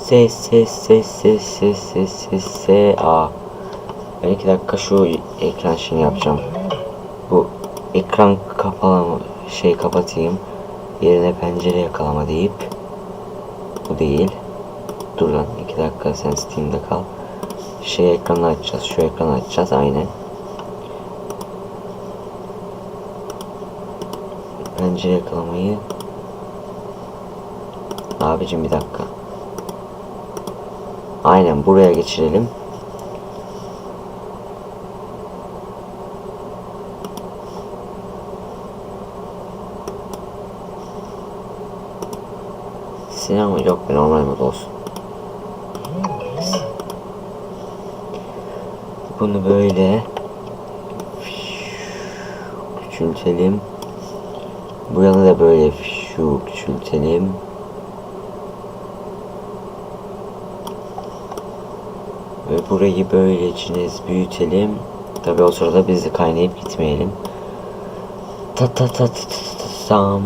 S. Aa. Ben 2 dakika şu ekran şeyini yapacağım. Bu ekran kapalama kapatayım. Yerine pencere yakalama deyip. Bu değil. Dur lan 2 dakika sen Steam'de kal. Ekranı açacağız. Şu ekranı açacağız aynen. Pencere yakalamayı. Abicim bir dakika. Aynen buraya geçirelim. Sinema yok, normal mod olsun. Bunu böyle küçültelim. Bu yana da böyle küçültelim. Ve burayı böylece büyütelim. Tabi o sırada biz de kaynayıp gitmeyelim. Tam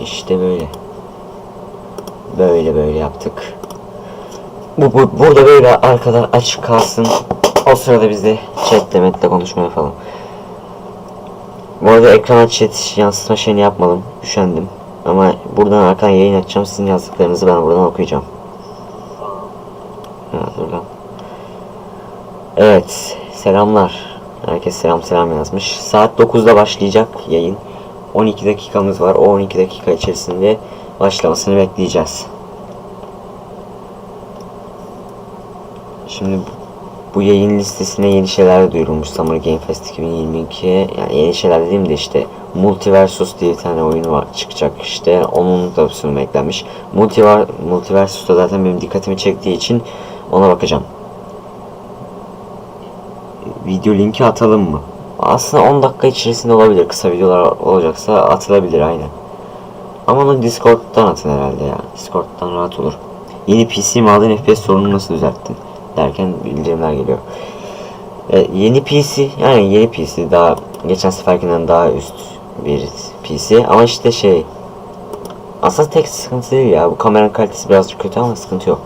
işte böyle. Böyle yaptık. Burada böyle arkada açık kalsın. O sırada biz de chatle konuşma yapalım. Bu arada ekrana chat yansıtma şeyini yapmadım. Üşendim. Ama buradan arkadan yayın açacağım. Sizin yazdıklarınızı ben buradan okuyacağım. Dur lan. Evet. Selamlar. Herkes selam yazmış. Saat 9'da başlayacak yayın. 12 dakikamız var. O 12 dakika içerisinde başlamasını bekleyeceğiz. Şimdi bu yayın listesine yeni şeyler duyurulmuş Summer Game Fest 2022. Yani yeni şeyler dediğim de işte Multiversus diye bir tane oyun var, çıkacak işte. Onun da sunumu eklenmiş. Multiversus da zaten benim dikkatimi çektiği için ona bakacağım. Video linki atalım mı? Aslında 10 dakika içerisinde olabilir. Kısa videolar olacaksa atılabilir aynen. Ama onu Discord'dan atın herhalde ya. Discord'dan rahat olur. Yeni PC mi aldın, FPS sorununu nasıl düzelttin? Derken bildirimler geliyor. Yeni PC, yani yeni PC, daha geçen seferkinden daha üst bir PC ama işte aslında tek sıkıntı değil ya, bu kameranın kalitesi birazcık kötü ama sıkıntı yok.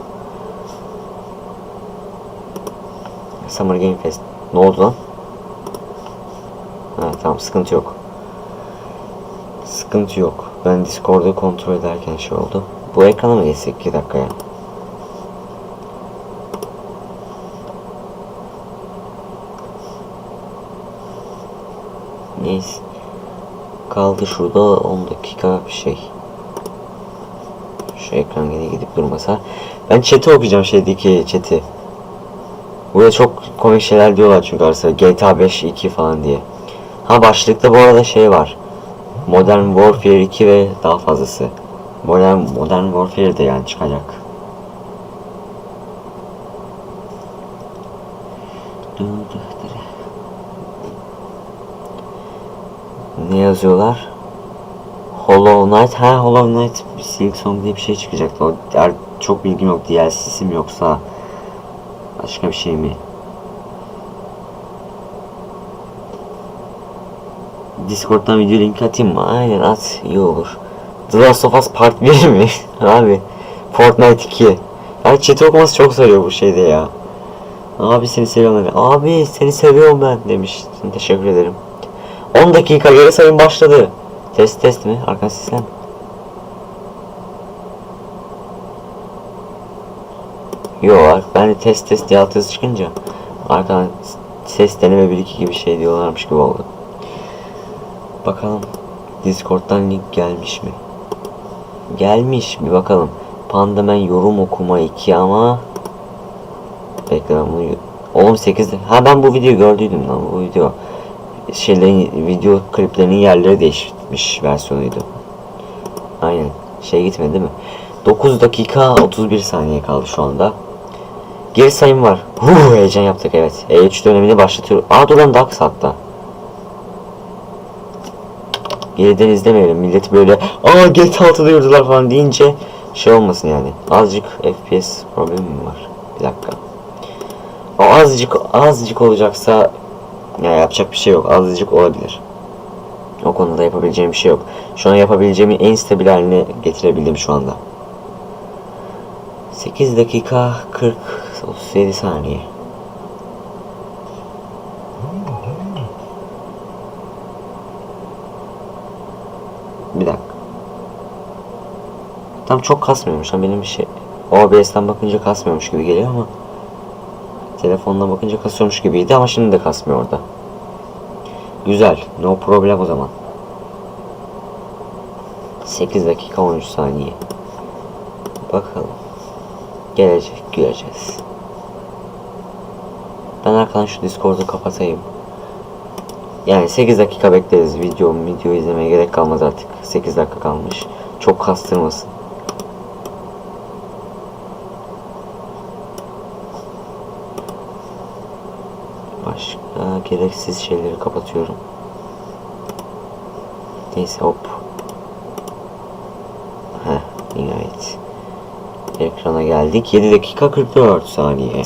Summer Game Fest ne oldu lan? Tamam, sıkıntı yok. Ben Discord'u kontrol ederken oldu. Bu ekrana mı geçsek 2 dakikaya? Neyse. Kaldı şurada 10 dakika bir şey. Şu ekran yine gidip durmasa. Ben chat'i okuyacağım, chat'i. Burada çok komik şeyler diyorlar çünkü arasında GTA 5 2 falan diye. Başlıkta bu arada var. Modern Warfare 2 ve daha fazlası. Modern Warfare de yani çıkacak. Ne yazıyorlar? Hollow Knight Silksong diye bir şey çıkacaktı. O çok bilgim yok. DLC'si mi yoksa başka bir şey mi? Discord'dan video link atayım mı? Aynen at, iyi olur. The Last of Us Part 1 mi? Abi Fortnite 2. Yani chat'i okuması çok sarıyor bu şeyde ya. Abi seni seviyorum. Abi seni seviyorum ben demiş. Teşekkür ederim. 10 dakika geri sayım başladı. Test mi? Arkadan seslen. Yok, ben de test diye alt yazı çıkınca arkadan ses deneme 1-2 gibi şey diyorlarmış gibi oldu. Bakalım Discord'dan link gelmiş mi? Gelmiş mi bakalım. Pandaman yorum okuma 2 ama bekle, ben bunu oğlum 8'de. Ben bu videoyu gördüydüm lan, bu video video kliplerinin yerleri değişmiş versiyonuydu. Aynen gitmedi değil mi? 9 dakika 31 saniye kaldı şu anda. Geri sayım var. Heyecan yaptık, evet. E3 dönemini başlatıyor. Dur lan, daha kısa hatta. Geriden izlemeyelim. Millet böyle GTA 6'da yurdular falan deyince olmasın yani. Azıcık FPS problemi mi var? Bir dakika. O azıcık olacaksa ya yapacak bir şey yok. Azıcık olabilir. O konuda yapabileceğim bir şey yok. Şu an yapabileceğimin en stabil haline getirebildim şu anda. 8 dakika 37 saniye. Bir dakika. Tam çok kasmıyormuş. Benim bir şey OBS'ten bakınca kasmıyormuş gibi geliyor ama telefondan bakınca kasıyormuş gibiydi ama şimdi de kasmıyor orada. Güzel. No problem o zaman. 8 dakika 13 saniye. Bakalım. Gelecek, göreceğiz. Ben arkadan şu Discord'u kapatayım. Yani 8 dakika bekleriz. Video izlemeye gerek kalmaz artık. 8 dakika kalmış. Çok kastırmasın. Başka gereksiz şeyleri kapatıyorum. Neyse hop. Nihayet. Ekrana geldik. 7 dakika 44 saniye.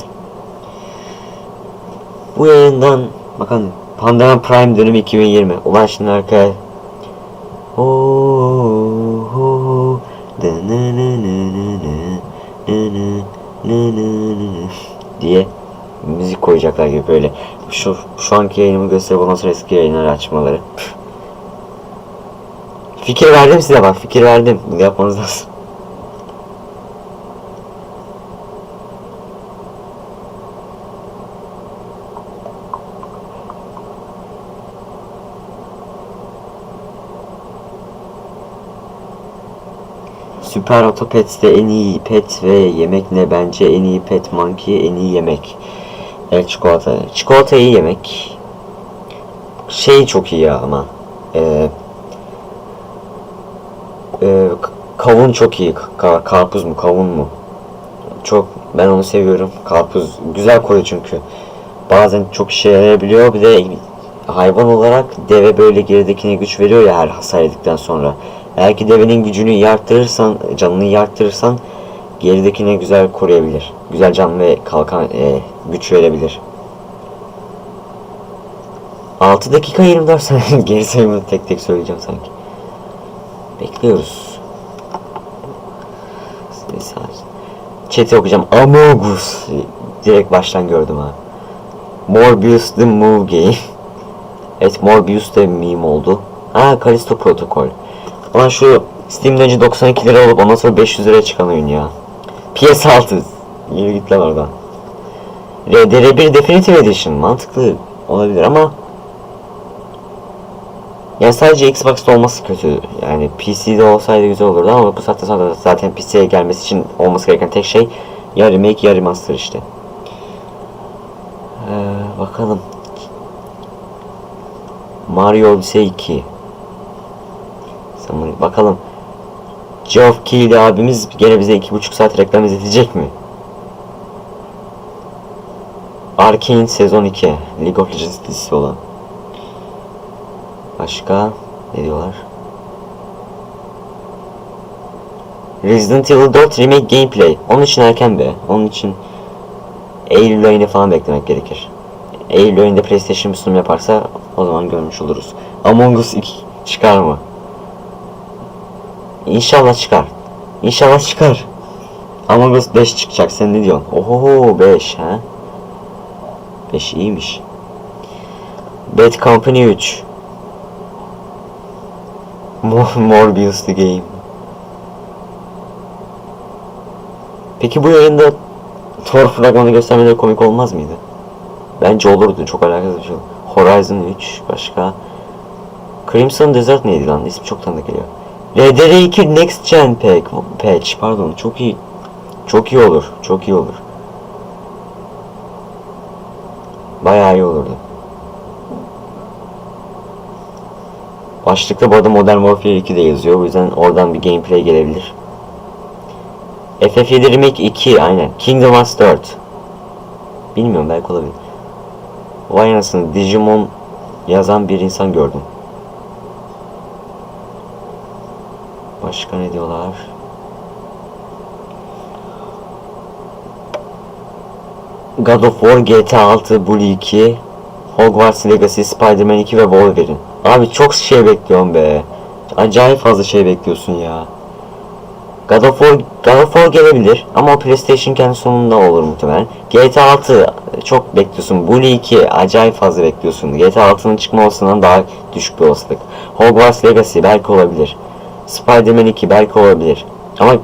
Bu yayından bakın Pandora Prime dönemi 2020. Ulan şimdi arkaya diye müzik koyacaklar gibi böyle. Şu anki yayınımı gösterip ondan sonra eski yayınları açmaları. Fikir verdim size, bak fikir verdim. Bunu yapmanız lazım. Süper Otopets'te en iyi pet ve yemek ne? Bence en iyi pet monkey, en iyi yemek. Evet, çikolata. Çikolata iyi yemek. Şey çok iyi ya ama. Kavun çok iyi. Karpuz mu, kavun mu? Çok, ben onu seviyorum. Karpuz güzel koyuyor çünkü. Bazen çok işe yarayabiliyor. Bir de hayvan olarak deve böyle geridekine güç veriyor ya her hasar yedikten sonra. Eğer ki devenin gücünü iyi arttırırsan, canını iyi arttırırsan geridekine güzel koruyabilir. Güzel can ve kalkan güç verebilir. 6 dakika 24 saniye geri sayımını tek tek söyleyeceğim sanki. Bekliyoruz. Chat'i okuyacağım. Amogus. Direkt baştan gördüm ha. Morbius the Move Game. Evet, Morbius da meme oldu. Callisto Protocol. Ulan şu Steam'den önce 92 lira olup ondan sonra 500 liraya çıkan oyun ya. PS6. Yürü git lan oradan. RDR1 Definitive Edition mantıklı olabilir ama yani sadece Xbox'ta olması kötü. Yani PC'de olsaydı güzel olurdu ama bu saatte sonra zaten PC'ye gelmesi için olması gereken tek şey ya remake ya remaster işte. Bakalım. Mario Odyssey 2. Bakalım. Geoff Keighley abimiz gene bize 2,5 saat reklam izletecek mi? Arcane sezon 2. League of Legends dizisi olan. Başka ne diyorlar? Resident Evil 4 Remake Gameplay. Onun için erken be. Onun için Eylül ayını falan beklemek gerekir. Eylül ayında PlayStation bir sunum yaparsa o zaman görmüş oluruz. Among Us 2 çıkar mı? İnşallah çıkar. İnşallah çıkar. Among Us 5 çıkacak. Sen ne diyorsun? Oho 5 ha? 5 iyiymiş. Bad Company 3. Morbius the Game. Peki bu yayında Thor fragmanı göstermeleri komik olmaz mıydı? Bence olurdu. Çok alakasız bir şey. Horizon 3. Başka. Crimson Desert neydi lan? İsmi çok tanıdık geliyor. RDR2 Next Gen Patch. Pardon. Çok iyi. Çok iyi olur. Çok iyi olur. Bayağı iyi olurdu. Başlıkta bu arada Modern Warfare 2 de yazıyor. O yüzden oradan bir gameplay gelebilir. FF7 Remake 2 aynen. Kingdom Hearts 4. Bilmiyorum, belki olabilir. Vay anasını, Digimon yazan bir insan gördüm. Başka ne diyorlar? God of War, GTA 6, Bully 2, Hogwarts Legacy, Spider-Man 2 ve Wolverine. Abi çok şey bekliyorum be. Acayip fazla şey bekliyorsun ya. God of War gelebilir ama o PlayStation kendi sonunda olur muhtemelen. GTA 6 çok bekliyorsun. Bully 2 acayip fazla bekliyorsun. GTA 6'nın çıkma olasılığından daha düşük bir olasılık. Hogwarts Legacy belki olabilir. Spider-Man 2 belki olabilir. Ama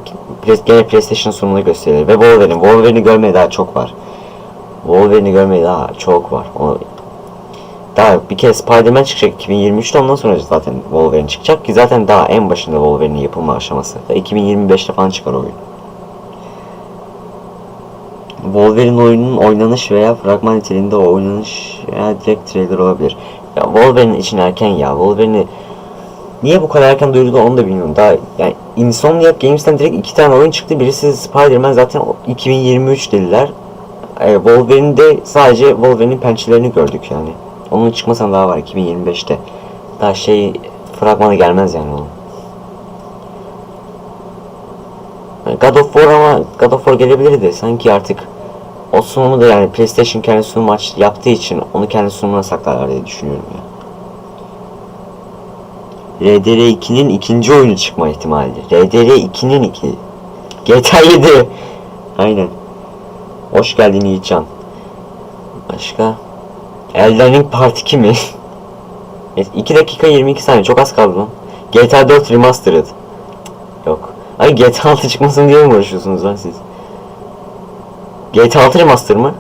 gene PlayStation sonunda gösterilir. Ve Wolverine'i görmeye daha çok var. Daha bir kere Spider-Man çıkacak 2023'te, ondan sonra zaten Wolverine çıkacak ki zaten daha en başında Wolverine'in yapılma aşaması. 2025'te falan çıkar oyun. Wolverine oyunun oynanış veya fragman niteliğinde oynanış veya direkt trailer olabilir. Ya Wolverine için erken ya. Wolverine'i niye bu kadar erken duyurdu onu da bilmiyorum. Daha yani Insomniac Games'ten direkt 2 tane oyun çıktı. Birisi Spider-Man, zaten 2023 dediler. Wolverine'de sadece Wolverine'in pençelerini gördük yani. Onun çıkmasına daha var 2025'te. Daha fragmanı gelmez yani onun. God of War gelebilirdi de sanki artık o sunumu da yani PlayStation kendi sunumu yaptığı için onu kendi sunumuna saklarlar diye düşünüyorum ya. RDR2'nin ikinci oyunu çıkma ihtimali. RDR2'nin 2. GTA 7. Aynen. Hoş geldin Yiğitcan. Başka? Elden Ring Part 2 mi? 2 dakika 22 saniye, çok az kaldı lan. GTA 4 Remastered. Yok. Ay GTA 6 çıkmasın diye mi uğraşıyorsunuz lan siz? GTA 6 Remaster mı?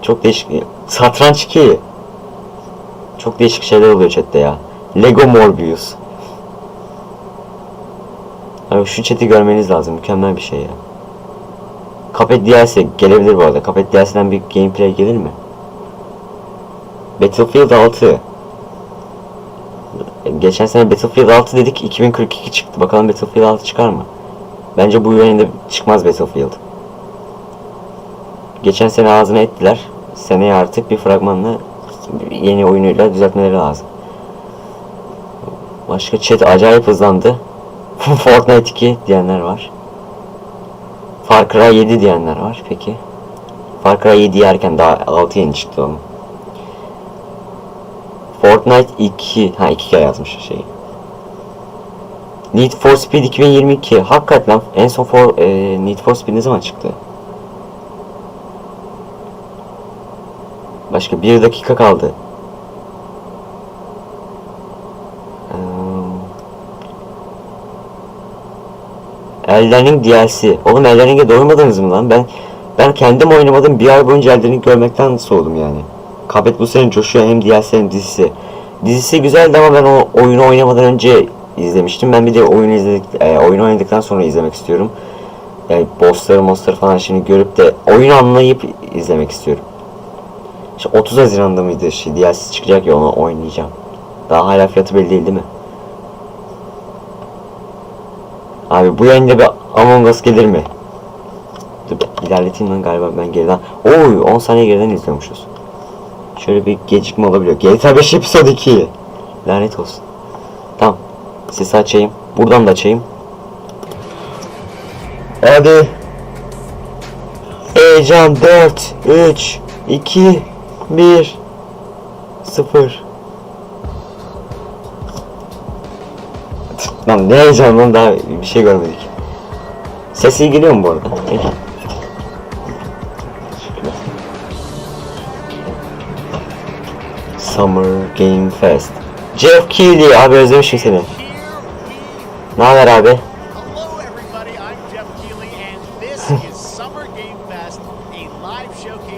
Çok değişik. Satranç 2. Çok değişik şeyler oluyor chatte ya. Lego Morbius. Abi şu chat'i görmeniz lazım. Mükemmel bir şey ya. Cuphead DLC gelebilir bu arada. Cuphead DLC'den bir gameplay gelir mi? Battlefield 6. Geçen sene Battlefield 6 dedik, 2042 çıktı. Bakalım Battlefield 6 çıkar mı? Bence bu yayında çıkmaz Battlefield. Geçen sene ağzına ettiler. Seneye artık bir fragmanla yeni oyunuyla düzeltmeleri lazım. Başka chat acayip hızlandı. Fortnite 2 diyenler var. Far Cry 7 diyenler var. Peki. Far Cry 7 yerken daha 6 yeni çıktı onun. Fortnite 2. Ha 2 yazmış şey. Need for Speed 2022. Hakikaten en son Need for Speed ne zaman çıktı? Başka 1 dakika kaldı. Elden Ring DLC. Oğlum Elden Ring'e doymadınız mı lan? Ben kendim oynamadım. Bir ay boyunca Elden Ring görmekten soğudum yani. Cuphead bu sene coşuyor, hem DLC hem dizisi. Dizisi güzeldi ama ben o oyunu oynamadan önce izlemiştim. Ben bir de oyunu oynadıktan sonra izlemek istiyorum. Yani bossları falan şimdi görüp de oyunu anlayıp izlemek istiyorum. İşte 30 Haziran'da mıydı DLC çıkacak ya, onu oynayacağım. Daha hala fiyatı belli değil mi? Abi bu yayında bir Among Us gelir mi? Dur ilerleteyim lan, galiba ben geriden. Oy 10 saniye geriden izliyormuşuz. Şöyle bir gecikme olabiliyor. GTA 5 episode 2. Lanet olsun. Tamam. Sesi açayım. Buradan da açayım. Hadi. Heyecan 4, 3, 2, 1, 0. Lan ne heyecan lan, daha bir şey görmedik. Ses iyi geliyor mu bu arada? Summer Game Fest. Jeff Keighley abi, özlemişim seni. Ne haber abi?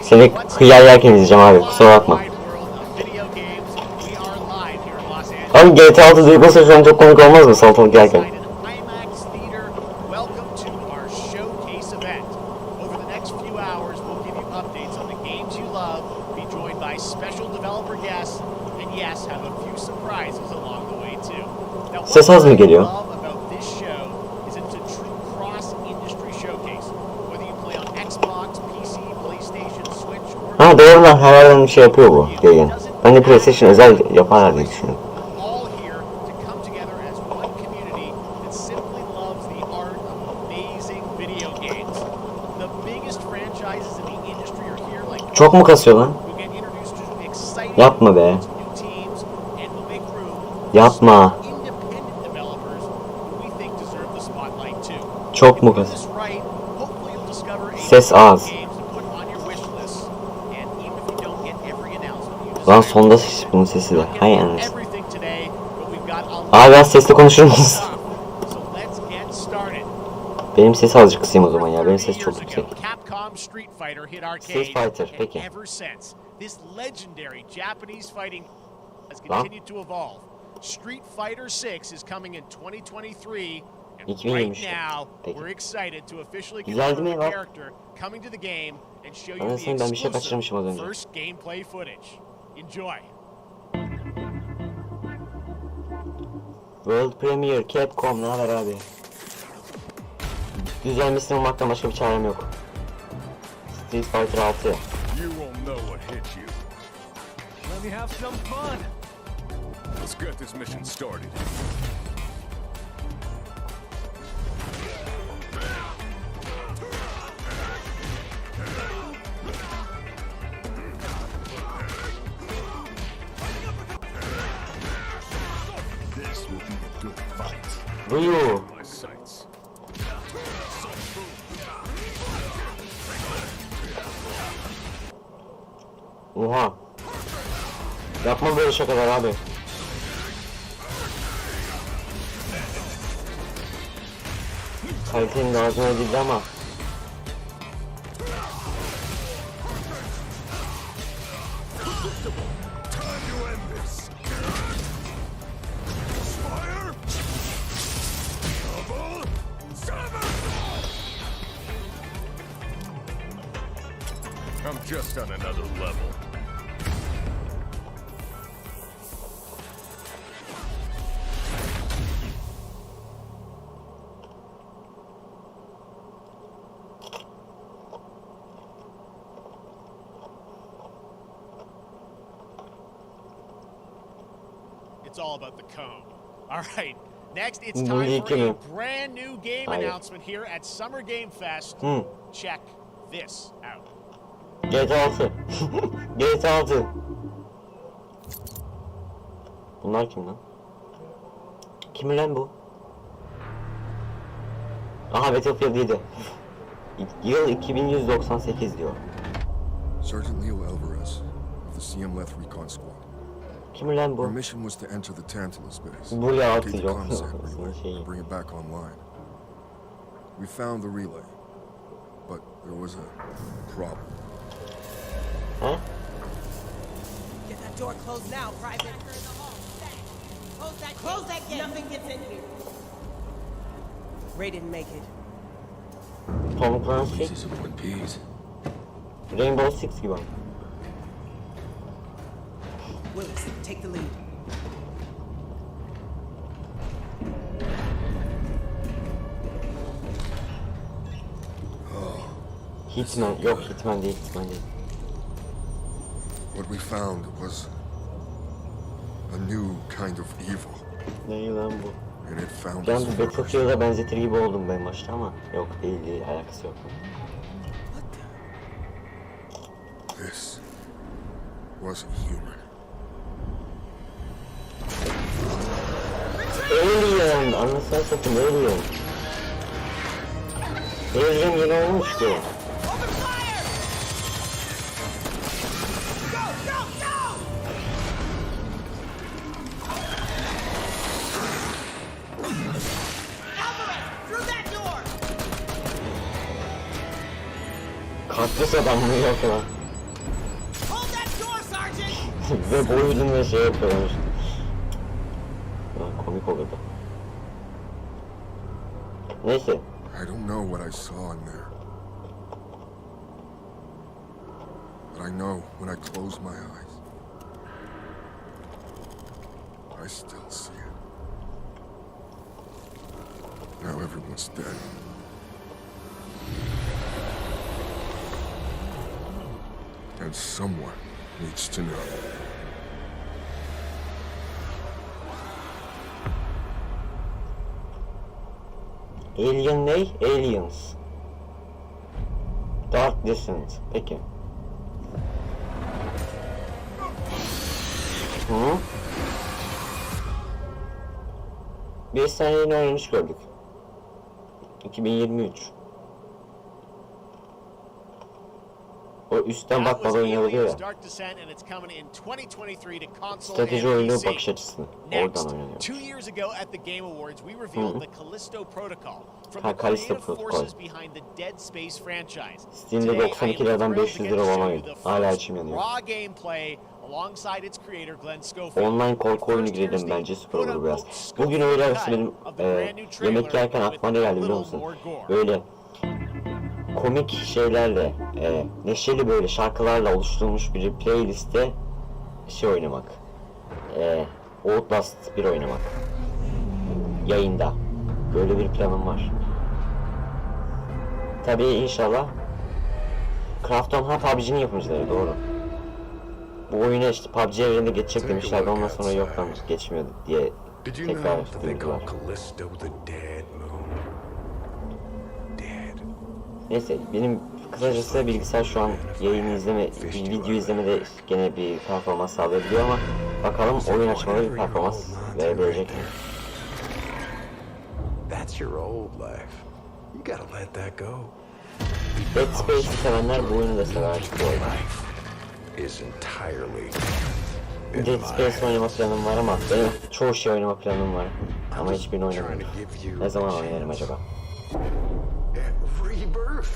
Seni hıyar yerken izleyeceğim abi, kusura bakma. Abi GTA 6 duygusu şu an çok komik olmaz mı salatalık yerken? Ses az mı geliyor? Ha doğru lan, her yerden bir şey yapıyor bu yayın. Ben de PlayStation özel yaparlar diye düşünüyorum. Çok mu kasıyor lan? Yapma be. Yapma. Çok mu kız? Ses az. Lan sonda bunun sesi de. Hay anasını. Abi biraz sesli konuşur musun? Benim ses azıcık kısayım o zaman ya. Benim ses çok yüksek. Street Fighter peki. Lan. 2023'te. Peki. Güzeldi mi lan? Anasını ben bir şey kaçırmışım az önce. World Premier Capcom ne haber abi? Düzelmesini ummaktan başka bir çarem yok. Street Fighter 6. Let's get this mission started. This will be a good fight. Ryu. My sights. Oha. Yapma böyle şakalar abi. Kalitenin de ağzına edildi ama. I'm just on another level. It's all about the cone. All right. Next, it's time for a brand new game announcement here at Summer Game Fest. Check this out. GTA 6. GTA 6. Bunlar kim lan? Kim lan bu? Aha Battlefield 7. Yıl 2198 diyor. Sergeant Leo Alvarez of the CM-Leth Recon Squad. Kim lan bu? Our mission was to enter the Tantalus base, Bu ya locate the atıyor. comsat relay, and bring it back online. We found the relay, but there was a problem. Ha? Get that door closed now, Private. Close that gate. Nothing gets in here. Ray didn't make it. Tom Clancy. Pieces of Twin Peaks. Rainbow Six gibi. Willis, take the lead. Hitman. Yok Hitman değil. Hitman değil. What we found was a new kind of evil, Ne lan bu? and it found Bir us an first. Battlefield'a benzetir gibi oldum ben başta ama yok değil alakası yok. This wasn't human. Alien! Anlasana satayım Alien. Alien yeni olmuştu. Open fire! Go, go, go! Alvarez, through that door! Kaktüs adam mı yok lan? Hold that door, Sergeant! Ve boyudun ve şey yapıyorlar. Lan komik olurdu. Neyse. I don't know what I saw in there, but I know when I close my eyes, I still see it. Now everyone's dead. And someone needs to know. Alien ne? Aliens. Dark Descent. Peki. Hı? 5 tane yeni oyuncu gördük. 2023. O üstten That was bakmadan oynanılıyor Aliens ya. Dark Descent, and it's coming in 2023 to console Strateji and oyunu PC. bakış açısını. Oradan Next, oynanıyor. 2 years ago at the Game Awards, we revealed the Callisto Protocol from Ha, the Callisto creative Protocol. forces behind the Dead Space franchise. Steam'de Today, I am 92 liradan thrilled to 500 get lira to olan show oyun. you the Hala first içim yanıyor. raw gameplay alongside its creator Glenn Schofield. Online korku oyunu First, here's girelim the bence süper olur quote-unquote biraz. Bugün öğle arası benim of the brand new trailer yemek yerken with aklıma ne a geldi biliyor little musun? more gore. Böyle komik şeylerle, neşeli böyle şarkılarla oluşturulmuş bir playliste şey oynamak. Outlast 1 oynamak. Yayında. Böyle bir planım var. Tabii inşallah Krafton PUBG'nin yapımcıları doğru. Bu oyuna işte PUBG evreninde geçecek demişlerdi, ondan sonra yoktan geçmiyordu diye Did you tekrar know that they call duyurdular. Callisto the Dead Moon? Dead. Neyse benim kısacası bilgisayar şu an yayın izleme, video izlemede gene bir performans sağlayabiliyor ama bakalım oyun açmada bir performans verebilecek mi? That's your old life. You gotta let that go. Dead Space'i sevenler bu oyunu da sever bu oyunu. Life is entirely in Dead my Space oynama hands. planım var ama benim çoğu şey oynama planım var. Ama hiçbirini Trying oynamıyorum. to give you Ne zaman a oynarım chance acaba? at rebirth.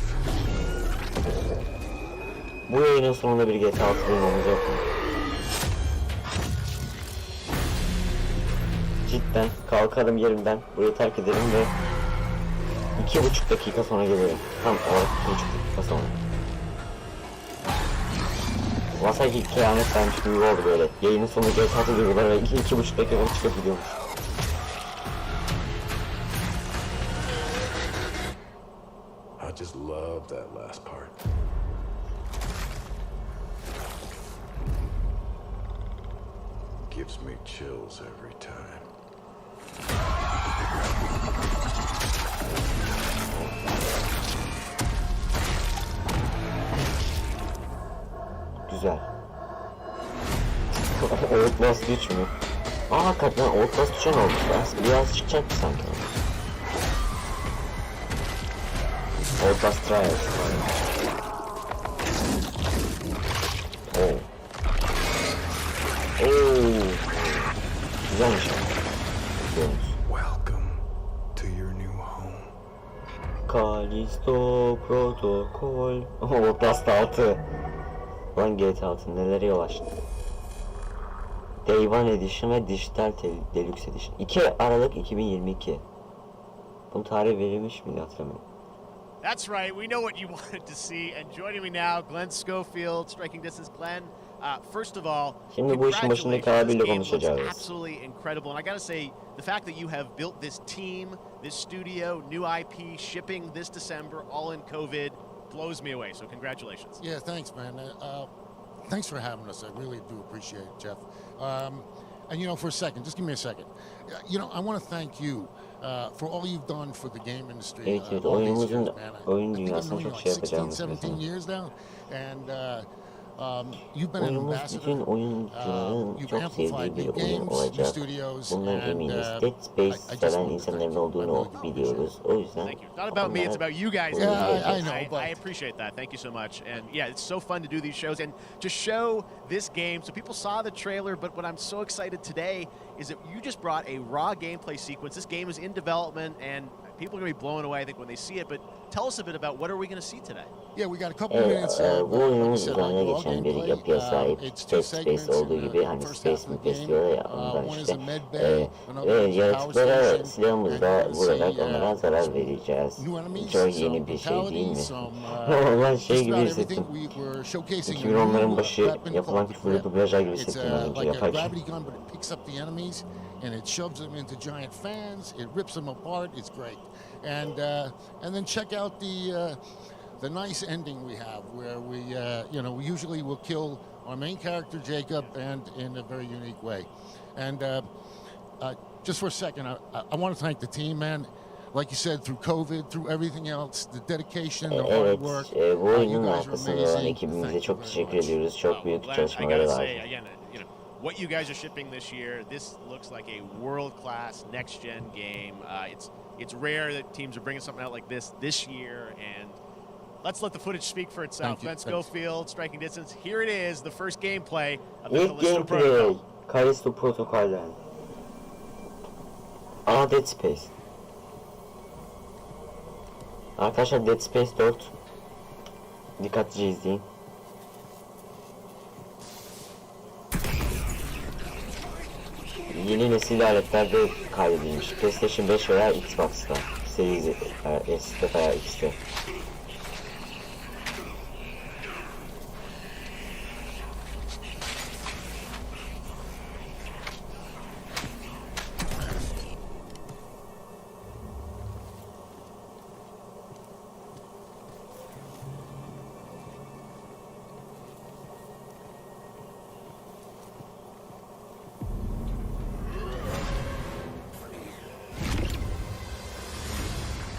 Bu yayının sonunda bir GTA 6 bulmamız yok mu? Cidden kalkarım yerimden, burayı terk ederim ve 2,5 dakika sonra gelirim. Tam olarak 2,5 dakika sonra. Vasaki kıyamet vermiş gibi oldu böyle. Yayının sonunda GTA 6 duyguları ve 2,5 dakika çıkıp gidiyormuş. I just love that last part. Gives me chills every time. Güzel. Outlast 3 mü? Aa hakikaten Outlast 3'e ne olmuş ya? Biraz çıkacaktı sanki. Outlast Trials. Oo. Oo. Güzelmiş. Güzelmiş. Welcome to your new home. Callisto Protocol. Outlast 6. Lan GTA 6 nelere yol açtı. Day One Edition ve Dijital Deluxe Edition. 2 Aralık 2022. Bunun tarihi verilmiş miydi hatırlamıyorum. That's right. We know what you wanted to see. And joining me now, Glenn Schofield, Striking Distance. Glenn, first of all, Şimdi bu işin başındaki abiyle this game konuşacağız. looks absolutely incredible. And I got to say, the fact that you have built this team, this studio, new IP, shipping this December, all in COVID, blows me away. So congratulations. Yeah, thanks, man. Thanks for having us. I really do appreciate it, Jeff. And you know, for a second, just give me a second. You know, I want to thank you for all you've done for the game industry. Evet, evet, all these oyunumuzun years, man. oyun I think I've dünyasına known you çok like şey 16, yapacağımız 17 mesela. years now, and you've been an Oyunumuz ambassador. bütün oyuncuların You've çok sevdiği amplified bir new oyun games, new olacak. studios, Bundan and eminiz. Dead I Space just seven want to insanların thank you. I olduğunu really do appreciate biliyoruz. O yüzden Thank you. Not about me, it's about you guys. Yeah, I know, but- I appreciate that. Thank you so much. And yeah, it's so fun to do these shows and to show this game. So people saw the trailer, but what I'm so excited today is that you just brought a raw gameplay sequence. This game is in development and people are going to be blown away, I think, when they see it. But tell us a bit about what are we going to see today? Yeah, we got a couple minutes. Bu Like oyunun I said, üzerine raw geçen bir gameplay. yapıya sahip. It's two Dead Space segments olduğu in gibi the hani first Space half mi of the Space game. diyorlar ya ondan One is işte. a med bay, another Ve is a power yaratıklara station, silahımızla and you'll vurarak see, onlara zarar vereceğiz. new enemies, Çok some yeni bir şey değil mi? brutalities, some, Ulan şey just gibi about hissettim. everything. We were showcasing a 2010'ların new başı weapon yapılan called the küfürlü Grip. dublajlar gibi It's hissettim az önce like a yaparken. gravity gun, but it picks up the enemies and it shoves them into giant fans. It rips them apart. It's great. And then check out the nice ending we have, where we usually will kill our main character Jacob, and in a very unique way. And just for a second, I want to thank the team, man. Like you said, through COVID, through everything else, the dedication, the hard Evet, work. bu You oyunun guys are arkasında olan amazing. ekibimize Thank you çok very teşekkür much. ediyoruz. Çok büyük Glenn, I çalışmaları gotta var. say again, what you guys are shipping this year, this looks like a world-class next-gen game. It's rare that teams are bringing something out like this year, and let's let the footage speak for itself. Ben Schofield, striking distance. Here it is, the first gameplay of the İlk Callisto gameplay Protocol. Callisto Protokol'den. Aa, Dead Space. Arkadaşlar Dead Space 4. Dikkatlice izleyin. Yeni nesil aletlerde kaydedilmiş. PlayStation 5 veya Xbox'ta. Series S'te veya X'te.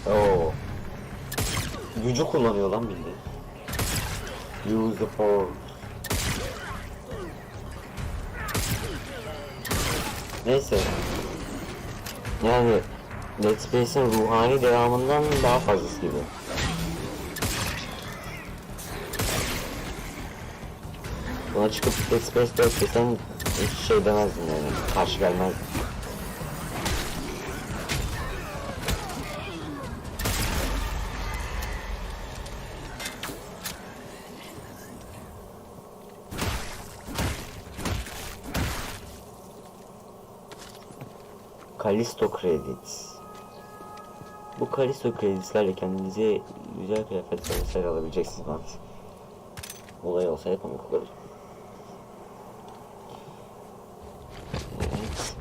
Oo. Gücü kullanıyor lan bildiğin. Use the force. Neyse. Yani Dead Space'in ruhani devamından daha fazlası gibi. Buna çıkıp Dead Space 4 desen hiç şey demezdim yani. Karşı gelmezdim. Callisto Credits. Bu Callisto Credits'lerle kendinize güzel kıyafetler vesaire alabileceksiniz maalesef. Olay olsa hep komik olur. Evet.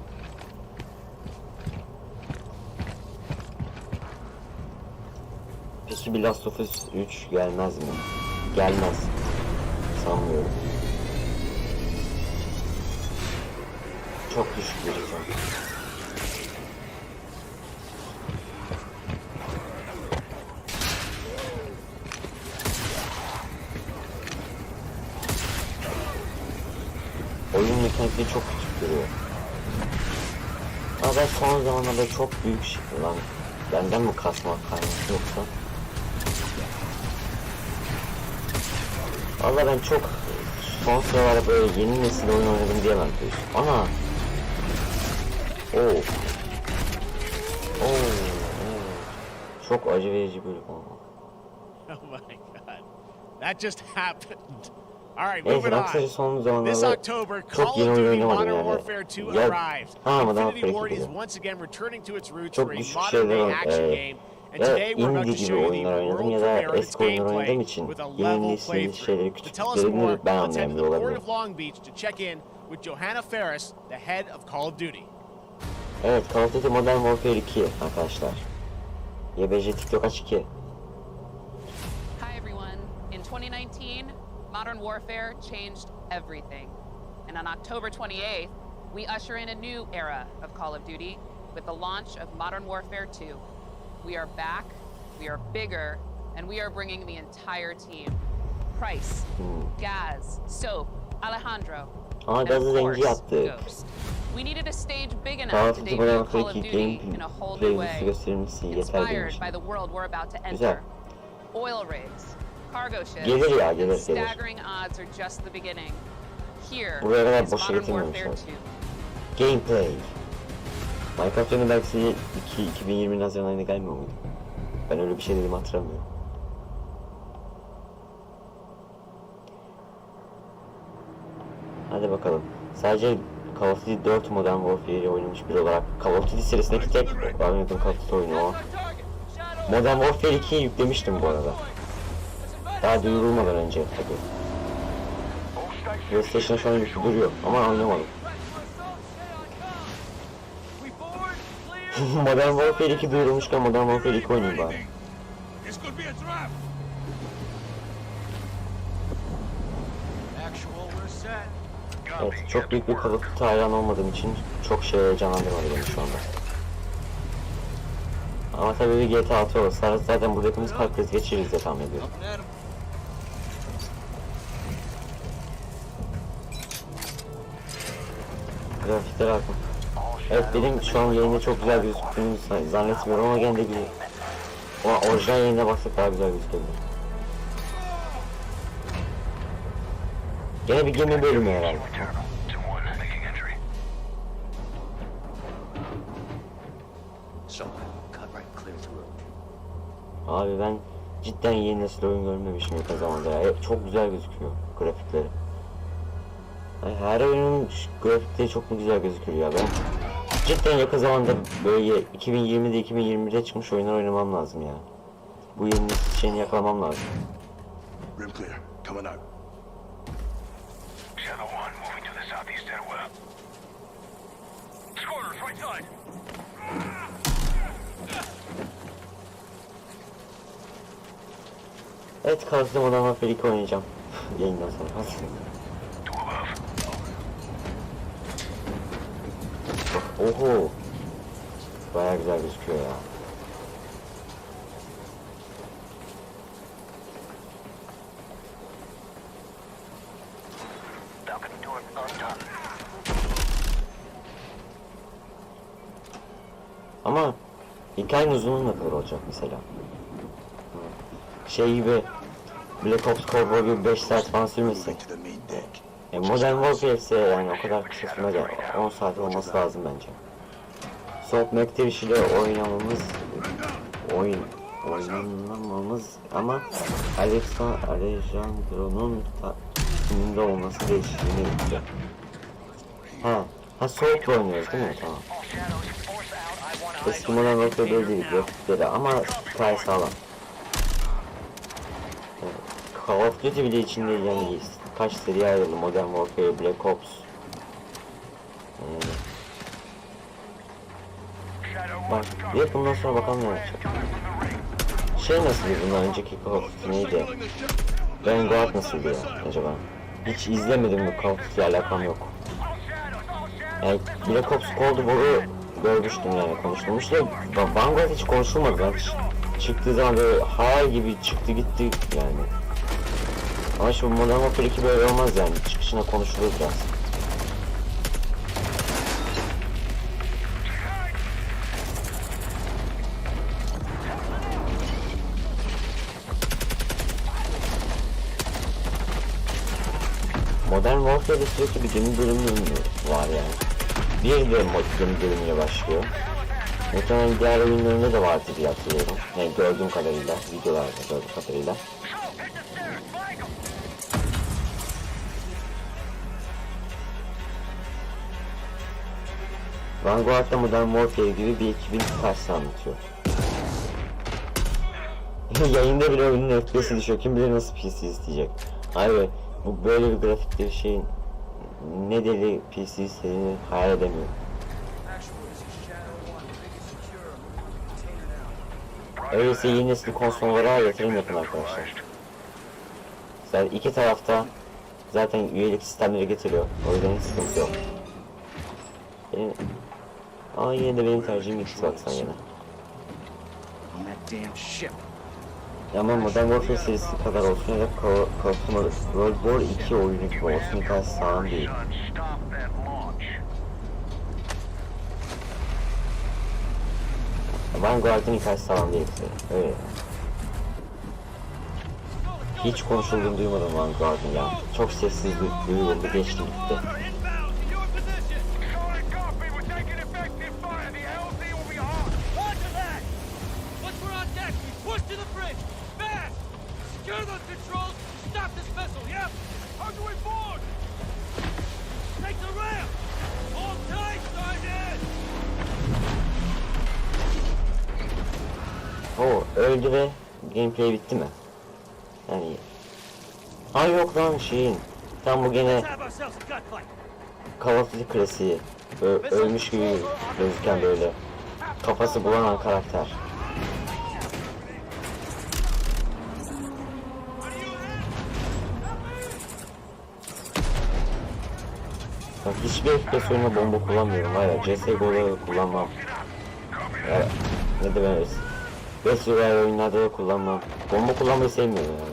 Peki bir Last of Us 3 gelmez mi? Gelmez. Sanmıyorum. Çok düşük bir rica. Oyun mekanikleri çok küçük duruyor. Ama ben son zamanlarda çok büyük şey lan. Benden mi kasmak kaynaklı yoksa? Valla ben çok son sıralarda böyle yeni nesil oyun oynadım diyemem diyorsun. Ana! Oo! Oo! Çok acı verici bölüm oldu. Oh my God, that just happened. All right, Neyse moving ben son on. This zamanlarda October, çok Call yeni of oyun Duty oynamadım Modern yani. Warfare 2 Ya, arrived. ama daha Infinity Ward is fark once again returning to its roots çok for a düşük modern şeyler day action game. And ya today we're about indie to gibi show you the oyunlar oynadım ya world da premiere of its eski oyunlar gameplay oynadığım için with a yeni level neslin şeyleri playthrough. To tell us more, küçüklüklerini ben let's head to anlayamıyor the Port olabilirim. of Long Beach to check in with Johanna Ferris, the head of Call of Duty. Evet, Call of Duty Modern Warfare 2 arkadaşlar. YBC TikTok aç 2. Hi everyone. In 2019, modern warfare changed everything. And on October 28th, we usher in a new era of Call of Duty with the launch of Modern Warfare 2. We are back, we are bigger, and we are bringing the entire team. Price, Gaz, Soap, Alejandro, Aa, and Gaz'ı of zenci course, yaptık. Ghost. We needed a stage big Call enough of to Duty debut Modern Call Warfare of 2 Duty in a whole new gameplay way. gösterilmesi yeter benim Inspired için. by the world we're about to Güzel. enter. Oil rigs, cargo ships, Gelir ya, and gelir. staggering odds are just the beginning. Here Buraya kadar is boşa Modern Warfare getirmemişler. 2. Gameplay. Minecraft oyunu belki 2020 Haziran ayında gelmiyor muydu? Ben öyle bir şey dedim hatırlamıyorum. Hadi bakalım. Sadece Call of Duty 4 Modern Warfare'i oynamış biri olarak Call of Duty serisindeki tek oynadığım Call of Duty oyunu o. Modern Warfare 2'yi yüklemiştim bu arada. Daha duyurulmadan önce tabii. PlayStation şu an yüklü duruyor ama oynamadım. Modern Warfare 2 duyurulmuşken Modern Warfare 2 oynayayım bari. Evet, çok büyük bir Call of Duty hayran olmadığım için çok şey heyecanlandırmadı beni şu anda. Ama tabii bir GTA 6 olsa zaten burada hepimiz kalp krizi geçiririz diye tahmin ediyorum. Grafikler bakın. Evet, benim şu an yayında çok güzel gözüktüğünü zannetmiyorum ama gene de bir orijinal yayına baksak daha güzel gözüküyor. Gene bir gemi bölümü herhalde. Abi ben cidden yeni nesil oyun görmemişim yakın zamanda ya. Çok güzel gözüküyor grafikleri. Yani her oyunun grafikleri çok mu güzel gözüküyor ya. Ben cidden yakın zamanda böyle 2020'de 2021'de çıkmış oyunlar oynamam lazım ya. Bu yeni nesil şeyini yakalamam lazım. Rim clear. Coming out. Shadow 1 moving to the southeast stairwell. Scorers, right side. Evet, kalktım Modern Warfare 2 oynayacağım. Yayından sonra. To above. Bak, oho. Bayağı güzel gözüküyor ya. Balcony door undone. Ama hikayenin uzunluğu ne kadar olacak mesela? Şey gibi Black Ops Cowboy gibi 5 saat falan sürmesin. Moving to the main deck. Modern Warfare ise yani o kadar kısa sürmez ya. 10 saat olması lazım bence. Soft Activity ile oynamamız ama Alejandro'nun filminde olması değiştiğini bitti. Ha Soft'la oynuyoruz değil mi? Tamam. All shadows, force out. I want Eski Modern Warfare böyle değil grafikleri ama hikaye sağlam. Call of Duty bile içinde yani kaç seri ayrıldı. Modern Warfare, Black Ops. Bak bir bundan sonra bakalım ne yapacak. Şey nasıldı bundan önceki Call of Duty neydi? Vanguard nasıldı ya acaba? Hiç izlemedim bu Call of Duty alakam yok. Yani Black Ops Cold War'u görmüştüm yani konuşulmuş da Vanguard hiç konuşulmadı lan. Çıktığı zaman böyle hayal gibi çıktı gitti yani. Ama şu Modern Warfare 2 böyle olmaz yani. Çıkışına konuşulur biraz. Modern Warfare'de sürekli bir gemi bölümü var yani. Bir de gemi bölümüyle başlıyor. Muhtemelen diğer oyunlarında da vardı diye hatırlıyorum. Yani gördüğüm kadarıyla, videolarda gördüğüm kadarıyla. Vanguard'da Modern Warfare gibi bir ekibin hikayesi anlatıyor. Yayında bile oyunun FPS'i düşüyor. Kim bilir nasıl PC isteyecek. Hayır, bu böyle bir grafikte bir şeyin ne deli PC istediğini hayal edemiyorum. Öyleyse yeni nesil konsollara yatırım yapın arkadaşlar. Zaten iki tarafta zaten üyelik sistemleri getiriyor. O yüzden hiç sıkıntı yok. Ama yine de benim tercihim Xbox'tan yana. Ama Modern Warfare serisi kadar olsun ya da World War 2 oyunu gibi olsun hikayesi sağlam değil. Vanguard'ın hikayesi sağlam değil bize. Öyle. Hiç konuşulduğunu duymadım Vanguard'ın ya. Çok sessiz duyuldu, geçti gitti. O öldü ve gameplay bitti mi? Yani ay yok lan şeyin. Tam bu gene Call of Duty klasiği. Ölmüş gibi gözüken böyle kafası bulanan karakter. Bak hiçbir FPS oyununa bomba kullanmıyorum. Hayır, CSGO'da kullanmam. Ne demez? Battle Royale oyunlarda da kullanmam. Bomba kullanmayı sevmiyorum yani.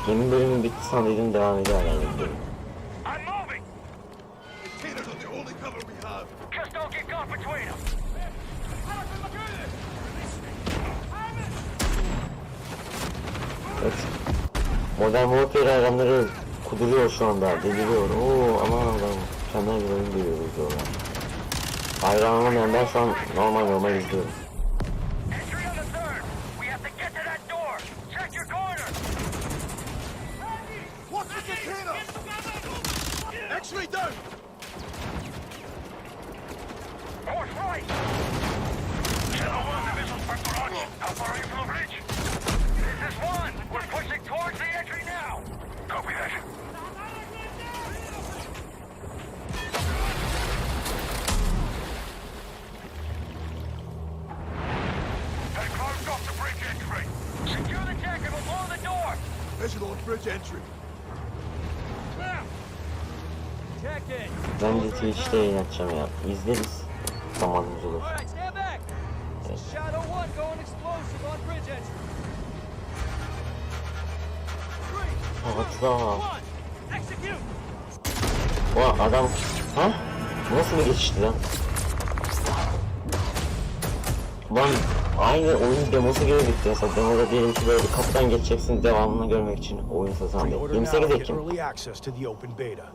Yemin bölümü bitti sandıydım, devam ediyor hala yemin bölümü. I'm moving! Containers are the only cover we have. Just don't get caught between them! Evet. Modern Warfare hayranları kuduruyor şu anda, deliriyor. Oo aman Allah'ım, mükemmel bir oyun görüyoruz diyorlar. Hayran olmayan ben şu an normal izliyorum. Entry on the third! We have to get to that door! Check your corner! Watch the container! X-ray down! Force right! Channel 1, the missiles for Barrage. How far are you from the bridge? This is 1! We're pushing towards the entry now! Copy that. They closed off the bridge entry! Secure the deck and we'll blow the door! Visual on bridge entry. Check it! Ben de Twitch'te yayın açacağım ya. İzleriz. Zamanımız olur. Alright, stand back! Evet. Shadow 1 going explosive on bridge entry! Patla. Execute! Ulan adam... Ha? Nasıl bir geçişti lan? Lan aynı oyun demosu gibi bitti. Mesela demoda diyelim ki böyle bir kapıdan geçeceksin, devamını görmek için oyun sazandı. Pre-order 28 now. Get Ekim. early access to the open beta.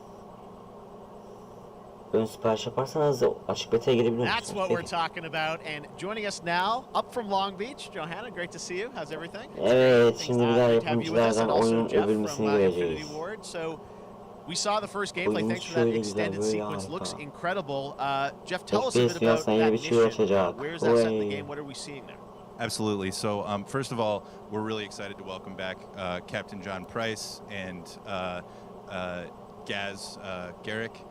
Ön sipariş yaparsanız açık beta'ya girebilir That's misiniz? what we're Peki. talking about. And joining us now, up from Long Beach, Johanna, great to see you. How's everything? Evet, Things, şimdi bir daha great to have you with us, yapımcılardan and also oyunun Jeff övülmesini from, Infinity göreceğiz. Ward. So we saw the first gameplay. Oyunumuz Thanks for that şöyle güzel, extended böyle sequence. Looks harika. incredible. Jeff, tell us a bit FPS about dünyasına that yeni bir şey mission. açacak. Where's that set in the Vay. game? What are we seeing there? Absolutely. So, first of all, we're really excited to welcome back Captain John Price and Gaz Garrick.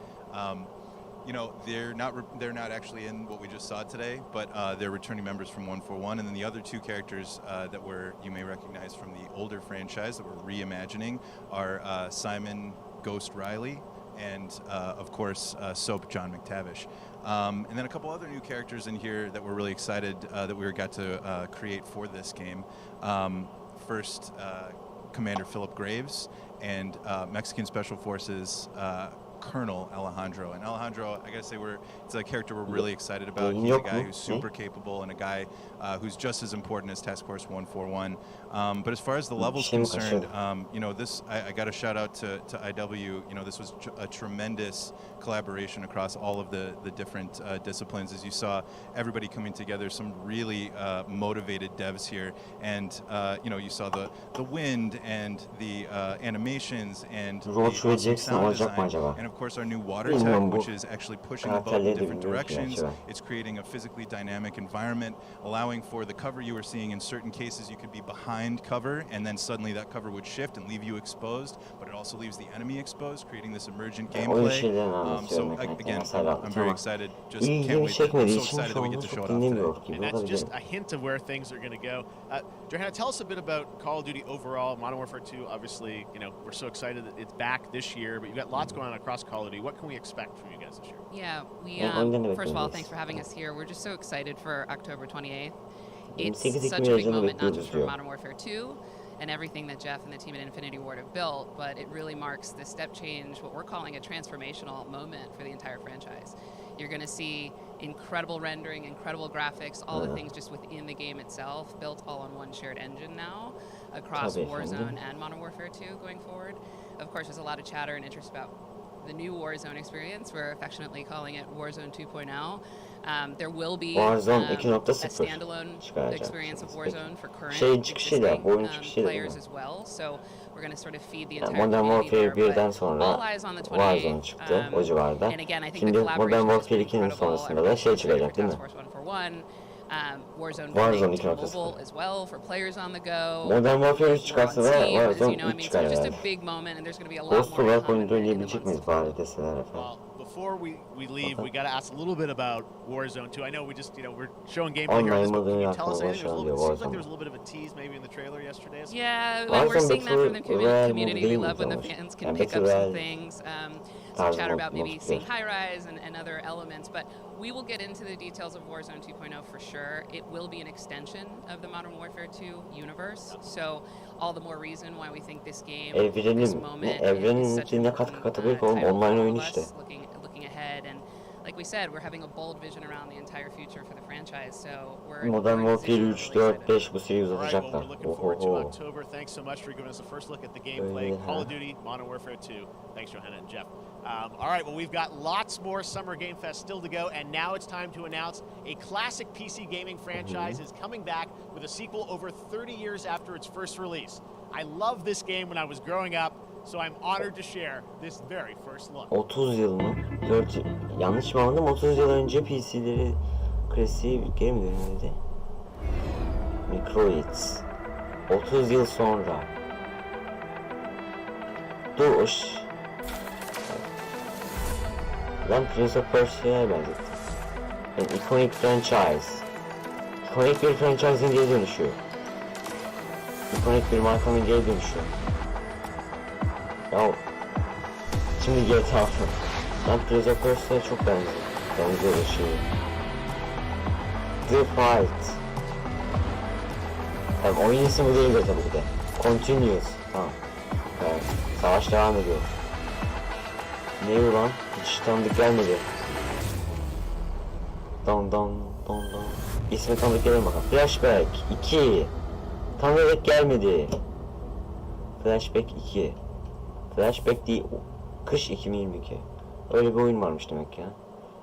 You know, they're not actually in what we just saw today, but they're returning members from 141, and then the other two characters that you may recognize from the older franchise that we're reimagining are Simon Ghost Riley and of course Soap John McTavish. And then a couple other new characters in here that we're really excited that we got to create for this game. First, Commander Philip Graves and Mexican Special Forces Colonel Alejandro. And Alejandro, I gotta say, it's a character we're really excited about. He's a guy who's super capable and a guy who's just as important as Task Force 141. But as far as the level's concerned, you know, I got a shout out to IW. You know, this was a tremendous collaboration across all of the different disciplines. As you saw, everybody coming together, some really motivated devs here. And, you know, you saw the wind and the animations and the awesome sound design. And of course our new water tech, which is actually pushing the boat in different directions. It's creating a physically dynamic environment, allowing for the cover you were seeing. In certain cases you could be behind cover and then suddenly that cover would shift and leave you exposed, but it also leaves the enemy exposed, creating this emergent gameplay. So again, I'm very excited. Just can't wait. I'm so excited that we get to show it off today. And that's just a hint of where things are going to go. Johanna, tell us a bit about Call of Duty overall. Modern Warfare 2, obviously, you know, we're so excited that it's back this year, but you've got lots going on across Call of Duty. What can we expect from you guys this year? Yeah, first of all, thanks for having us here. We're just so excited for October 28th. It's such a big moment, not just for Modern Warfare 2 and everything that Jeff and the team at Infinity Ward have built, but it really marks this step change, what we're calling a transformational moment for the entire franchise. You're going to see incredible rendering, incredible graphics, all the things just within the game itself, built all on one shared engine now across Warzone and Modern Warfare 2 going forward. Of course, there's a lot of chatter and interest about the new Warzone experience. We're affectionately calling it Warzone 2.0. There will be a standalone experience of Warzone for current existing players as well. So we're going to sort of feed the entire community there, but all eyes on the 28th. And again, I think the collaboration has been incredible. Task Force 141. Warzone 2 mobile as well for players on the go. Modern Warfare 3 çıkarsa da Warzone 3 çıkar so it's just yani. a big moment and there's going to be a lot Ghost more olarak to come oyunda in the oynayabilecek miyiz months. bari deseler efendim. Well, before we leave, we got to ask a little bit about Warzone 2. I know we just, we're showing gameplay Online here, on this, but modunu can you tell us hakkında anything? Seems konuşalım like diyor there was a Warzone. little bit of a tease maybe in the trailer yesterday. Yeah, Warzone we're seeing that from the Battle Royale community. modu We değil love when the mi fans can yani pick Battle up some Royale things. Some tarzı chatter about maybe multiplayer. seeing high rise and other elements, but we will get into the details of Warzone 2.0 for sure. It will be an extension of the Modern Warfare 2 universe, so all the more reason why we think this game, this moment, is such an important tabii ki oğlum title for online all oyun of işte. us, looking ahead. And like we said, we're having a bold vision around the entire future for the franchise, so we're Modern in a Warfare position 3, we're really 4, excited. 5 bu seriyi All right, well, uzatacaklar. we're looking forward to Ohoho. October. Thanks so much for giving us the first look at the gameplay. Call of Duty, Modern Warfare 2. Thanks, Johanna and Jeff. All right, well, we've got lots more Summer Game Fest still to go, and now it's time to announce a classic PC gaming franchise is coming back with a sequel over 30 years after its first release. I loved this game when I was growing up, so I'm honored to share this very first look. 30 yıl mı? 4 yıl. Yanlış mı anladım? 30 yıl önce PC'leri klasiği geri mi dönüyordu? Microids. 30 yıl sonra. Dur o Ben Prince of Persia'ya benzettim. Yani ikonik franchise. İkonik bir franchise'in geri dönüşü. İkonik bir markanın geri dönüşü. Ya şimdi GTA. Ben Prince of Persia'ya çok benziyor bir şey. The Fight. Tamam, oyun ismi değildir tabii ki de. Continuous. Tamam. Evet, savaş devam ediyor. Ne ulan? Hiç tanıdık gelmedi. Don don don don. İsmi tanıdık gelmedi bakalım. Flashback 2. Tanıdık gelmedi. Flashback 2. Flashback değil. Kış 2022. Öyle bir oyun varmış demek ya.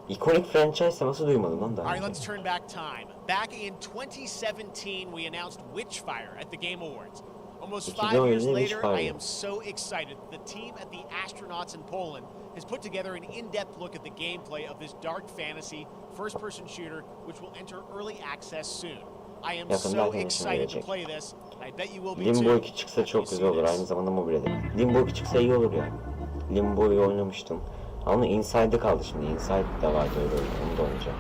İkonik franchise nasıl duymadım lan daha All right, önce? let's turn back time. Back in 2017, we announced Witchfire at the Game Awards. Almost 5 years later, I am so excited. The team at the Astronauts in Poland has put together an in-depth look at the gameplay of this dark fantasy first-person shooter, which will enter early access soon. I am so excited to play this. I bet you will be too. Limbo 2 çıksa çok güzel olur. Aynı zamanda mobilde. Limbo 2 çıksa iyi olur yani. Limbo'yu oynamıştım. Ama Inside'de kaldı şimdi. Inside'da vardı öyle oyun. Onu da oynayacağım.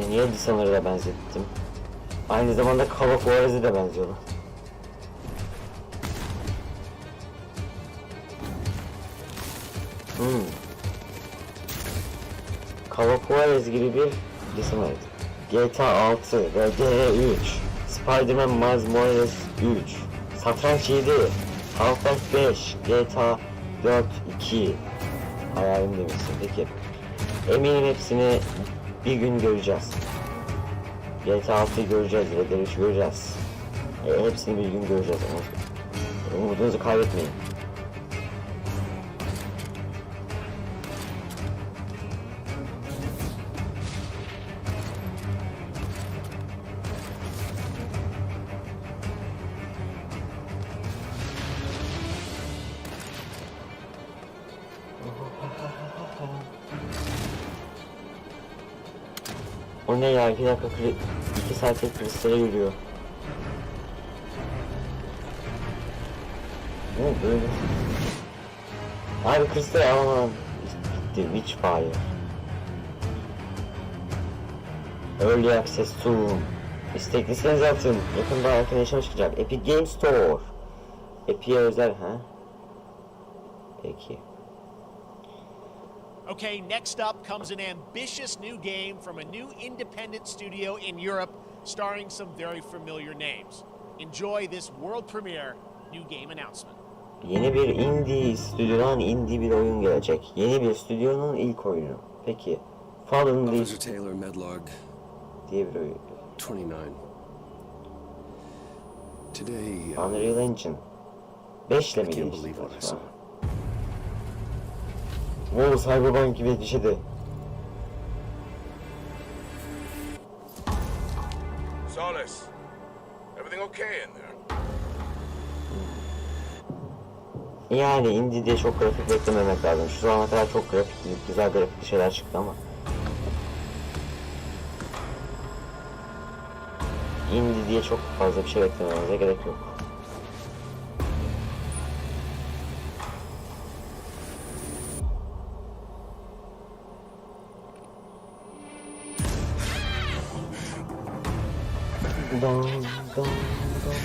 Niye Dishonored'a da benzettim? Aynı zamanda Call of War'e de benziyorlar. Call of War gibi bir Dishonored. GTA 6 ve GE 3. Spider-Man Miles Morales 3. Satranç 7. Half-Life 5. GTA 4 2. Hayalim demişsin. Peki. Eminim hepsini bir gün göreceğiz. GTA 6'yı göreceğiz, Red Dead 3'ü göreceğiz. Hepsini bir gün göreceğiz. Umudunuzu kaybetmeyin. O ne ya? 2 dakika 2 saatlik kristale yürüyor. Ne böyle? Abi kristal alamam. Gitti. Witchfire. Early access soon. İstekliseniz atın. Yakında arkadaşlar çıkacak. Epic Game Store. Epic'e özel ha? Peki. Okay, next up comes an ambitious new game from a new independent studio in Europe, starring some very familiar names. Enjoy this world premiere new game announcement. Yeni bir indie stüdyodan indie bir oyun gelecek. Yeni bir stüdyonun ilk oyunu. Peki, Fallen Officer Taylor, Medlog diye bir oyun. 29. Today, Unreal Engine 5 ile I mi can't believe geliştiler what I şu an? saw. Oo, Cyberpunk gibi bir şeydi. Solace, everything okay in there? Yani indie diye çok grafik beklememek lazım. Şu zamana kadar çok grafik, güzel grafikli şeyler çıktı ama. indi diye çok fazla bir şey beklememize gerek yok. Dong, dong, dong.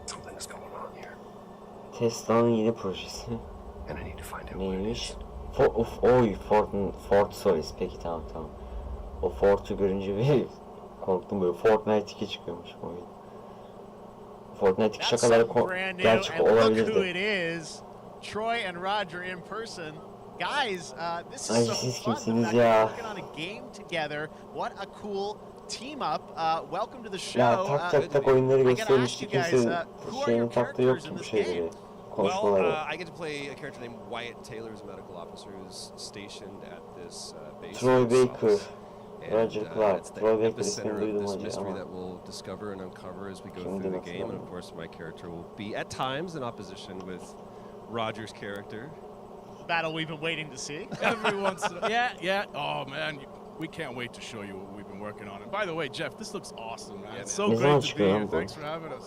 Something's going on here, Tesla'nın yeni projesi and I need to find out what it neymiş? is. Ford Solis. Peki tamam. O Ford'u görünce bir korktum, böyle Fortnite 2 çıkıyormuş oyun. Fortnite 2 That's şakaları something brand new, gerçek and look who olabilirdi. it is. Troy and Roger in person. Guys, this Ay, is so siz fun. The kimsiniz fact ya? that we're working on a game together. What a cool team up. Welcome to the show. Ya tak oyunları I gotta ask göstermişti, you guys, kimse who are şeyini your taktığı characters yoktu in bu this şeyleri. game? Konuşmaları. I get to play a character named Wyatt Taylor, who's a medical officer who's stationed at this base. Troy in the Baker, South. Roger Clark. It's the Troy Baker ismini epicenter duydum of this hacı mystery ama that we'll discover and uncover as we go Şimdi through the nasıl game. And oldu? of course, my character will be at times in opposition with Roger's character. Battle we've been waiting to see. Every once in a yeah. Oh man, we can't wait to show you what we've been working on. And by the way, Jeff, this looks awesome, man. It's so Ne zaman great to be çıkıyor here. lan bu? Thanks for having us.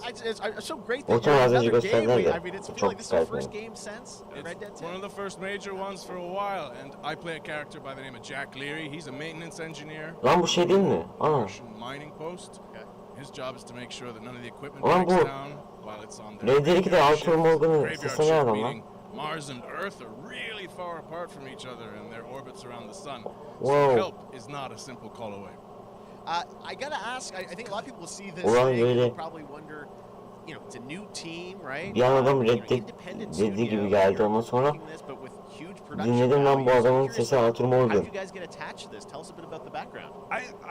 It's so great that Otur you're az önce another game. gösterdiler de. I mean, it's Çok feel like this is the güzel first yani. game since It's Red Dead 2. one of the first major ones for a while, and I play a character by the name of Jack Leary. He's a maintenance engineer. Lan bu şey değil mi? Ana. Russian mining post. His job is to make sure that none of the equipment Ulan breaks bu down while it's on Red Dead 2'de graveyard Arthur shift. Morgan'ın Graveyard sesi shift nereden lan? meaning Mars and Earth are really far apart from each other in their orbits around the sun. Whoa. So help is not a simple call away. I gotta ask. I think a lot of people will see this Ulan thing böyle and probably wonder. You know, it's a new team, right? bir an adam You know, Red Dead independent dediği gibi studio, geldi, you're ondan sonra making this, but with huge production dinledim lan bu values. adamın Curious, sesi Arthur how Morgan. did you guys get attached to this? Tell us a bit about the background.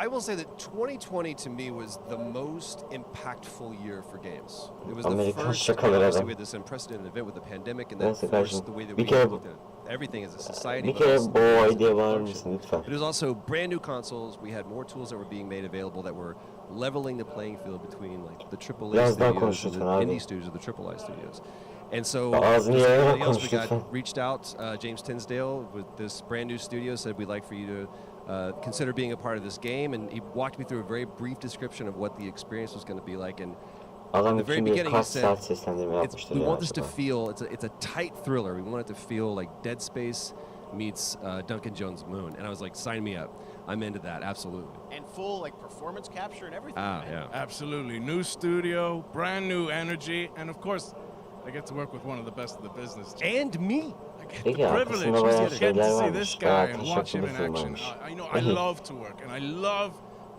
I will say that 2020 to me was the most impactful year for games. It was the Amerikan first. şakaları Obviously, adam. we had this unprecedented event with the pandemic, and that Neyse forced kardeşim, the way that bir we kere looked at everything as a society. bir but kere also bu the ways that ideye we bağırır function. mısın lütfen? But it was also brand new consoles. We had more tools that were being made available that were leveling the playing field between like the AAA Biraz daha studios konuş and the lütfen abi. indie studios, the AAA studios. And so, Ağzını just like yayarak everybody else, konuş we got lütfen. reached out. James Tinsdale with this brand new studio said we'd like for you to consider being a part of this game, and he walked me through a very brief description of what the experience was going to be like. And Adam at the very için bir beginning, he kaç saat said, seslendirme yapmıştır we ya want this to acaba? feel it's a tight thriller. We want it to feel like Dead Space meets Duncan Jones' Moon, and I was like, sign me up. I'm into that, absolutely. And full like performance capture and everything. Ah, right? yeah. Absolutely. New studio, brand new energy, and of course, I get to work with one of the best in the business. And me. I get Peki the privilege arkasında bayağı to şeyler see varmış. this Bayağı guy and watch him taşaklı bir in film action. varmış. I know I love to work, and I love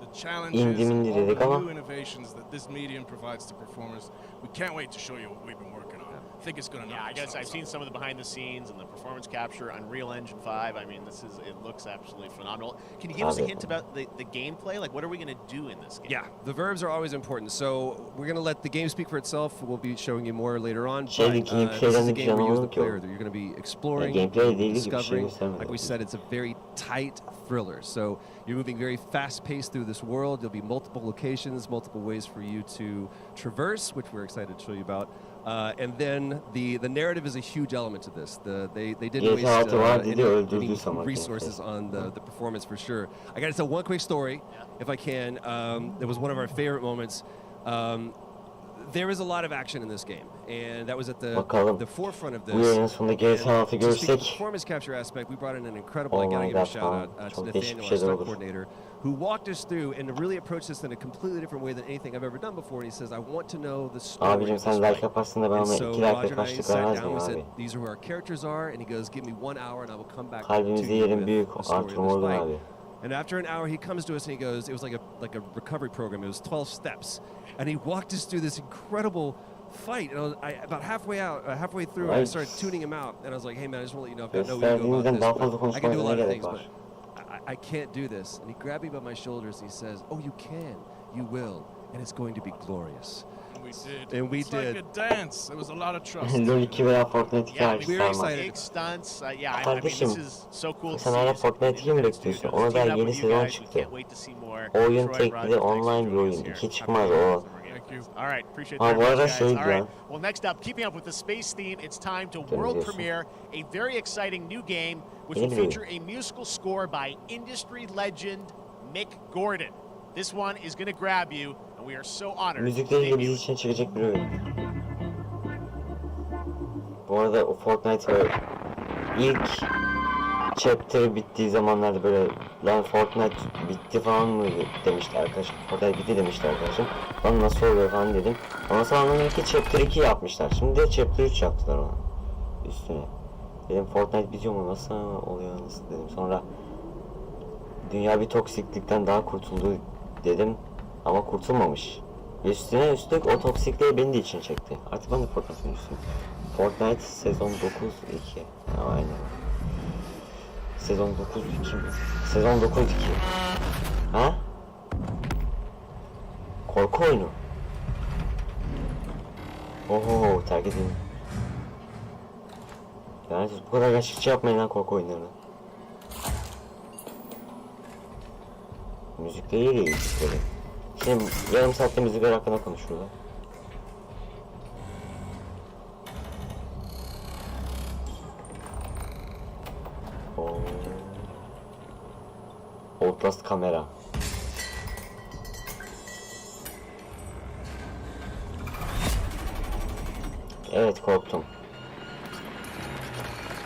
the challenges, İndi all mindi the dedik ama new innovations that this medium provides to performers. We can't wait to show you what we've been working on. I think it's going to Yeah, I guess I've seen some of the behind the scenes and the performance capture, Unreal Engine 5. I mean, it looks absolutely phenomenal. Can you give us a hint about the gameplay? Like, what are we going to do in this game? Yeah, the verbs are always important. So we're going to let the game speak for itself. We'll be showing you more later on. Şey, But, gameplay'den this is a bir game where you as the planlamadık ya. player that you're going to be exploring, gameplay değil gibi bir şey discovering. göstermedi. Like we said, it's a very tight thriller. So you're moving very fast-paced through this world. There'll be multiple locations, multiple ways for you to traverse, which we're excited to show you about. And then the narrative is a huge element to this. They didn't waste GTA var dedi, any öldürdü sana resources on the performance for sure. I got to tell one quick story, if I can. That was one of our favorite moments. There is a lot of action in this game, and that was at Bakalım. the forefront of this. Bu yayının sonunda GTA 6 And to speak of the görsek. performance capture aspect, we brought in an incredible. Oh I gotta my give a God, shout out to çok değişik Nathaniel, bir our şeyler stunt olur. coordinator, who walked us through and really approached this in a completely different way than anything I've ever done before. And he says, "I want to know the story." Abicim of sen this like fight." yaparsın da ben And ona so 2 dakika Roger and I kaçlık sat vermez down miyim and abi? said, "These are who our characters are," and he goes, "Give me 1 hour, and I will come back to Kalbimizde you yerin with büyük the story of Arthur this Morgan fight." abi. And after an hour, he comes to us and he goes, it was like a recovery program. It was 12 steps, and he walked us through this incredible fight. And about halfway through, I started tuning him out, and I was like, "Hey man, I just want to let you know I've got no ego about Gösterdiğinizden daha this. fazla But I can do a konuşmaya lot ne of gerek things, var? but I can't do this." And he grabbed me by my shoulders and he says, "Oh, you can, you will, and it's going to be glorious." And we did. And we It's did. like a dance. There was a lot of trust. LoL 2 veya Fortnite 2 Yeah, hariç we're sarmaz. excited. Big stunts. Yeah, I mean, Kardeşim, this is so cool to sen see. hala Just Fortnite 2 mi independent bekliyorsun? studios. Ona daha Teamed up yeni with you sezon guys. We çıktı. can't wait to see more. O oyun Troy, tekli Roger, thanks for online bir joining oyun. us here. 2 Happy çıkmaz New Year. o. Thank you. All right, appreciate Ha, that, bu arada guys. şey All right. ya. Well, next up, keeping up with the space theme, it's time to Dönüyorsun. world premiere a very exciting new game, which will Yeni bir feature a musical score by industry legend Mick Gordon. This one is going to grab you, and we are so honored. Müzikleriyle bizi için çekecek bir oyun. Bu arada o Fortnite böyle ilk chapter bittiği zamanlarda böyle lan Fortnite bitti falan mı demişti arkadaşım. Fortnite bitti demişti arkadaşım. Lan nasıl oluyor falan dedim. Ama sonra anladım ki chapter 2 yapmışlar. Şimdi de chapter 3 yaptılar ona. Üstüne. Dedim Fortnite bitiyor mu, nasıl oluyor, nasıl dedim. Sonra dünya bir toksiklikten daha kurtuldu dedim. Ama kurtulmamış. Üstüne üstlük o toksikliği beni de için çekti. Artık ben de Fortnite'ın üstüne. Fortnite sezon 9-2. Aynen. Sezon 9-2 mi? Sezon 9-2. Ha? Korku oyunu. Oho, terk edin. Yani bu kadar gerçekçi yapmayın lan korku oyunlarını. Müzikleriyle ilgili. Şimdi yarım saatte müzikler hakkında konuşuyorlar. Outlast kamera. Evet, korktum.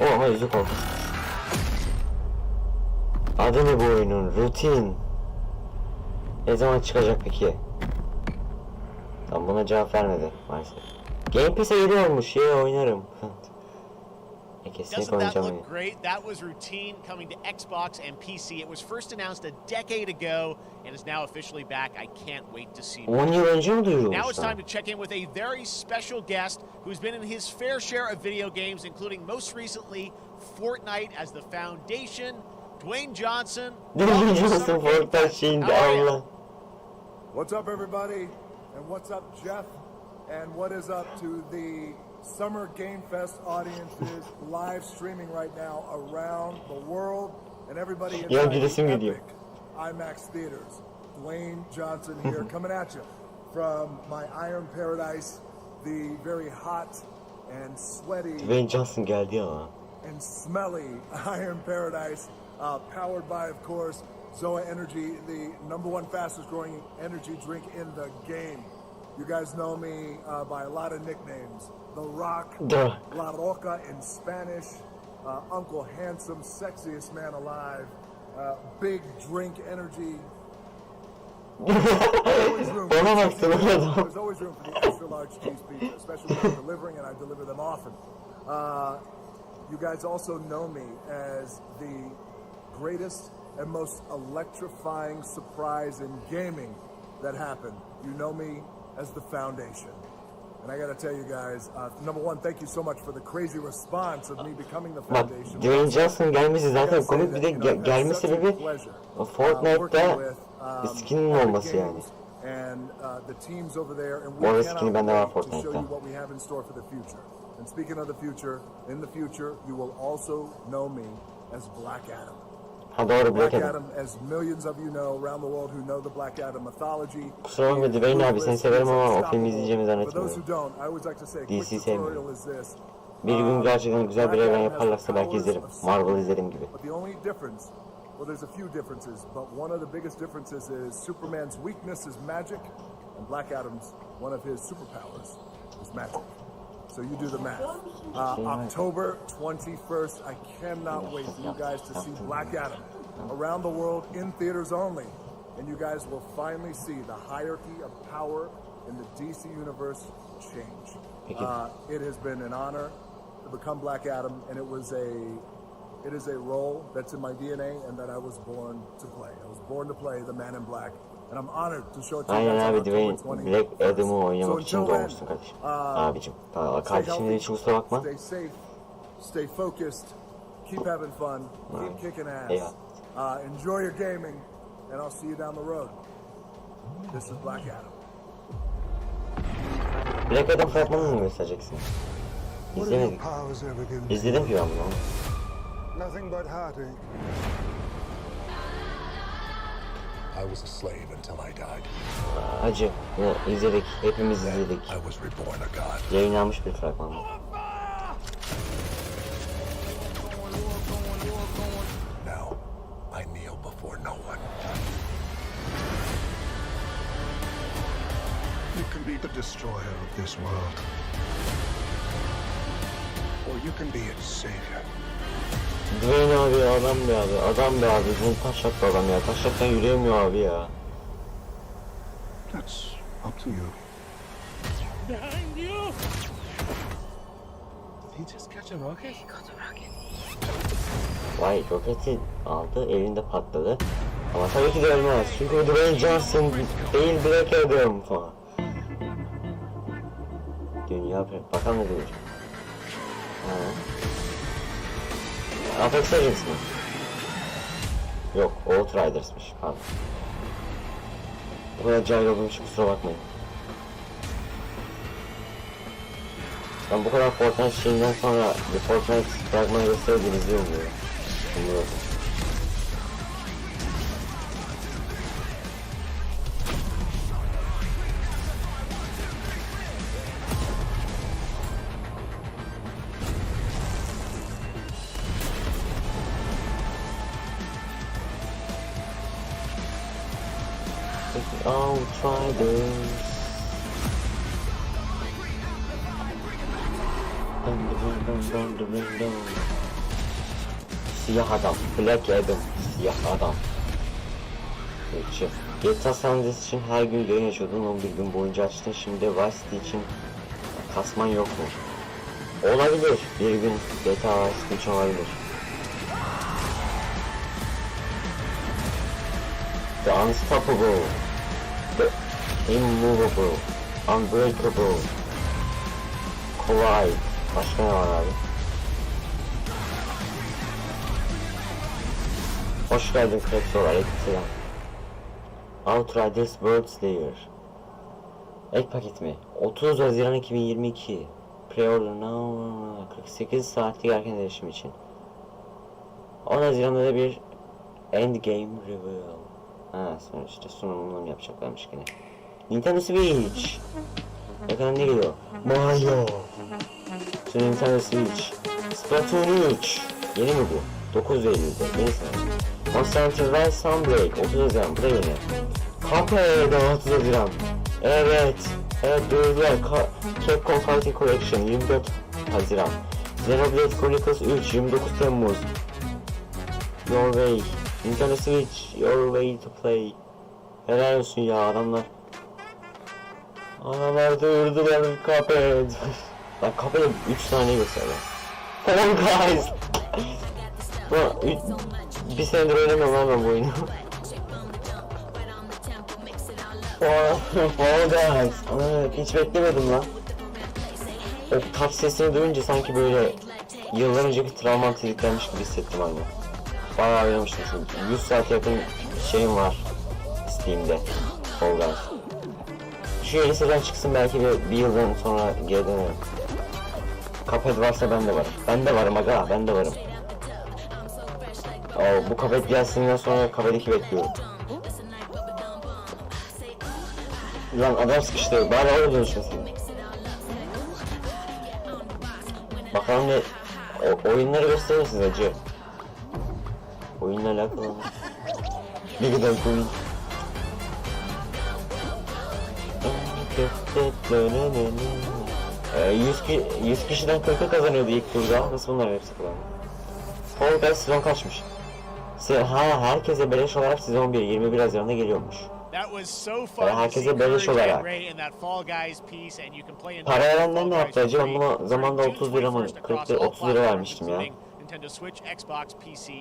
O ama yüzü korktum. Adı ne bu oyunun? Rutin. Ne zaman çıkacak peki? Tam buna cevap vermedi maalesef. Game Pass'e 7 olmuş ya, oynarım. Doesn't that look great? That was Routine coming to Xbox and PC. It was first announced a decade ago and is now officially back. I can't wait to see more. 10 yıl önce mi duyurulmuş? Now it's time to check in with a very special guest who's been in his fair share of video games, including most recently Fortnite as the foundation. Dwayne Johnson. Dwayne Johnson Fortnite şeyinde, Allah. What's up, everybody? And what's up, Jeff? And what is up to the Summer Game Fest audiences live streaming right now around the world, and everybody in the epic IMAX theaters. Dwayne Johnson here, coming at you from my Iron Paradise, the very hot and sweaty Dwayne Johnson geldi ya. And smelly Iron Paradise, powered by, of course, Zoa Energy, the #1 fastest growing energy drink in the game. You guys know me by a lot of nicknames. The Rock, La Roca in Spanish, Uncle Handsome, sexiest man alive, Big Drink Energy. There's always room for the extra large cheese pizza, especially when I'm delivering, and I deliver them often. You guys also know me as the greatest and most electrifying surprise in gaming that happened. You know me as the Foundation. And I gotta tell you guys, #1, thank you so much for the crazy response of me becoming the Foundation. Bak, Dwayne Johnson gelmesi zaten komik, bir de gelme sebebi Fortnite'da skinin olması yani. And the teams over there, and bu arada skini bende var to show Fortnite'da. you what we have in store for the future. And speaking of the future, in the future, you will also know me as Black Adam. Ha doğru, Black Adam, as millions of you know around the world who know the Black Adam mythology. Kusura bakma Dwayne abi, seni severim ama o filmi izleyeceğimi zannetmiyorum. DC sevmiyorum. Bir gün gerçekten güzel bir evren yaparlarsa belki izlerim. Marvel izlerim gibi. But the only difference, well, there's a few differences, but one of the biggest differences is Superman's weakness is magic, and Black Adam's one of his superpowers is magic. So you do the math. October 21st, I cannot wait for you guys to see Black Adam around the world in theaters only. And you guys will finally see the hierarchy of power in the DC universe change. It has been an honor to become Black Adam, and it is a role that's in my DNA and that I was born to play. I was born to play the Man in Black. And I'm honored to show it to you Aynen guys abi, on October Dwayne Black Adam'ı oynamak için until then, doğmuşsun kardeşim. Abicim. Kardeşimden hiç kusura bakma. Stay safe, stay focused, keep having fun, keep kicking ass. Enjoy your gaming, and I'll see you down the road. This is Black Adam. Black Adam fragmanını mı göstereceksin? İzlemedik. İzledim ki ben bunu. Nothing but heartache. I was a slave until I died. Acı. Ya, izledik. Hepimiz izledik. I was reborn a god. Yayınlanmış bir fragman. Now, I kneel before no one. You can be the destroyer of this world. Or you can be its savior. Dwayne abi adam be abi. Adam be abi. Bunu taş attı adam ya. Taş attan yürüyemiyor abi ya. That's up to you. Behind you! Did he just catch a rocket? He got a rocket. Vay roketi aldı. Elinde patladı. Ama tabii ki de ölmez. Çünkü Dwayne Johnson değil Black Adam falan. Dünya bakalım ne diyor. Apex Legends mi? Yok, Outriders'mış. Pardon. Bu kadar cahil olduğum için kusura bakmayın. Ben bu kadar Fortnite şeyinden sonra bir Fortnite fragmanı gösterdiğini izliyorum diyorum. Bilmiyorum. Outriders. Siyah adam, Black Adam, siyah adam. Peki. GTA San Andreas için her gün yayın açıyordun, 11 gün boyunca açtın. Şimdi Vice City için kasman yok mu? Olabilir. Bir gün GTA Vice City için olabilir. The Unstoppable, The Immovable, Unbreakable, Collide. Başka ne var abi? Hoş geldin Krexor, aleykümselam. Outriders World Slayer. Ek paket mi? 30 Haziran 2022. Pre-order now. 48 saatlik erken erişim için. 10 Haziran'da da bir Endgame Reveal. Ha, sonra işte sunumunu yapacaklarmış gene. Nintendo Switch. Yakından ne geliyor? Mario. Sonra Nintendo Switch. Splatoon 3. Yeni mi bu? 9 Eylül'de. Yeni sanırım. Monster Hunter Rise Sunbreak. 30 Haziran. Bu da yeni. Cuphead 30 Haziran. Evet. Evet duyurdular. Capcom Fighting Collection 24 Haziran. Xenoblade Chronicles 3 29 Temmuz. Your Way. Nintendo Switch, your way to play. Helal olsun ya adamlar. Adamlar duyurdular Cuphead. Lan Cuphead'e 3 saniye gösterdi. Fall Guys. Bir senedir oynamıyorum lan ben bu oyunu. Fall Guys. Hiç beklemedim lan. O tap sesini duyunca sanki böyle yıllar önceki travmam tetiklenmiş gibi hissettim aynı. Bayağı oynamıştım şu 100 saat yakın şeyim var Steam'de. Fall Guys. Şu yeni sezon çıksın belki bir yıldan sonra geri dönerim. Cuphead varsa ben de varım. Ben de varım aga, ben de varım. Bu Cuphead gelsinden sonra Cuphead 2 bekliyorum. Lan adam sıkıştı, bari öyle dönüşmesin. Bakalım ne... oyunları gösterir size acı. Oyunla alakalı mı? Ne kadar komik. 100 kişiden 40'ı kazanıyordu ilk turda. Nasıl bunlar hepsi kullanıyor? Fall Guys sezon kaçmış? Herkese beleş olarak sezon 1 21 Haziran'da geliyormuş. Herkese beleş olarak. Para verenler ne yaptı acaba? Ama zamanında 30 lira mı 40 lira 30 lira vermiştim ya. Nintendo Switch, Xbox, PC,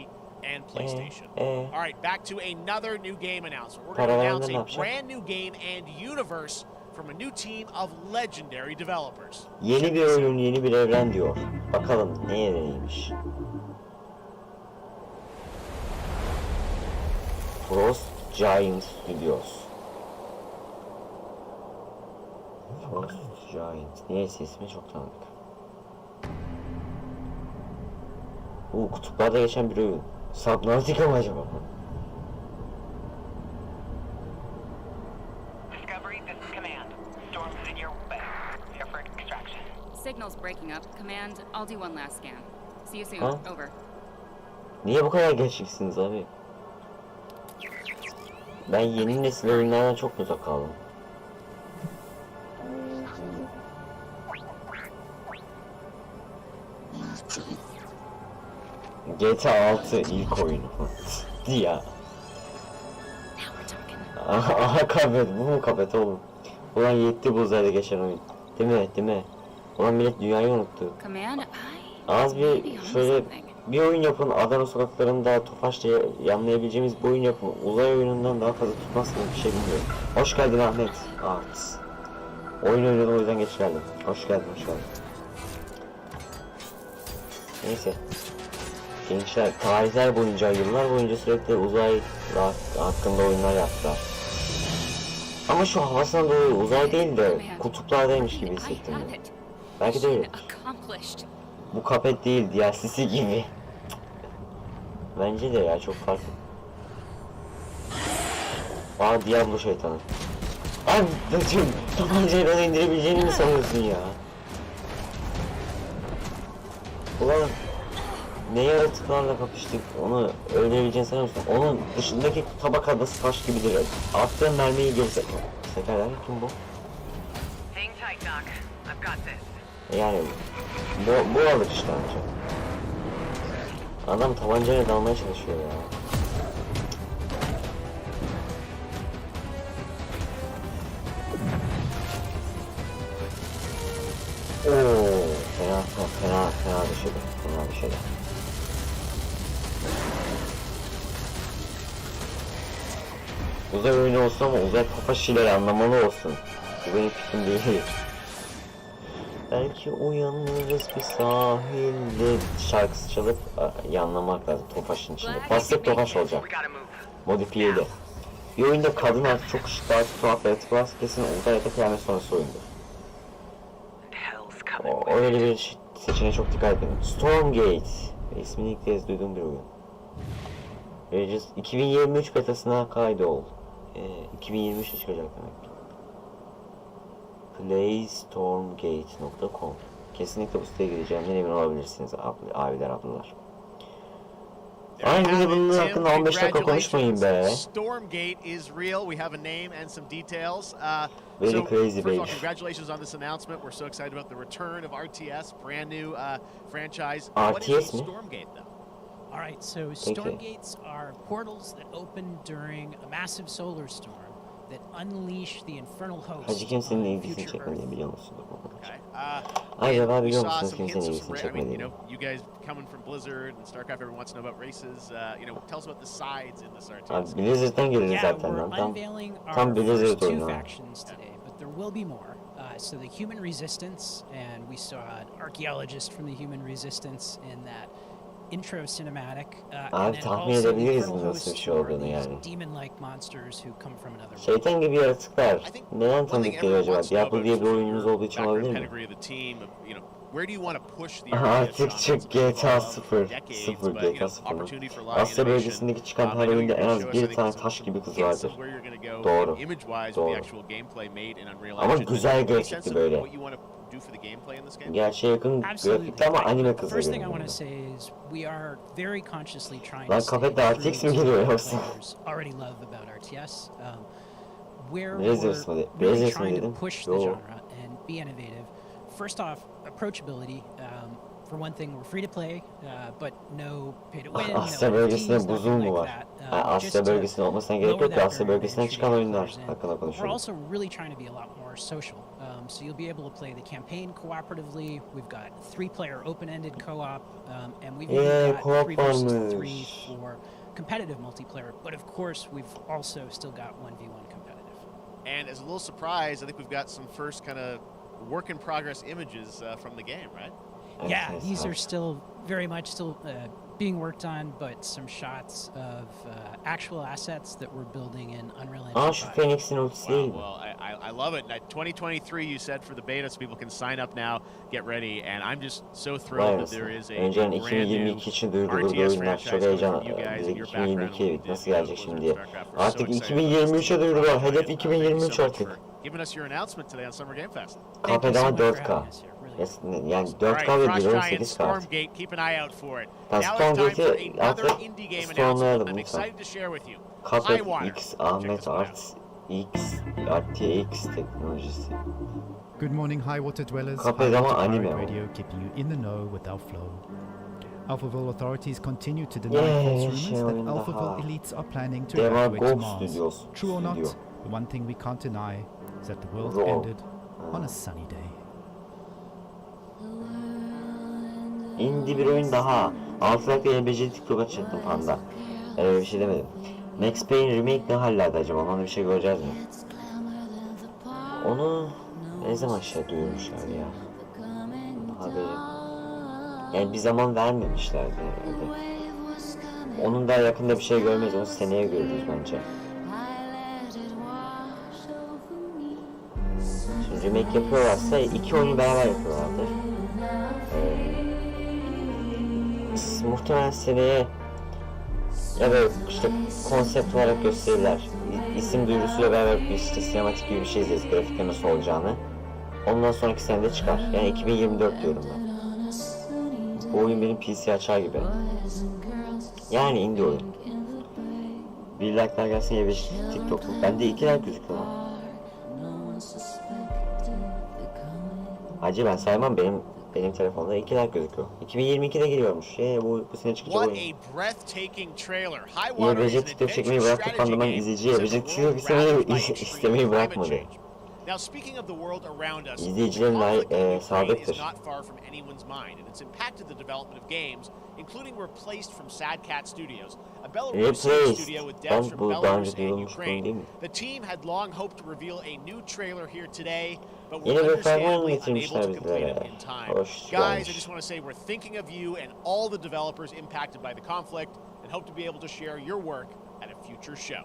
and PlayStation. All right, back to another new game announcement. We're going to announce a brand new game and universe from a new team of legendary developers. Yeni bir oyun, yeni bir evren diyor. Bakalım ne evreniymiş. Frost Giant Studios. Frost Giant. Neyse ismi çok tanıdık. Kutuplarda geçen bir oyun. Subnautica mı acaba? signal's breaking up. Command, I'll do one last scan. See you soon. Huh? Over. Niye bu kadar geçiksiniz abi? Ben yeni nesil oyunlardan çok uzak kaldım. GTA 6 ilk oyunu. Ya. Aha kapet, bu mu kapet oğlum? Ulan yetti bu uzayda geçen oyun. Değil mi? Değil mi? Ulan millet dünyayı unuttu. Command, Az bir şöyle bir oyun yapın, Adana sokaklarında Tofaş'ta yanlayabileceğimiz bir oyun yapın. Uzay oyunundan daha fazla tutmazsınız, bir şey bilmiyorum. Hoş geldin Ahmet. Arts. Oyun oynadım, o yüzden geç geldim. Hoş geldin, hoş geldin. Neyse. Gençler tarihler boyunca, yıllar boyunca sürekli uzay hakkında oyunlar yaptılar. Ama şu havasına doğru uzay değil de kutuplardaymış gibi hissettim ben. Belki de öyle. Bu kapet değil, DLC'si gibi. Bence de ya, çok farklı. Aa, Diablo şeytanı. Abi dötüm, tabancayı bana indirebileceğini mi sanıyorsun ya? Ulan ne yaratıklarla kapıştık, onu öldürebileceğini sanıyor musun? Onun dışındaki tabaka nasıl taş gibidir. Attığın mermiyi geri sekerler. Kim bu? Yani bu alır işte ancak. Adam tabancayla dalmaya çalışıyor ya. Ooo, fena bir şeydi. Fena bir şeydi. Uzay oyunu olsun ama uzay kafa şeyleri anlamalı olsun. Bu benim fikrim değil. Belki uyanırız bir sahilde şarkısı çalıp yanlamak lazım Tofaş'ın içinde. Basket Tofaş olacak. Modifiyeli. Bir oyunda kadın artık çok ışıklı, artık tuhaf yaratıklar kesin uzay ya da kıyamet sonrası oyundur. Öyle bir seçeneğe çok dikkat edin. Stormgate. İsmini ilk kez duyduğum bir oyun. 2023 betasına kaydol. 2023'te çıkacak demek. playstormgate.com. Kesinlikle bu siteye gireceğimden emin olabilirsiniz abiler ablalar. Aynı bunun hakkında 15 dakika konuşmayın be. Stormgate is real. We have a name and some details. Very crazy, first of all, baby. congratulations on this announcement. We're so excited about the return of RTS, brand new franchise. RTS What is a mi? Stormgate, though? All right, so Stormgates are portals that open during a massive solar storm that unleash the infernal host Hacı kimsenin on ilgisini future çekmediğini Earth. biliyor musun? We biliyor saw musunuz some kimsenin hints of ilgisini some, you çekmediğini? know, you guys coming from Blizzard and StarCraft, everyone wants to know about races. Tell us about the sides in this RTS. Abi Blizzard'dan geliriz Yeah, zaten we're lan. unveiling Tam our Blizzard first two oyunu. factions today, but there will be more. So the Human Resistance, and we saw an archaeologist from the Human Resistance in that intro cinematic. Abi And then tahmin also the edebiliriz infernal bu nasıl bir hosts şey are olduğunu these yani. demon-like monsters who come from another world. Şeytan gibi yaratıklar neden tanıdık geliyor acaba? Diablo diye bir oyununuz olduğu için olabilir mi? Pedigree of the team, you know, where do you want to push the Artık çık GTA 0. GTA 0'ın. Asya bölgesindeki çıkan her oyunda en az bir tane taş gibi kız vardır. Doğru. Doğru. Ama güzel grafikli böyle. Gerçeğe yakın grafikli ama anime kızı First thing I benim want to bunda. say is we are very consciously trying Lan to stay kafede true RTX to mi geliyor what yoksa? players already love about RTS. Where Brazers we're mı really Brazers mı trying to dedim? push the Yo. genre and be innovative. First off, approachability. For one thing, we're free to play, but no pay to win, no Asya bölgesinde NFTs, buzul nothing mu like var? that. Asya Just to bölgesinde olmasına gerek lower yok ki that Asya barrier bölgesinden to çıkan entry oyunlar players in. hakkında We're konuşuyorum. also really trying to be a lot more social. So you'll be able to play the campaign cooperatively. We've got 3-player open-ended co-op, and we've even got co-op 3 versus 3 varmış. for competitive multiplayer. But of course, we've also still got 1v1 competitive. And as a little surprise, I think we've got some first kind of work in progress images from the game, right? Yeah, these are still very much still being worked on, but some shots of actual assets that we're building in Unreal Engine 5. Phoenix'in ultisi değil mi? Well, I love it. 2023, you said for the beta, so people can sign up now, get ready, and I'm just so thrilled that there is a Önceden brand 2022 için duyurulur RTS oyunlar çok franchise coming heyecan from you guys and your 2022 nasıl gelecek şimdi diye. StarCraft. We're so Artık excited 2023'e duyuruluyor. Hedef Thank you 2023 so much artık. for giving us your announcement today on Summer Game Fest. KP'den 4K. Yani All 4K right, ve Frost 1.8 Giant, saat. Stormgate, keep an eye out for it. Ben Now it's time for Stormgate'i another artık indie game announcement stormlayalım I'm lütfen. excited to share with you. Cuphead Highwater. X Ahmet Art X RTX teknolojisi. Good morning, Highwater dwellers. Cuphead ama Highwater anime Pirate o. Radio keeping you in the know with our flow. Alphaville authorities continue to deny Yeah, false şey rumors that oyun Alphaville daha. elites are planning to Demagogue evacuate to Mars. Studios True or not, stüdyo. the one thing we can't deny is that the world Raw. ended on a sunny day. Indie bir oyun daha. 6 dakika YBC TikTok'a çıktım panda. Öyle bir şey demedim. Max Payne remake ne hallerde acaba? Ondan bir şey göreceğiz mi? Onu ne zaman duyurmuşlar ya? Haberi. Yani bir zaman vermemişlerdi herhalde. Onun da yakında bir şey görmeyiz. Onu seneye görürüz bence. Şimdi remake yapıyorlarsa iki oyunu beraber yapıyorlardır. Muhtemelen seneye ya da işte konsept olarak gösterirler. İsim duyurusuyla beraber bir işte sinematik gibi bir şey izleriz, grafikte nasıl olacağını. Ondan sonraki senede çıkar. Yani 2024 diyorum ben. Bu oyun benim PC açar gibi. Yani indie oyun. Bir like'lar gelsin ya bir TikTok'u. Bende 2 like gözüküyor. Hacı ben saymam, benim telefonda 2 like gözüküyor. 2022'de geliyormuş. Bu sene çıkacak oyun. YBC TikTok çekmeyi bıraktı, fandoman izleyici YBC TikTok istemeyi bırakmadı. Now, speaking of the world around us, İzleyicilerin sadıktır. is not far from anyone's mind, and it's impacted the development of games, including Replaced from Sad Cat Studios, a Belarusian studio with devs from Belarus and Ukraine. The team had long hoped to reveal a new trailer here today, but were understandably unable to complete it in time. Guys, I just want to say we're thinking of you and all the developers impacted by the conflict, and hope to be able to share your work at a future show.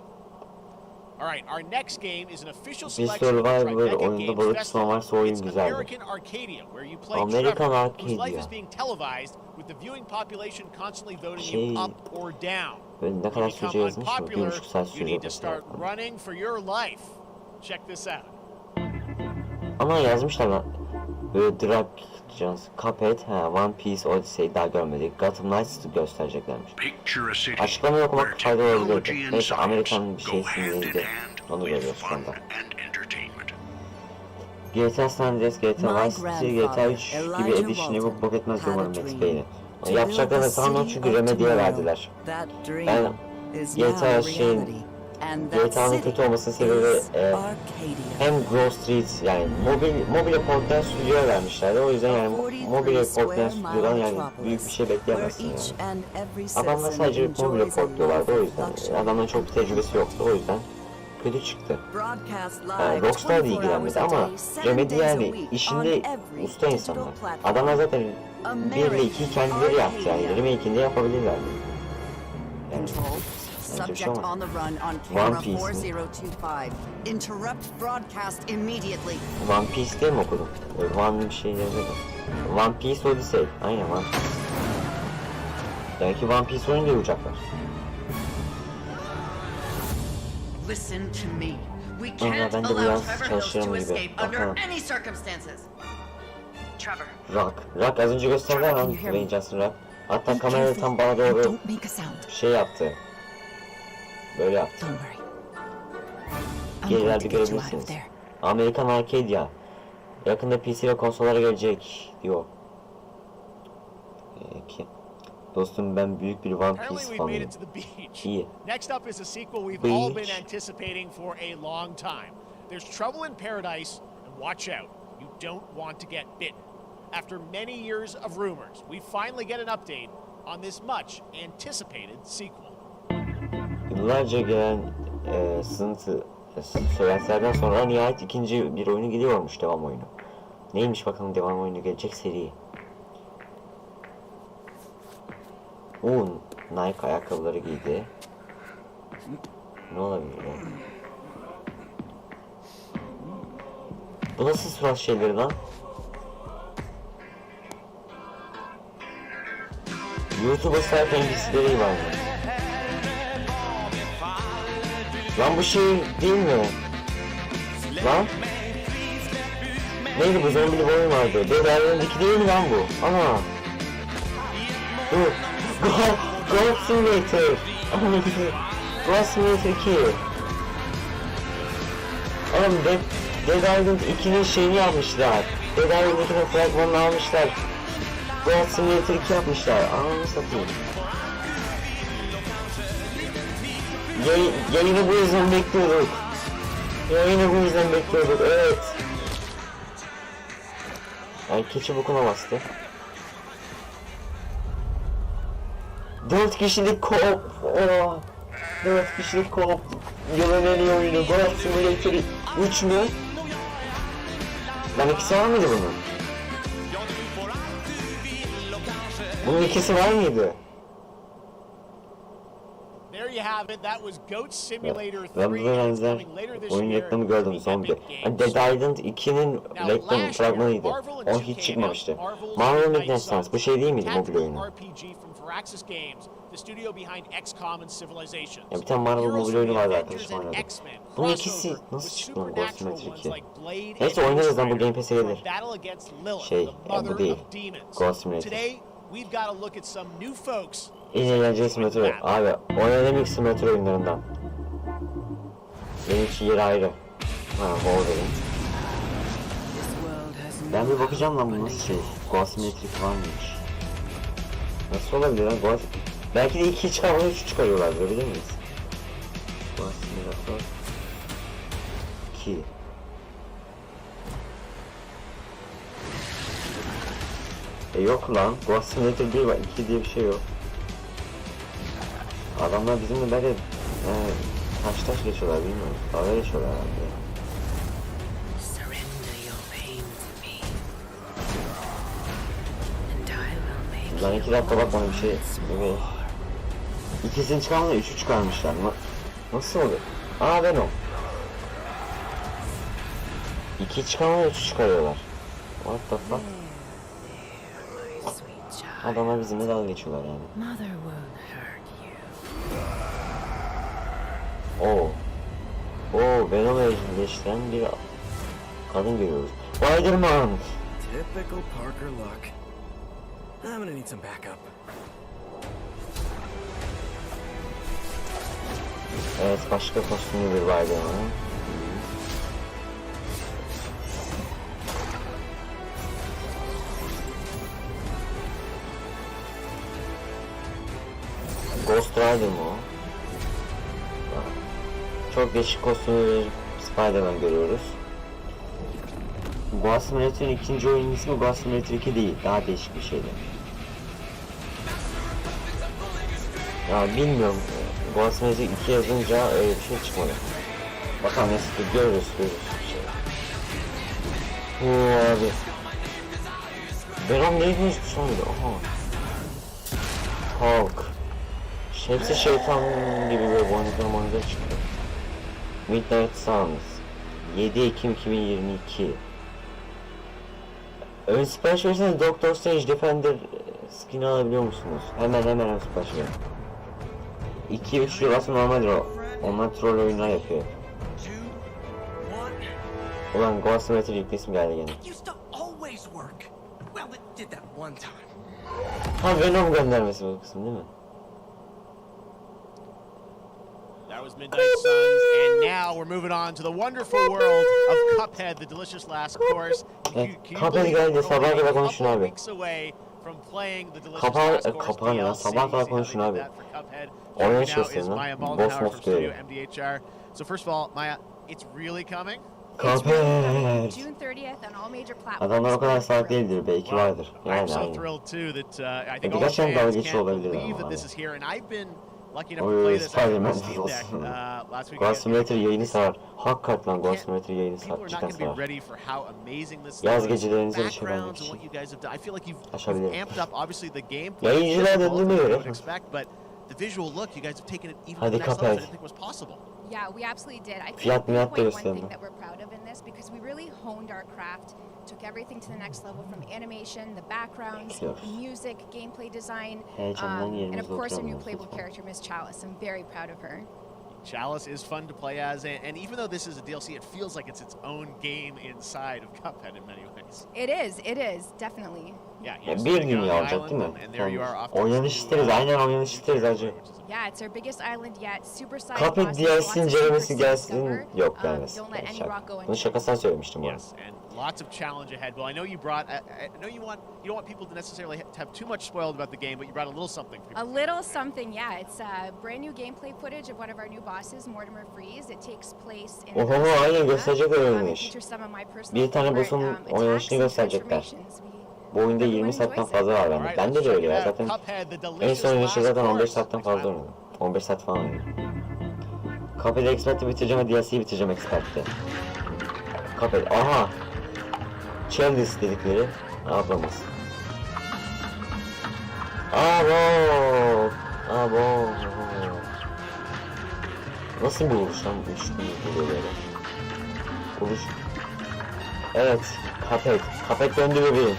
All right, our next game is an official selection of the Tribeca Games Festival. It's American Arcadia, where you play Trevor, whose life is being televised with the viewing population constantly voting you up or down. Ne kadar sürece yazmış mı? 1,5 saat You sürecek need to mesela. start running for your life. Check this out. Ama yazmışlar lan. Böyle Drag Cuphead, One Piece Odyssey daha görmedik. Gotham Knights'ı göstereceklermiş. Açıklamayı okumak faydalı olabilirdi. Neyse, Amerikan bir şeysi neydi? Onu görüyoruz şu anda. GTA San Andreas, GTA Vice City, GTA 3 gibi Edition'ı bu bok etmez umarım Max Payne'i. Yapacaklarını sanmam çünkü Remedy'ye verdiler. Ben GTA'nın kötü olmasının sebebi hem Grove Street, yani mobile portlayan stüdyoya vermişlerdi. O yüzden yani mobile portlayan stüdyodan yani büyük bir şey bekleyemezsin yani. Adamlar sadece mobile portluyorlardı, o yüzden. Adamların çok bir tecrübesi yoktu, o yüzden kötü çıktı. Rockstar da ilgilenmedi ama Remedy yani işinde usta insanlar. Adamlar zaten 1 ile 2'yi kendileri yaptı yani. Remake'ini de yapabilirler. Yani. Subject on the run on camera 4025. Interrupt broadcast immediately. One Piece diye mi okudum? One bir şey yazıyordu. One Piece Odyssey. Aynen One Piece. Belki One Piece oyunu duyacaklar. Listen to me. We can't allow Trevor Hills to escape under any circumstances. Trevor. Rock az önce gösterdi lan. Dwayne Johnson Rock. Hatta kamerayı tam bana doğru şey yaptı. Böyle yaptı. Gerilerde görebilirsiniz. Amerikan Arcadia. Yakında PC ve konsollara gelecek diyor. Peki. Dostum ben büyük bir One Piece fanıyım. İyi. Next up is a sequel we've all been anticipating for a long time. There's Trouble in Paradise, and watch out, you don't want to get bitten. After many years of rumors, we finally get an update on this much anticipated sequel. Yıllarca gelen söylentilerden sonra nihayet ikinci bir oyunu geliyormuş, devam oyunu. Neymiş bakalım devam oyunu gelecek seri. Nike ayakkabıları giydi. Ne olabilir ya? Bu nasıl surat şeyleri lan? YouTube'a sahip NPC'leri var mı? Lan bu şey değil mi? Lan? Neydi bu zombili bir oyun vardı. Dead Island 2 değil mi lan bu? Ana. Dur. God Simulator. Ana güzel. God Simulator 2. Oğlum Dead Island 2'nin şeyini yapmışlar. Dead Island 2'nin fragmanını almışlar. God Simulator 2 yapmışlar. Ananı satayım. Yayını bu yüzden bekliyorduk. Yayını bu yüzden bekliyorduk. Evet. Yani keçi bokuna bastı. 4 kişilik co-op. Oh. 4 kişilik co-op. Yılın en iyi oyunu. God Simulator 3 mü? Lan ikisi var mıydı bunun? Bunun ikisi var mıydı? There you have it. That was Goat Simulator 3. Ben buna benzer oyun reklamı gördüm zombi. Yani Dead Island 2'nin reklam fragmanıydı. O hiç çıkmamıştı. Marvel Midnight Suns bu şey değil miydi mobil oyunu? Ya bir tane Marvel mobil oyunu vardı arkadaşım oynadı. Bunun ikisi nasıl çıktı lan Ghost Simulator 2? Neyse oynarız lan bu Game Pass'e gelir. Ya bu değil. Ghost Simulator. En eğlenceli simülatör. Abi oynadığım ilk simülatör oyunlarından. Benim için yeri ayrı. Ha Wolverine. Ben bir bakacağım lan bu nasıl şey. Ghost Simulator var mıymış? Nasıl olabilir lan Ghost? Belki de 2 çıkarmayı 3 çıkarıyorlar bilir miyiz? Ghost Simulator 2. Yok lan. Ghost Simulator 1 var. 2 diye bir şey yok. Adamlar bizimle böyle taş geçiyorlar bilmiyorum. Dalga geçiyorlar herhalde. Ben 2 dakika bakmadım bir şey. Evet. İkisini çıkarmadan 3'ü çıkarmışlar. Nasıl oluyor? Aa Venom. 2 çıkarmadan 3'ü çıkarıyorlar. What the fuck? Adamlar bizimle dalga geçiyorlar yani. Venom'u evcilleştiren bir kadın görüyoruz. Spider-Man! Typical Parker luck. I'm gonna need some backup. Evet, başka kostümlü bir Spider-Man. Ghost Rider mı o? Çok değişik kostümlü bir Spider-Man görüyoruz. Ghost Simulator'ın ikinci oyunun ismi Ghost Simulator 2 değil, daha değişik bir şeydi. Ya bilmiyorum, Ghost Simulator 2 yazınca öyle bir şey çıkmadı. Bakalım nasıl görürüz abi. Venom neymiş bu sonunda? Aha. Hulk. Hepsi şeytan gibi böyle boynuzlar çıktı. Midnight Suns 7 Ekim 2022. Ön sipariş verirseniz Doctor Strange Defender skin alabiliyor musunuz? Hemen ön sipariş verin. 2-3 lirası normaldir o. Onlar troll oyunlar yapıyor. Ulan Ghost Simulator yüklesim geldi gene. Ha Venom göndermesi bu kısım değil mi? That was Midnight Suns, and now we're moving on to the wonderful world of Cuphead, the delicious last course. Cuphead geldi, sabaha kadar konuşun abi. Kapağı ya, sabaha kadar konuşun abi. Oraya çıkıyorsun lan, boss moss görüyor. So first of all, Maya, it's really coming. Cuphead! Adamlar o kadar saat değildir, belki vardır. Yani aynı. Birkaç tane dalga geçiyor olabilir ama. Oy, Spider-Man olsun. Ghost Simulator yayını sarar. Hakikaten lan Ghost Simulator yayını cidden sarar. Yaz gecelerinize bir şey vermek için açabilirim. Yayıncılar dediğine göre. Hadi Cuphead. Yeah, we absolutely did. I think Fiyat miyat da one gösterme. thing that we're proud of in this because we really honed our craft, took everything to the next level from animation, the backgrounds, the music, gameplay design, and of course our new playable character, Miss Chalice. I'm very proud of her. Chalice is fun to play as, and even though this is a DLC, it feels like it's its own game inside of Cuphead in many ways. It is, definitely. Yeah, Bir dünya olacak değil mi? Yani oynanış isteriz, aynen oynanış isteriz acı. Yeah, it's our biggest island yet. Super size Cuphead bosses, DLC lots of incelemesi secrets to gelsin. discover. Yok gelmesin. Don't let any Şaka. rock go Bunu unturned. şakasından söylemiştim bunu. Yes, and lots of challenge ahead. Well, I know you brought. I know you don't want people to necessarily have too much spoiled about the game, but you brought a little something. For A little something, yeah. It's brand new gameplay footage of one of our new bosses, Mortimer Freeze. It takes place in. Oho, aynen gösterecek öyleymiş. Features some of my personal Bir tane favorite, boss'un attacks oynanışını and gösterecekler. transformations. Bu oyunda 20 saatten fazla var bende. Bende de öyle ya zaten. En son oynayışı zaten 15 saatten fazla oynadım. 15 saat falan oynadım. Cuphead'i Expert'te bitireceğim ve DLC'yi bitireceğim Expert'te. Cuphead, aha! Chalice dedikleri ablamız. Abo! Abo! Nasıl bir vuruş lan? 3 gün vuruyor böyle. Vuruş. Evet, Cuphead. Cuphead döndü bebeğim.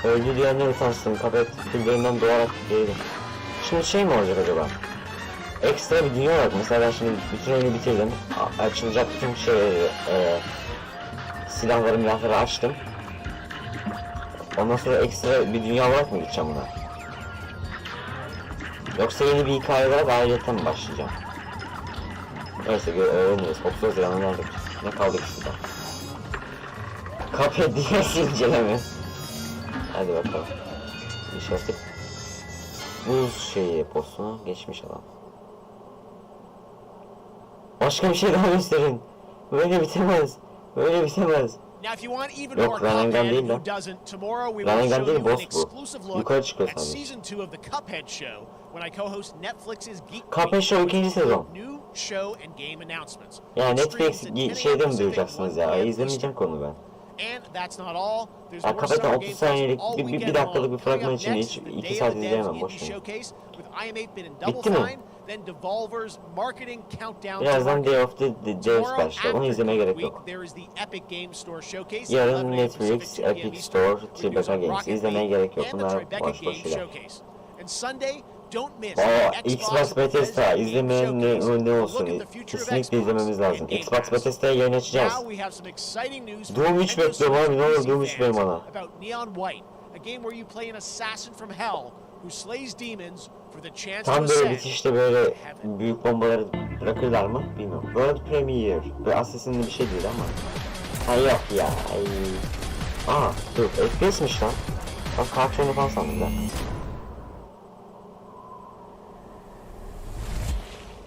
Öldü diyenler utansın. Cuphead küllerimden doğarak değilim. Şimdi şey mi olacak acaba? Ekstra bir dünya olarak mesela ben şimdi bütün oyunu bitirdim. Açılacak bütün silahları açtım. Ondan sonra ekstra bir dünya olarak mı gideceğim buna? Yoksa yeni bir hikaye olarak ayrıyetten mi başlayacağım? Neyse öğreniriz. 30 Haziran'da nerede? Ne kaldı ki şurada? Cuphead DLC inceleme. Hadi bakalım. İşaret. Buz şeyi postunu geçmiş adam. Başka bir şey daha gösterin. Böyle bitemez. Böyle bitemez. Yok Ranengan değil lan. Ranengan değil boss bu. Yukarı çıkıyor sadece. Cuphead Show 2. sezon. Ya Netflix şeyde mi duyacaksınız ya? İzlemeyeceğim konu ben. Ya Cuphead'den 30 saniyelik bir dakikalık bir fragman için hiç 2 saat izleyemem boşuna. Bitti mi? Birazdan Day of the Dead başlıyor. Onu izlemeye gerek yok. Yarın Netflix, Epic Store, Tribeca Games. İzlemeye gerek yok. Bunlar boş şeyler. Xbox Bethesda izlemeyen ne olsun? Kesinlikle izlememiz lazım. Xbox Bethesda'ya yayın açacağız. Doom 3 bekliyorum abi, ne olur Doom 3 verin bana. Tam böyle bitişte böyle büyük bombaları bırakırlar mı bilmiyorum. World Premiere böyle Assassin'li bir şey değil ama. Ha yok ya. Aa dur FPS'miş lan. Bak kartonu falan sandım ben.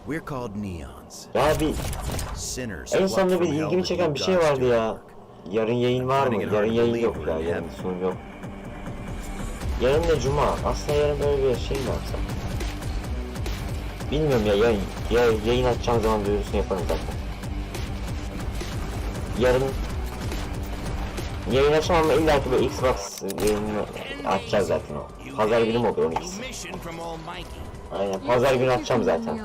We're called neons. Ya bir en sonunda bir ilgimi çeken bir şey vardı ya. Yarın yayın var mı? Yarın yayın yok ya. Yarın sunum yok. Yarın da cuma. Aslında yarın böyle bir şey mi yapsam? Bilmiyorum ya. Yayın açacağım zaman duyurusunu yaparım zaten. Yarın yayın açacağım ama illaki böyle Xbox yayını açacağız zaten o. Pazar günü mü oluyor 12'si? Aynen, pazar günü açacağım zaten.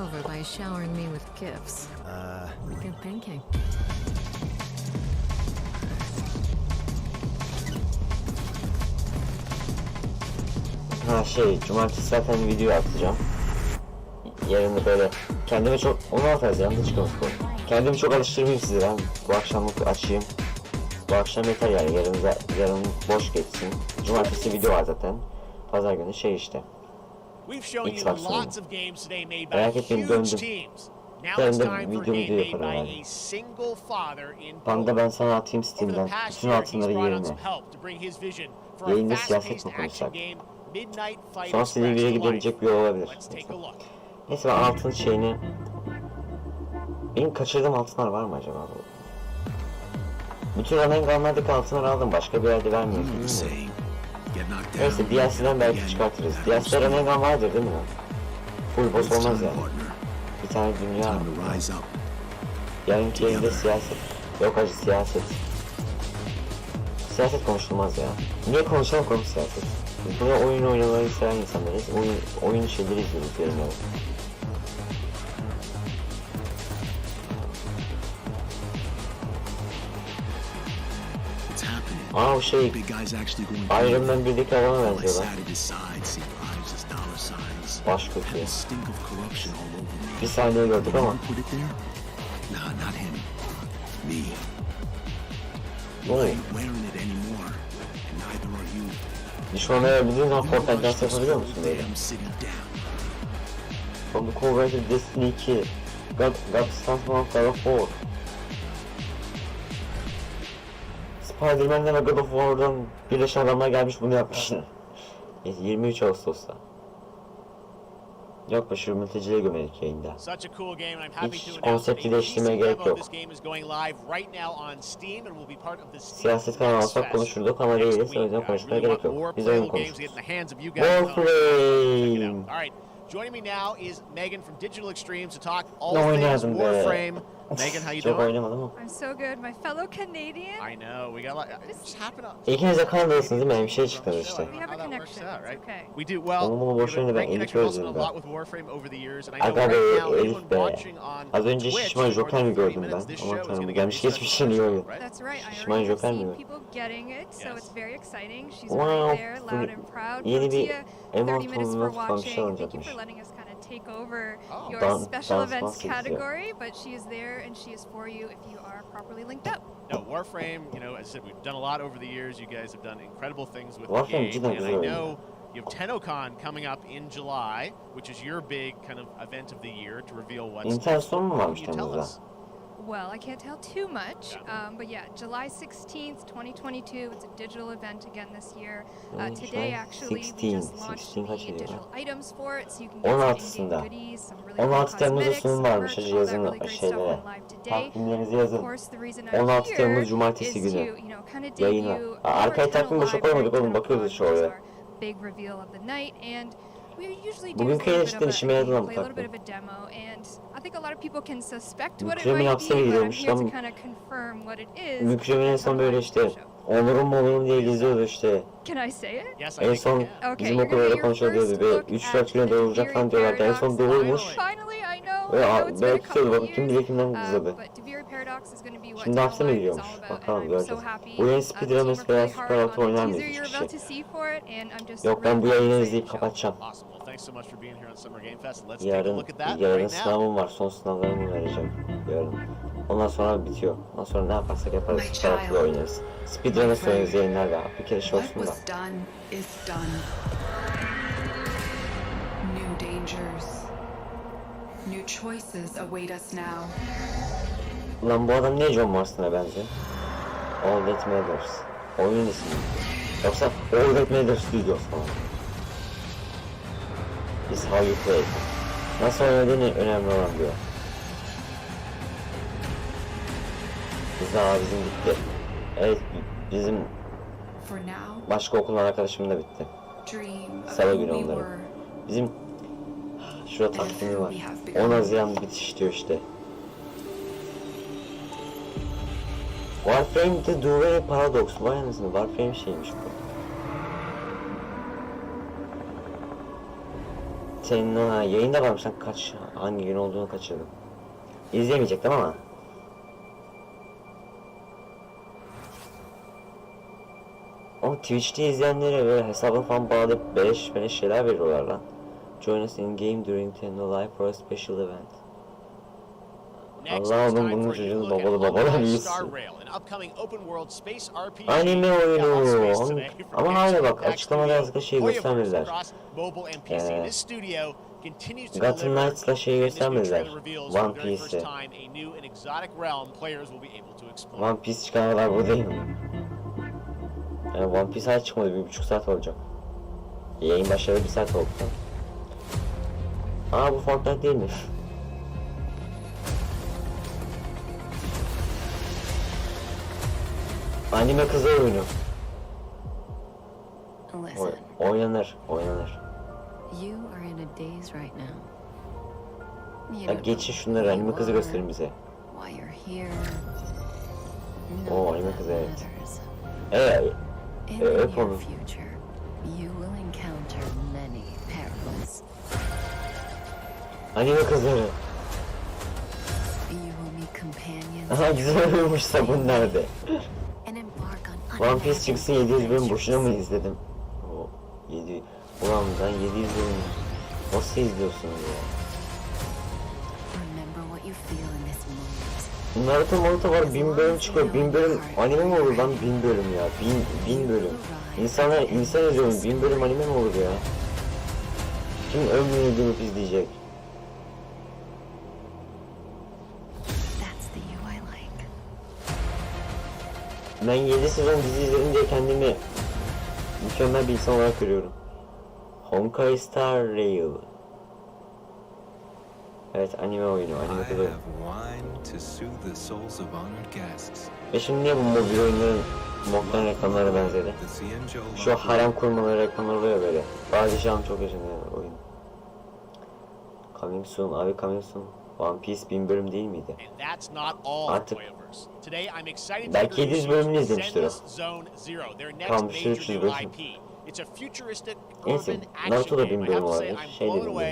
Ha cumartesi zaten video atacağım. Yarın da böyle kendime çok 16 Haziran'da çıkıyormuş bu. Kendimi çok alıştırmayayım size, ben bu akşamlık açayım. Bu akşam yeter yani, yarın boş geçsin. Cumartesi video var zaten. Pazar günü işte. Xbox sonu. Merak etmeyin, döndüm. Yarın da video yaparım yani. Panda ben sana atayım Steam'den. Bütün altınları yerine. Yayında siyaset mi konuşsak? Son Silivri'ye gidebilecek bir yol olabilir. Neyse ben altın şeyini... Benim kaçırdığım altınlar var mı acaba? Bütün Ranengan'lardaki altınları aldım. Başka bir yerde vermiyor. Neyse DLC'den belki çıkartırız. DLC'de Ranengan vardır değil mi? Full boss olmaz yani. Bir tane dünya. Yarınki yayında siyaset. Yok acı siyaset. Siyaset konuşulmaz ya. Niye konuşalım konu siyaset? Biz burada oyun oynamayı seven insanlarız. Oyun şeyleri izliyoruz yerine. Aa o Iron Man 1'deki adama benziyor lan. baş kötü. Stink of corruption all over me. Bir saniye gördük ama. Put it there? Nah, not him. Me. Oh. I ain't wearing it anymore, and neither are you. Düşmanlara bildiğin zaman Fortnite dans yapabiliyor musun böyle? From the Covert of Destiny 2. God stands for God of War. Spider-Man'den ve God of War'dan birleşen adamlar gelmiş bunu yapmışlar. 23 Ağustos'ta. Yok be şu mültecileri gömelik yayında. Hiç konsepti değiştirmeye gerek yok. Siyaset kanalı alsak konuşurduk ama değiliz, o yüzden konuşmaya gerek yok. Biz oyun konuşuruz. Warframe! Joining me now is Megan from Digital Extremes to talk all things Warframe. Megan, how you doing? Çok oynamadım ama. I'm so good, my fellow Canadian. I know, we got a lot. It just happened on. İkiniz de Kanada'dasınız değil mi? Bir şey çıktınız işte. We have a connection, it's okay. We do well. Onu bunu boş verin, ben Elif özledim ben. Aga be Elif be. Az önce şişman Joker mi gördüm ben? Aman tanrım, gelmiş geçmiş iyi oyun. That's right, I Şişman already Joker mi? see people getting it, so it's very exciting. She's Wow, right there, loud and proud. yeni bir Tia, 30 emote minutes for falan bir şey watching. Thank you olacakmış. for letting us kind of take over your Dan- special dans events bahsediyor. category, but she is there and she is for you if you are properly linked up. No, Warframe, you know, as I said, we've done a lot over the years. You guys have done incredible things with the Warframe game. cidden And güzel I oyun. know you have TennoCon coming up in July, which is your big kind of event of the year to reveal what's İnternet sonu mu What varmış can you tell Temmuz'da? us? Well, I can't tell too much, but yeah, July 16th, 2022. It's a digital event again this year. Today, actually, we just launched the digital items for it, so you can get some in-game goodies, some really cool 16 Temmuz'da cosmetics, sunum some varmış merch, hacı all that yazın really great stuff şeylere. went live today. Takvimlerinizi Of yazın. course, the reason I'm 16 here Temmuz Cumartesi is to, günü. you know, kind of Yayına. debut Arkaya takvim boşa koymadık oğlum, bakıyoruz şu oraya. big reveal of the night, and we usually do Bugünkü a işte işime little yaradı bit lan of a takvim. demo, and I think a lot of people can suspect what it Mükremin might hapse be, but I'm gidiyormuş here to lan. kind of confirm what it is. Mükremin en son böyle işte onurum mu olurum diye geziyordu işte. Can I say it? En son bizim okulda konuşuyor diyordu ve 3-4 güne doğuracak falan diyorlardı. En son doğurmuş. Finally, I know. Ve belki tutuyordu bakın kim bilir kimden kızladı. Şimdi hapse mi giriyormuş? Bakalım göreceğiz. Bu yayın speedrun veya super altı oynar mıyız 3 kişi? Yok ben bu yayını izleyip kapatacağım. Yarın sınavım var. Son sınavlarımı vereceğim. Yarın. Ondan sonra bitiyor. Ondan sonra ne yaparsak yaparız. Super altı oynarız. Speedrun'ı söyleriz yayınlarda. Bir kere şey olsun da. What was done is done. New dangers. New choices await us now. Lan bu adam niye John Marston'a benziyor? All That Matters. Oyunun ismi. Yoksa All That Matters Studios falan. Is how you play. Nasıl oynadığını önemli olan diyor. Bizim bitti. Evet bizim başka okuldan arkadaşım da bitti. Salı günü onların. Bizim şurada takvimi var. 10 Haziran bitiş diyor işte. Warframe'de Duvet Paradox. Vay anasını, Warframe şeymiş bu. Senin yayında varmış lan, hangi gün olduğunu kaçırdım. İzlemeyecektim ama. Ama Twitch'te izleyenlere böyle hesabını falan bağlayıp beleş şeyler veriyorlar lan. Join us in game during Nintendo Live for a special event. Allah'ım bunun çocuğunu babalı iyisin. Anime oyunu. Ama hala bak açıklamada yazdığı şeyi göstermediler. Gotham Knights'la şeyi göstermediler. One Piece'i. One Piece çıkana kadar buradayım. Yani One Piece hala çıkmadı, 1,5 saat olacak. Yayın başladı 1 saat oldu. Aa bu Fortnite değil mi? Anime kızı oyunu. Oynanır. You are in a daze right now. Ya geçin şunları, anime kızı gösterin bize. Why you're here. Oo anime kızı evet. Öp onu. You will encounter many perils. Anime kızları. You will meet companions. Aha güzel oyunmuş, sabun nerede? One Piece çıksın 700 bölüm boşuna mı izledim? O 700. Ulan ben 700 bölüm Nasıl izliyorsunuz ya? Naruto var, 1000 bölüm çıkıyor. 1000 bölüm anime mi olur lan? 1000 bölüm ya. 1000 bölüm. İnsan izliyorum. 1000 bölüm anime mi olur ya? Kim ömrünü dönüp izleyecek? Ben 7 sezon dizi izledim diye kendimi mükemmel bir insan olarak görüyorum. Honkai Star Rail. Evet, anime oyunu, anime tadı. Ve şimdi niye bu mobil oyunların modern reklamlara benzedi? Şu harem kurmaları reklamları oluyor böyle. Padişahım çok yaşanıyor oyun. Coming soon, abi coming soon. One Piece 1000 bölüm değil miydi? Artık belki 700 bölümünü izlemiştir o. Tam 300 bölüm. Neyse, Naruto da 1000 bölüm olabilir. Şey dedim ya.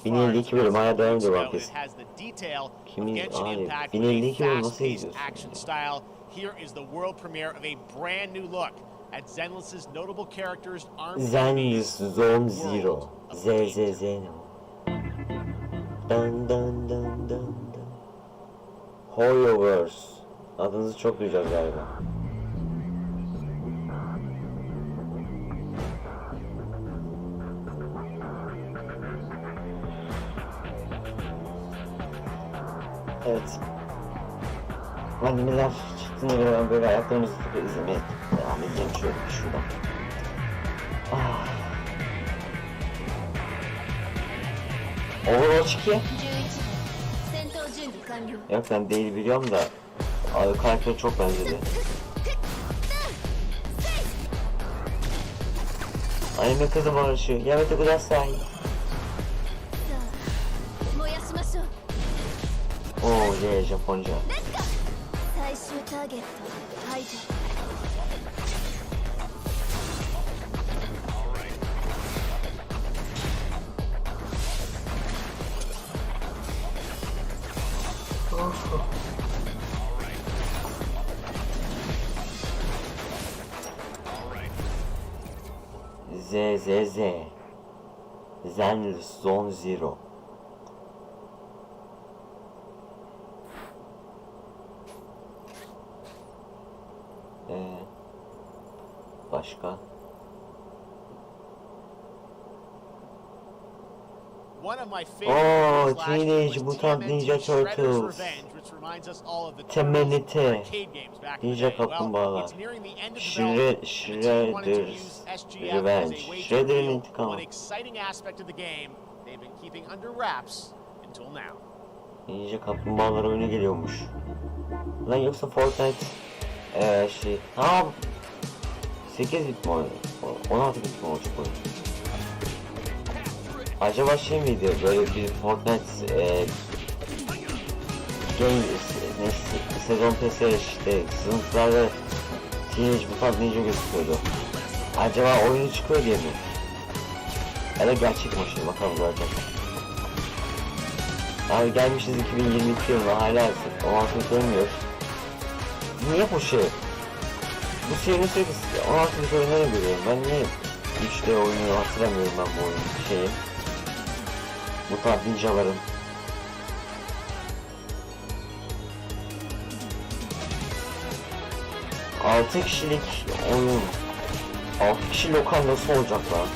1052 bölüm hala devam ediyor One Piece. Kimin abi? 1052 bölüm nasıl izliyorsun? Here is the world premiere of a brand new look at Zenless's notable characters armed Zenless Zone Zero. ZZZ ne o? Dun dun dun dun dun. Hoyoverse. Adınızı çok duyacağız galiba. Evet. Animeler çıktığına göre ben böyle ayaklarımızı tutup izlemeye devam edeceğim şuradan. Ah. Overwatch 2. Yok ben değil biliyorum da abi karakter çok benzedi. Anime kızı barışı. Yamete kudasai. Oo yeah, Japonca. ZZZ Zenless Zone Zero. Başka? Oh, Teenage Mutant Ninja Turtles. Temenite. Ninja Kaplumbağalar. Shredder's Revenge. Shredder'in intikamı. Ninja Kaplumbağalar oyunu geliyormuş. Lan yoksa Fortnite şey... Ha, 8 bit mi oynuyor? 16 bit mi olacak oyun? Acaba şey miydi böyle bir Fortnite game sezon PS işte sınıflarda Teenage Mutant Ninja gözüküyordu. Acaba oyunu çıkıyor diye mi? Ya da gerçek mi şimdi bakalım göreceğiz. Abi gelmişiz 2022 yılına hala 16 bit oynuyoruz. Niye bu şey? Bu serinin sürekli 16 bit oyunları görüyorum. Ben niye 3D oyunu hatırlamıyorum ben bu oyunun şeyi. Mutant Ninjaların. Altı kişilik oyun. 6 kişi lokal nasıl olacak lan?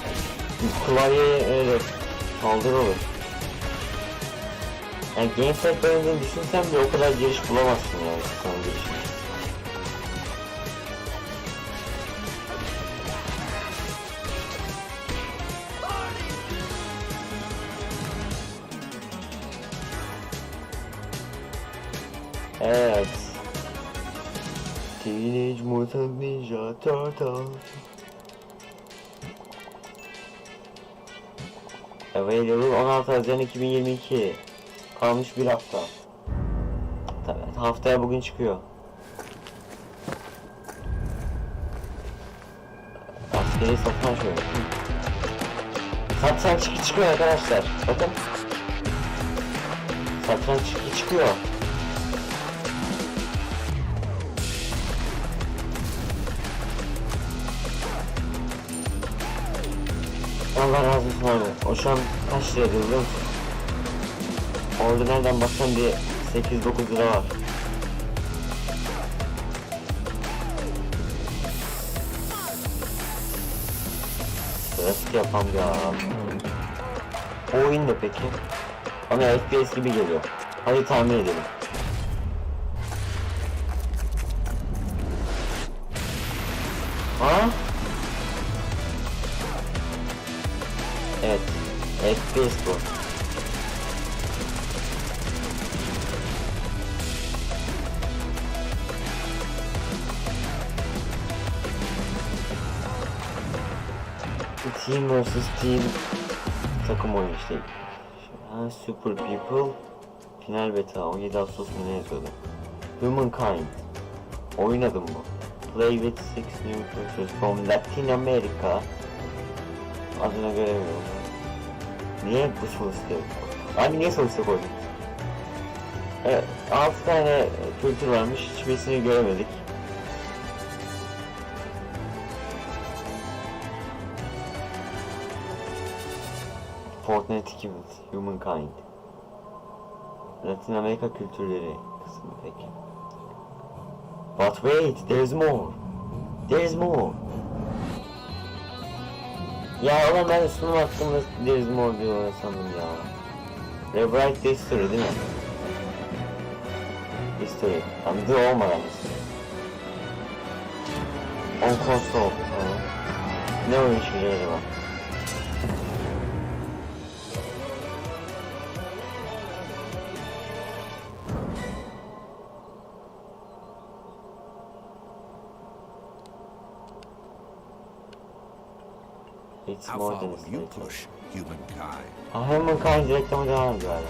Klavyeye evet saldırı olur. Yani gameplay bölümünü düşünsen bile o kadar giriş bulamazsın yani sana girişini. Evet. Teenage Mutant Ninja Turtles. Available 16 Haziran 2022. Kalmış bir hafta. Tabii haftaya bugün çıkıyor. Askeri satranç oyunu. Satranç çıkıyor arkadaşlar. Bakın. Satranç çıkıyor. Allah razı olsun abi. O şu an kaç lira biliyor musun? Orada nereden baksan bir 8-9 lira var. Klasik yapam ya. O oyun ne peki? Bana FPS gibi geliyor. Hadi tahmin edelim. Ha? Evet. FPS bu. Team vs Team takım oyunu işte. Ha, Super People final beta 17 Ağustos mu ne yazıyordu? Humankind oynadım bu. Play with 6 new characters from Latin America. Adına göremiyorum. Niye bu sol istiyor? Abi niye sol istiyor koydun? Evet, 6 tane kültür varmış, hiçbirisini göremedik. Fortnite 2 with Humankind. Latin Amerika kültürleri kısmı peki. But wait, there's more. There's more. Ya ulan ben sunum hakkında there's more diyor sandım ya. Rewrite history değil mi? History. Tam the olmadan history. On console. Ne oyun çıkacak acaba? It's How more far than will you push humankind? Humankind reklamı devam ediyor hala.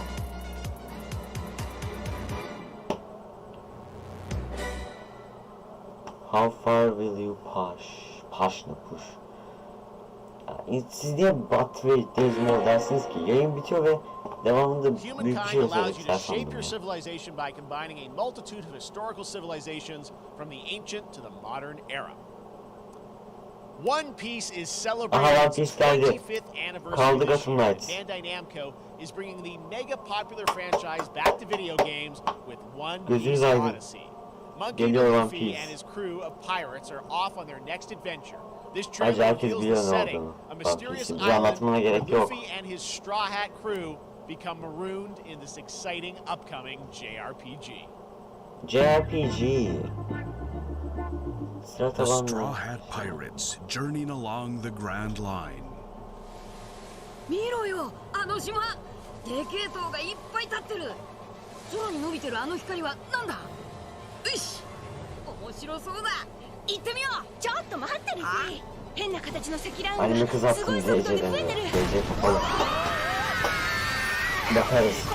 How far will you push? Push ne push? Ya, siz niye but wait there's more dersiniz ki? Yayın bitiyor ve devamında büyük bir şey allows you to olacak shape sandım your ya. civilization by combining a multitude of historical civilizations from the ancient to the modern era. One Piece is celebrating its 25th anniversary this year, and Bandai Namco is bringing the mega popular franchise back to video games with One Piece Odyssey. Monkey D. Luffy and his crew of pirates are off on their next adventure. This trailer reveals the setting, a mysterious island where Luffy and his Straw Hat crew become marooned in this exciting upcoming JRPG. JRPG. The Straw Hat Pirates journeying along the Grand Line. 見ろよ、あの島。でけえ塔がいっぱい立ってる。空に伸びてるあの光はなんだ？よし、面白そうだ。行ってみよう。ちょっと待ってるぜ。変な形の積乱雲がすごい速度で増えてる。Bakarız.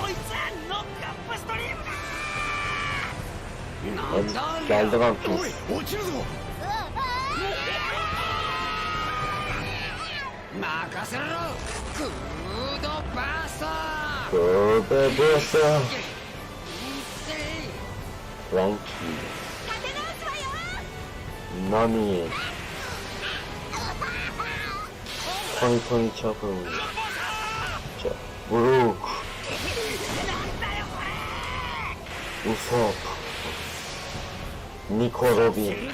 Geldi One Piece. Frankie. Nami. Tony Chopper. Brook. Usopp. Nico Robin.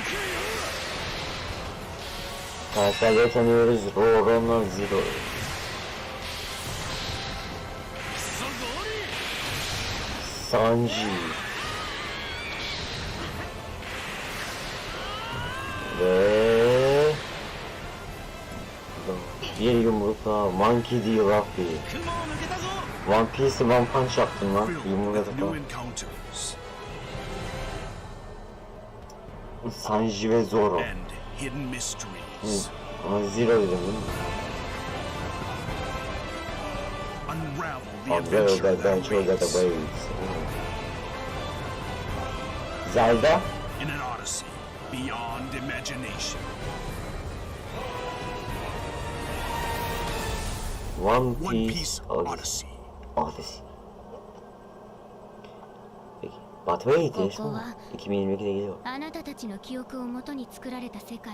Karakterleri tanıyoruz. Roro'na Zero. Sanji. Ve bir yumrukla Monkey D. Luffy. One Piece'i One Punch yaptım lan. Yumrukladık lan. Sanji ve Zoro. Ama Zero dedim değil mi? Unravel the adventure that awaits. Zelda? In an odyssey beyond imagination. One Piece Odyssey. Peki. But wait, yaşlı 2022'de geliyor.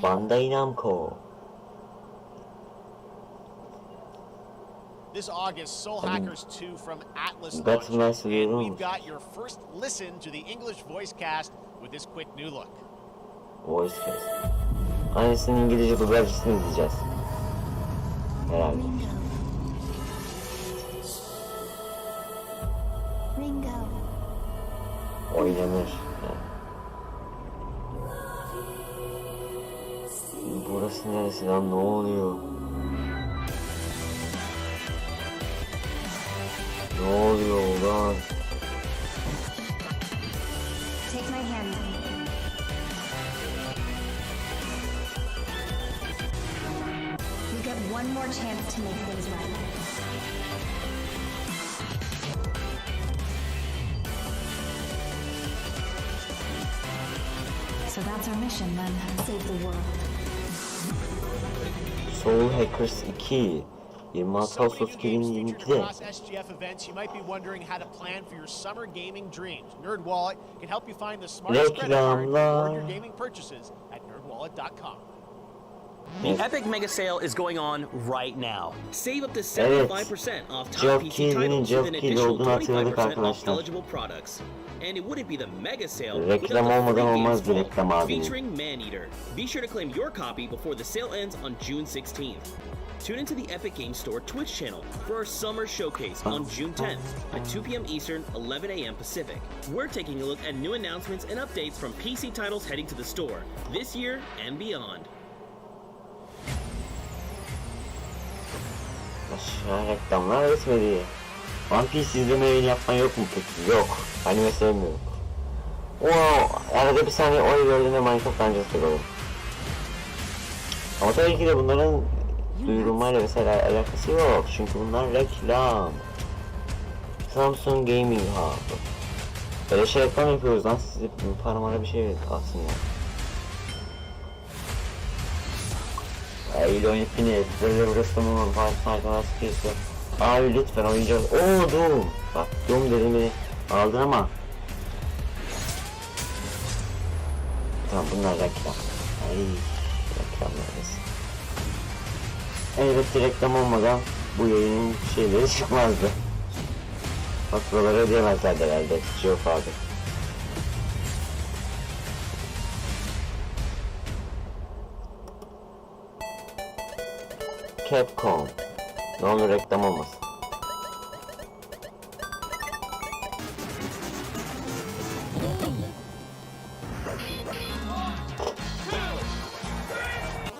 Bandai Namco. this August, Soul Hackers 2 from Atlas That's launches. nice. And we've got your first listen to the English voice cast with this quick new look. Voice cast. Aynısının İngilizce dublajcısını izleyeceğiz. Herhalde. Ringo. Oynanır. Yani. Burası neresi lan? Ne oluyor? Ne oluyor lan? Take my hand. You get one more chance to make things right. So that's our mission then. Save the world. Soul Hackers 2 26 Ağustos 2022'de. Across SGF events, you might be wondering how to plan for your summer gaming dreams. NerdWallet can help you find the smartest credit card for your gaming purchases at nerdwallet.com. The Epic Mega Sale is going on right now. Save up to 75% off top PC titles with an additional 25% off eligible products. And it wouldn't be the Mega Sale Reklam olmadan olmaz bir reklam abi. featuring Maneater. Be sure to claim your copy before the sale ends on June 16th. Tune into the Epic Games Store Twitch channel for our summer showcase on June 10th at 2 p.m. Eastern, 11 a.m. Pacific. We're taking a look at new announcements and updates from PC titles heading to the store this year and beyond. Aşağı reklamlar etmedi. One Piece izleme yayını yapman yok mu peki? Yok. Anime sevmiyorum. Arada bir saniye oy gördüğünde Minecraft ancak seviyorum. Ama tabii ki de bunların duyurulmayla mesela alakası yok. Çünkü bunlar reklam. Samsung Gaming Hub. Böyle şey reklam yapıyoruz lan, size parmağına bir şey kalsın ya. Eyle oynayıp yine böyle burası tamam. Faydalar sıkıyorsa. Abi lütfen oyuncu. Ooo Doom. Bak Doom dedim beni aldın ama. Tamam bunlar reklam. Ay reklamlar nesin. Elbette reklam olmadan bu yayının şeyleri çıkmazdı. Faturaları ödeyemezler herhalde. Yok abi. Capcom. Ne olur reklam olmasın.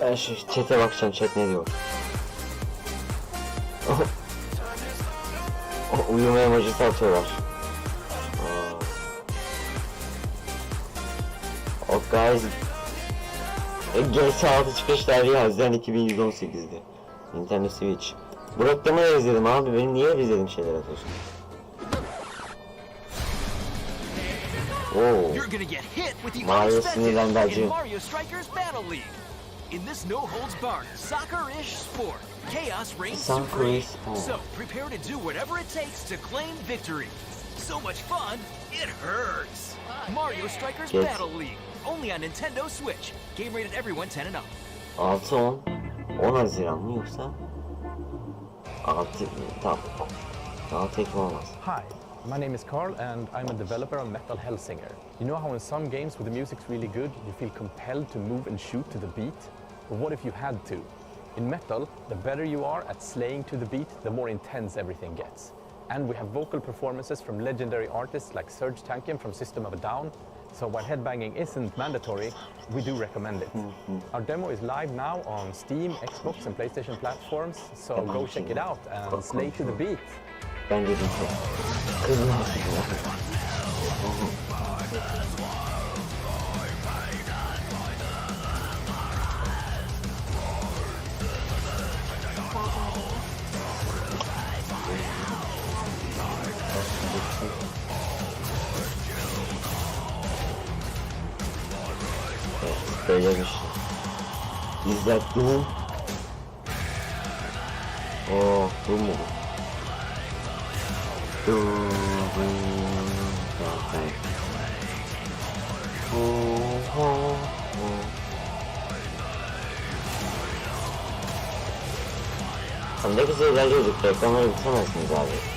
Ben şu chat'e bakacağım, chat ne diyor. Uyuma emojisi atıyorlar. Oh guys. GTA 6 çıkış tarihi Haziran 2118'di. Nintendo Switch. Bu reklamı da izledim abi. Benim niye izlediğim şeyler atıyorsun? Mario sinirlendi acı. Mario Strikers Battle League. In this no-holds-barred, soccer-ish sport, chaos reigns supreme. So prepare to do whatever it takes to claim victory. So much fun, it hurts. Mario Strikers Battle League, only on Nintendo Switch. Game rated everyone 10 and up. 6-10 10 Haziran mı yoksa? 6 tamam. 6 Ekim olmaz. Hi, my name is Carl and I'm a developer on Metal Hellsinger. You know how in some games where the music's really good, you feel compelled to move and shoot to the beat? But what if you had to? In Metal, the better you are at slaying to the beat, the more intense everything gets. And we have vocal performances from legendary artists like Serge Tankian from System of a Down. So while headbanging isn't mandatory, we do recommend it. Our demo is live now on Steam, Xbox and PlayStation platforms, so go check it out and slay to the beat. Ben dedim ki kızım böyle bir şey. İzlettim. Bu mu? Ne güzel ilerliyorduk. Reklamları bitiremezsiniz abi.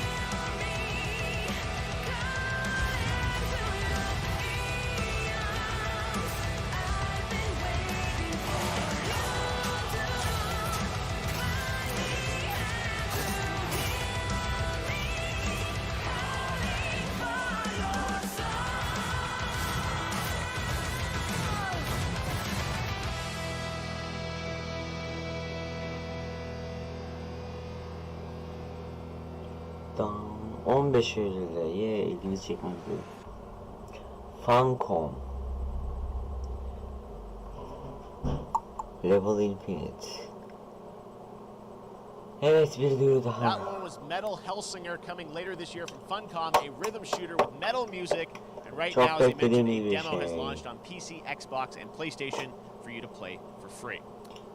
Tam 15 Eylül'de ilgili çekmedi. Funcom Level Infinite. Evet, bir duyuru daha. That one was Metal Hellsinger coming later this year from Funcom, a rhythm shooter with metal music. And right now, as I mentioned, a demo has launched on PC, Xbox, and PlayStation for you to play for free.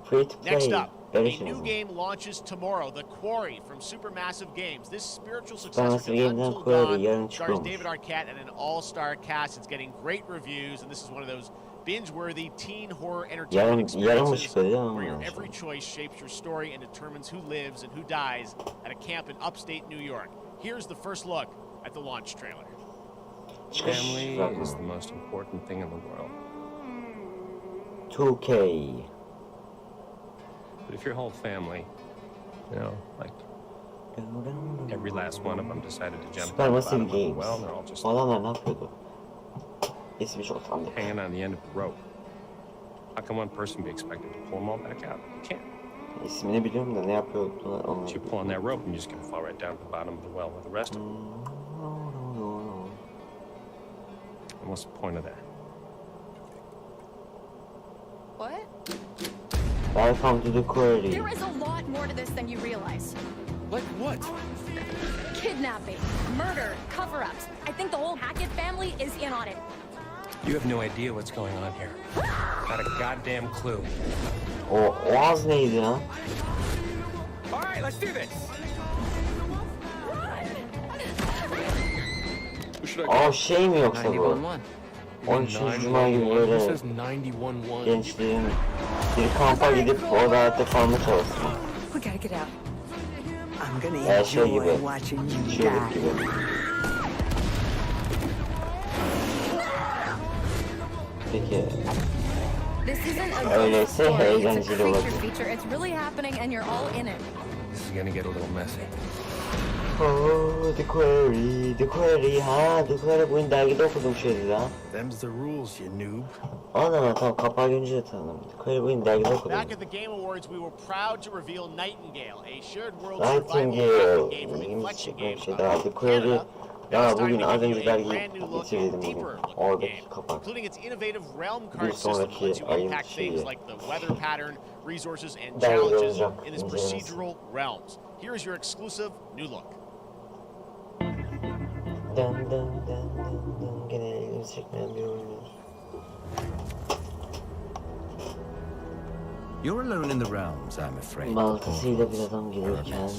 Free to play. Next up, a new game launches tomorrow, The Quarry from Supermassive Games. This spiritual successor to Until Dawn stars David Arquette and an all-star cast. It's getting great reviews, and this is one of those binge-worthy teen horror entertainment experiences where your every choice shapes your story and determines who lives and who dies at a camp in upstate New York. Here's the first look at the launch trailer. Family is the most important thing in the world. 2K. But if your whole family, you know, like every last one of them decided to jump out the bottom of the well, they're all just hanging on the end of the rope. How can one person be expected to pull them all back out? You can't. İsmini biliyorum da ne yapıyordu onu. You pull on that rope and you're just gonna fall right down to the bottom of the well with the rest of them. And what's the point of that? What? Welcome to the Quarry. There is a lot more to this than you realize. Like what? Kidnapping, murder, cover-ups. I think the whole Hackett family is in on it. You have no idea what's going on here. Not a goddamn clue. O ağız neydi lan? All right, let's do this. Şey mi yoksa bu? 13. Cuma gibi böyle gençlerin bir kampa gidip orada hayatta kalma çalışsın. Her şey gibi. Çığlık gibi. Peki. Öyleyse eğlenceli olabilir. This is gonna get a little messy. Oh, The Quarry, The Quarry, The Quarry bugün dergide okudum şeydi lan. Them's the rules, you noob. Anam tamam, kapağı görünce de tanıdım. The Quarry bugün dergide okudum. Back at the Game Awards, we were proud to reveal Nightingale, a shared world survival game from Inflection Games. The Quarry, ya bugün az önce dergiyi bitirdim bugün. Oradaki kapak. Including its innovative realm Bir card system sonraki lets you ayın impact things şeyi. like the weather pattern, resources, and challenges in its procedural realms. Here is your exclusive new look. Dın dın dın dın dın, gene elimizi çekmeyen bir oyun. You're alone in the realms, I'm afraid. Baltasıyla bir adam gelirken.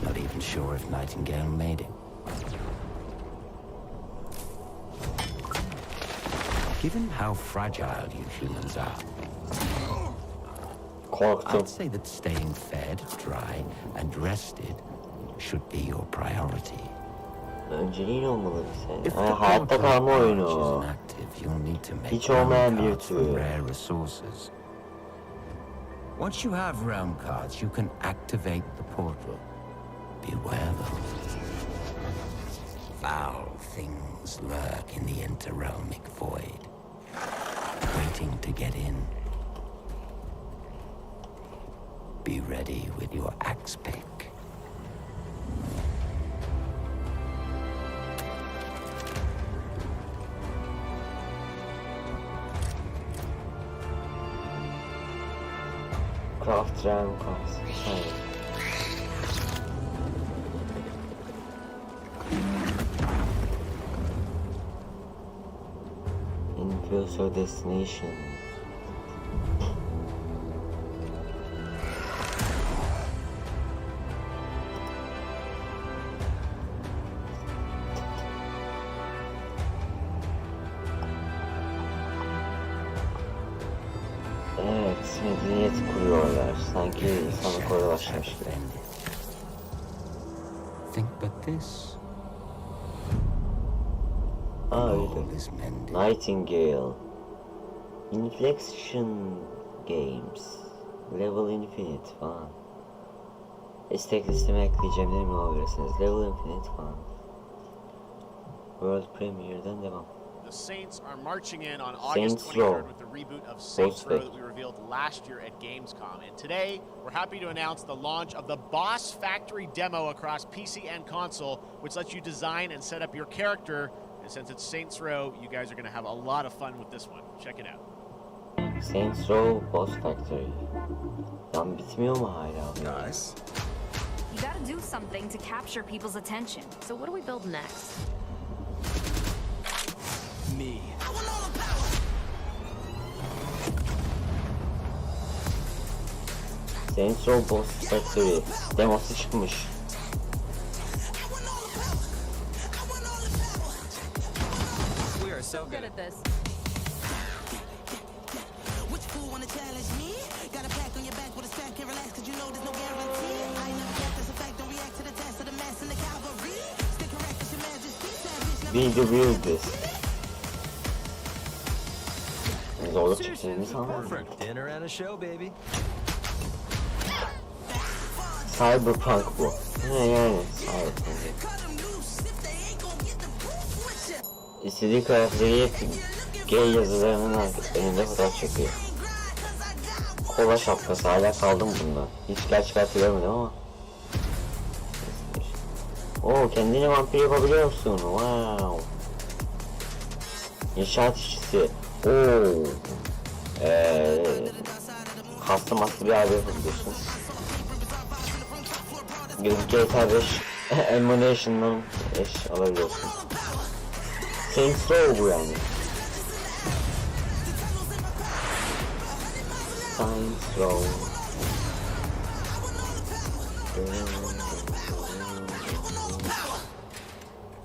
Not even sure if Nightingale made it. Given how fragile you humans are, I'd say that staying fed, dry, and rested should be your priority. Önceliğin olmalı bir senin. Hayatta kalma oyunu. Hiç olmayan bir tür. Rare resources. Once you have realm cards, you can activate the portal. Beware though. Foul things lurk in the interrealmic void, waiting to get in. Be ready with your axe pick. Craft realm cards. Hayır. Influence your destination. Evet, medeniyet kuruyorlar. Sanki insanlık orada başlamış gibi. Think but this. Öyle. Nightingale. Inflection Games. Level Infinite falan. İstek listeme ekleyeceğim olabilirsiniz. Level Infinite falan. World Premier'den devam. The Saints are marching in on August 23rd with the reboot of Saints Row that we revealed last year at Gamescom. And today, we're happy to announce the launch of the Boss Factory demo across PC and console, which lets you design and set up your character. And since it's Saints Row, you guys are going to have a lot of fun with this one. Check it out. Saints Row Boss Factory. Tam bitmiyor mu hala? Nice. You gotta do something to capture people's attention. So what do we build next? Me. Saints Row Boss Factory demosu çıkmış. We are so good at this. Which fool wanna challenge me? Got a pack on your back with a stack, can't relax 'cause you know there's no guarantee. I never get this effect, don't react to the test of the mass and the cavalry. Stay correct as your majesty, savage. Video build this. Zorluk çıktığını sanmıyorum. Dinner and a show, baby. Cyberpunk bu. Ne yani? Cyberpunk. İstediği kıyafetleri hep gay yazılarının önünde fotoğraf çekiyor. Kola şapkası, hala kaldım bundan. Hiç gerçek hayatı görmedim ama. Oo, kendini vampir yapabiliyor musun? Wow. İnşaat işçisi. Oo. Hasta bir abi yapabiliyorsun. GTA 5 Emulation'dan eş alabiliyorsun. Saints Row bu yani. Saints Row.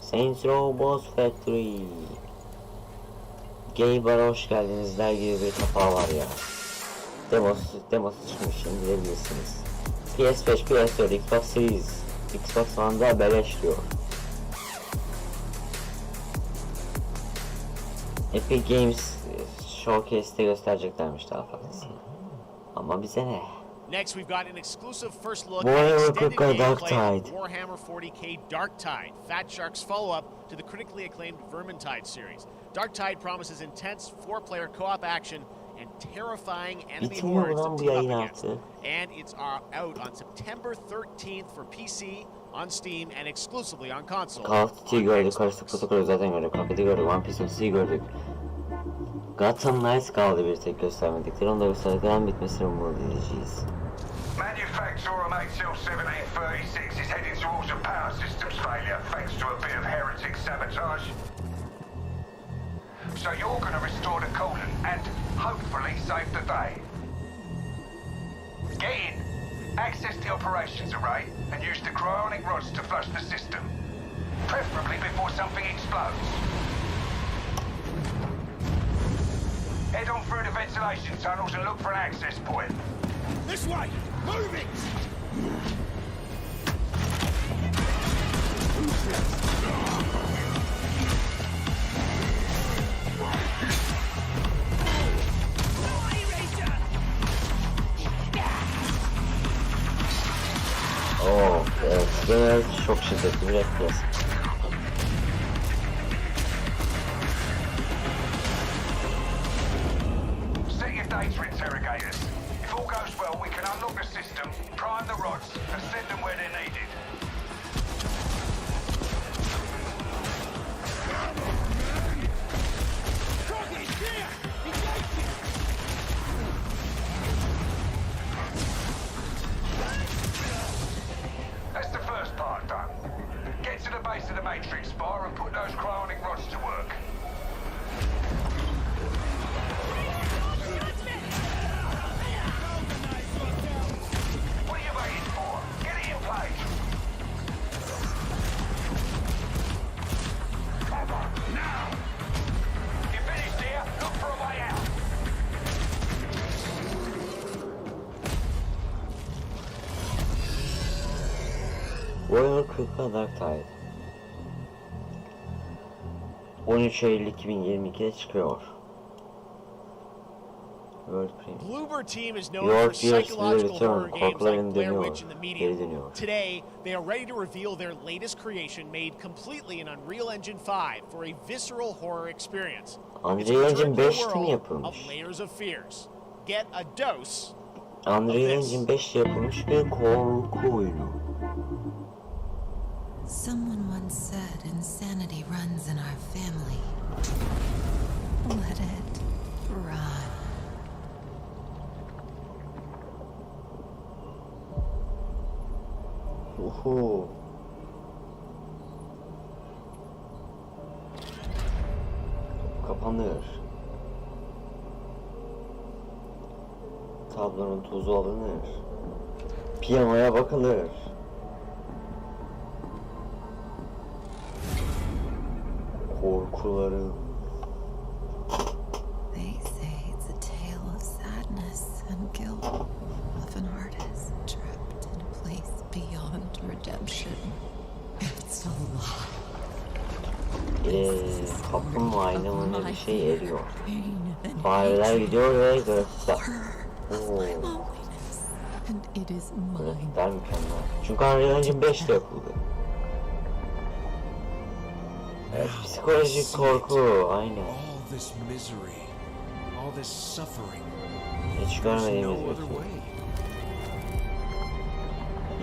Saints Row Boss Factory. Gay Bar'a hoş geldiniz der gibi bir kapağı var ya. Demosu çıkmış, şimdi bilebilirsiniz. PS5, PS4, Xbox Series, Xbox One'da beleş diyor. Epic Games Showcase'te göstereceklermiş daha fazlasını. Ama bize ne? Next, we've got an exclusive first look Warhammer at extended 40K Dark gameplay of Tide. Warhammer 40K Dark Tide, Fat Shark's follow-up to the critically acclaimed Vermintide series. Dark Tide promises intense four-player co-op action and terrifying enemy hordes to team up against. And it's out on September 13th for PC, on Steam, and exclusively on console. Call of Duty gördük, Karışık Protokolü zaten gördük, Call of Duty gördük, One Piece Odyssey'i gördük. Gotham Knights kaldı bir tek göstermedikleri, onu da gösterdiklerin bitmesini umut edeceğiz. Manufacturer MXL1736 is heading towards a power systems failure thanks to a bit of heretic sabotage. So you're going to restore the coolant and hopefully save the day. Get in, access the operations array and use the cryonic rods to flush the system. Preferably before something explodes. Head on through the ventilation tunnels and look for an access point. This way! Move it! Oh, evet, genel çok şiddetli bir FPS. Set your data interrogators. If all goes well, we can unlock the system, prime the rods, and send them where they're needed. That's the first part done. Get to the base of the Matrix bar and put those cryonic rods to work. What are you waiting for? Get it in place! Warhammer 40 Dark Tide 13 Eylül 2022'de çıkıyor. Bloober team is known for psychological horror games like Blair Witch and The Medium. Today, they are ready to reveal their latest creation made completely in Unreal Engine 5 for a visceral horror experience. Unreal Engine 5'te mi yapılmış? Of layers of fears. Get a dose. Unreal Engine 5'te yapılmış bir korku oyunu. Someone once said insanity runs in our family. Let it run. Uhu. Kapanır. Tablonun tozu alınır. Piyanoya bakılır. Korkuları. They say it's a tale of sadness and guilt of an artist trapped in a place beyond redemption. It's a lie. Kaplumbağayla mı bir şey eriyor. Fareler gidiyor ve grafikler. Grafikler mükemmel. Çünkü Unreal Engine 5'te yapıldı. Evet, psikolojik korku, aynen. Hiç görmediğimiz bir şey.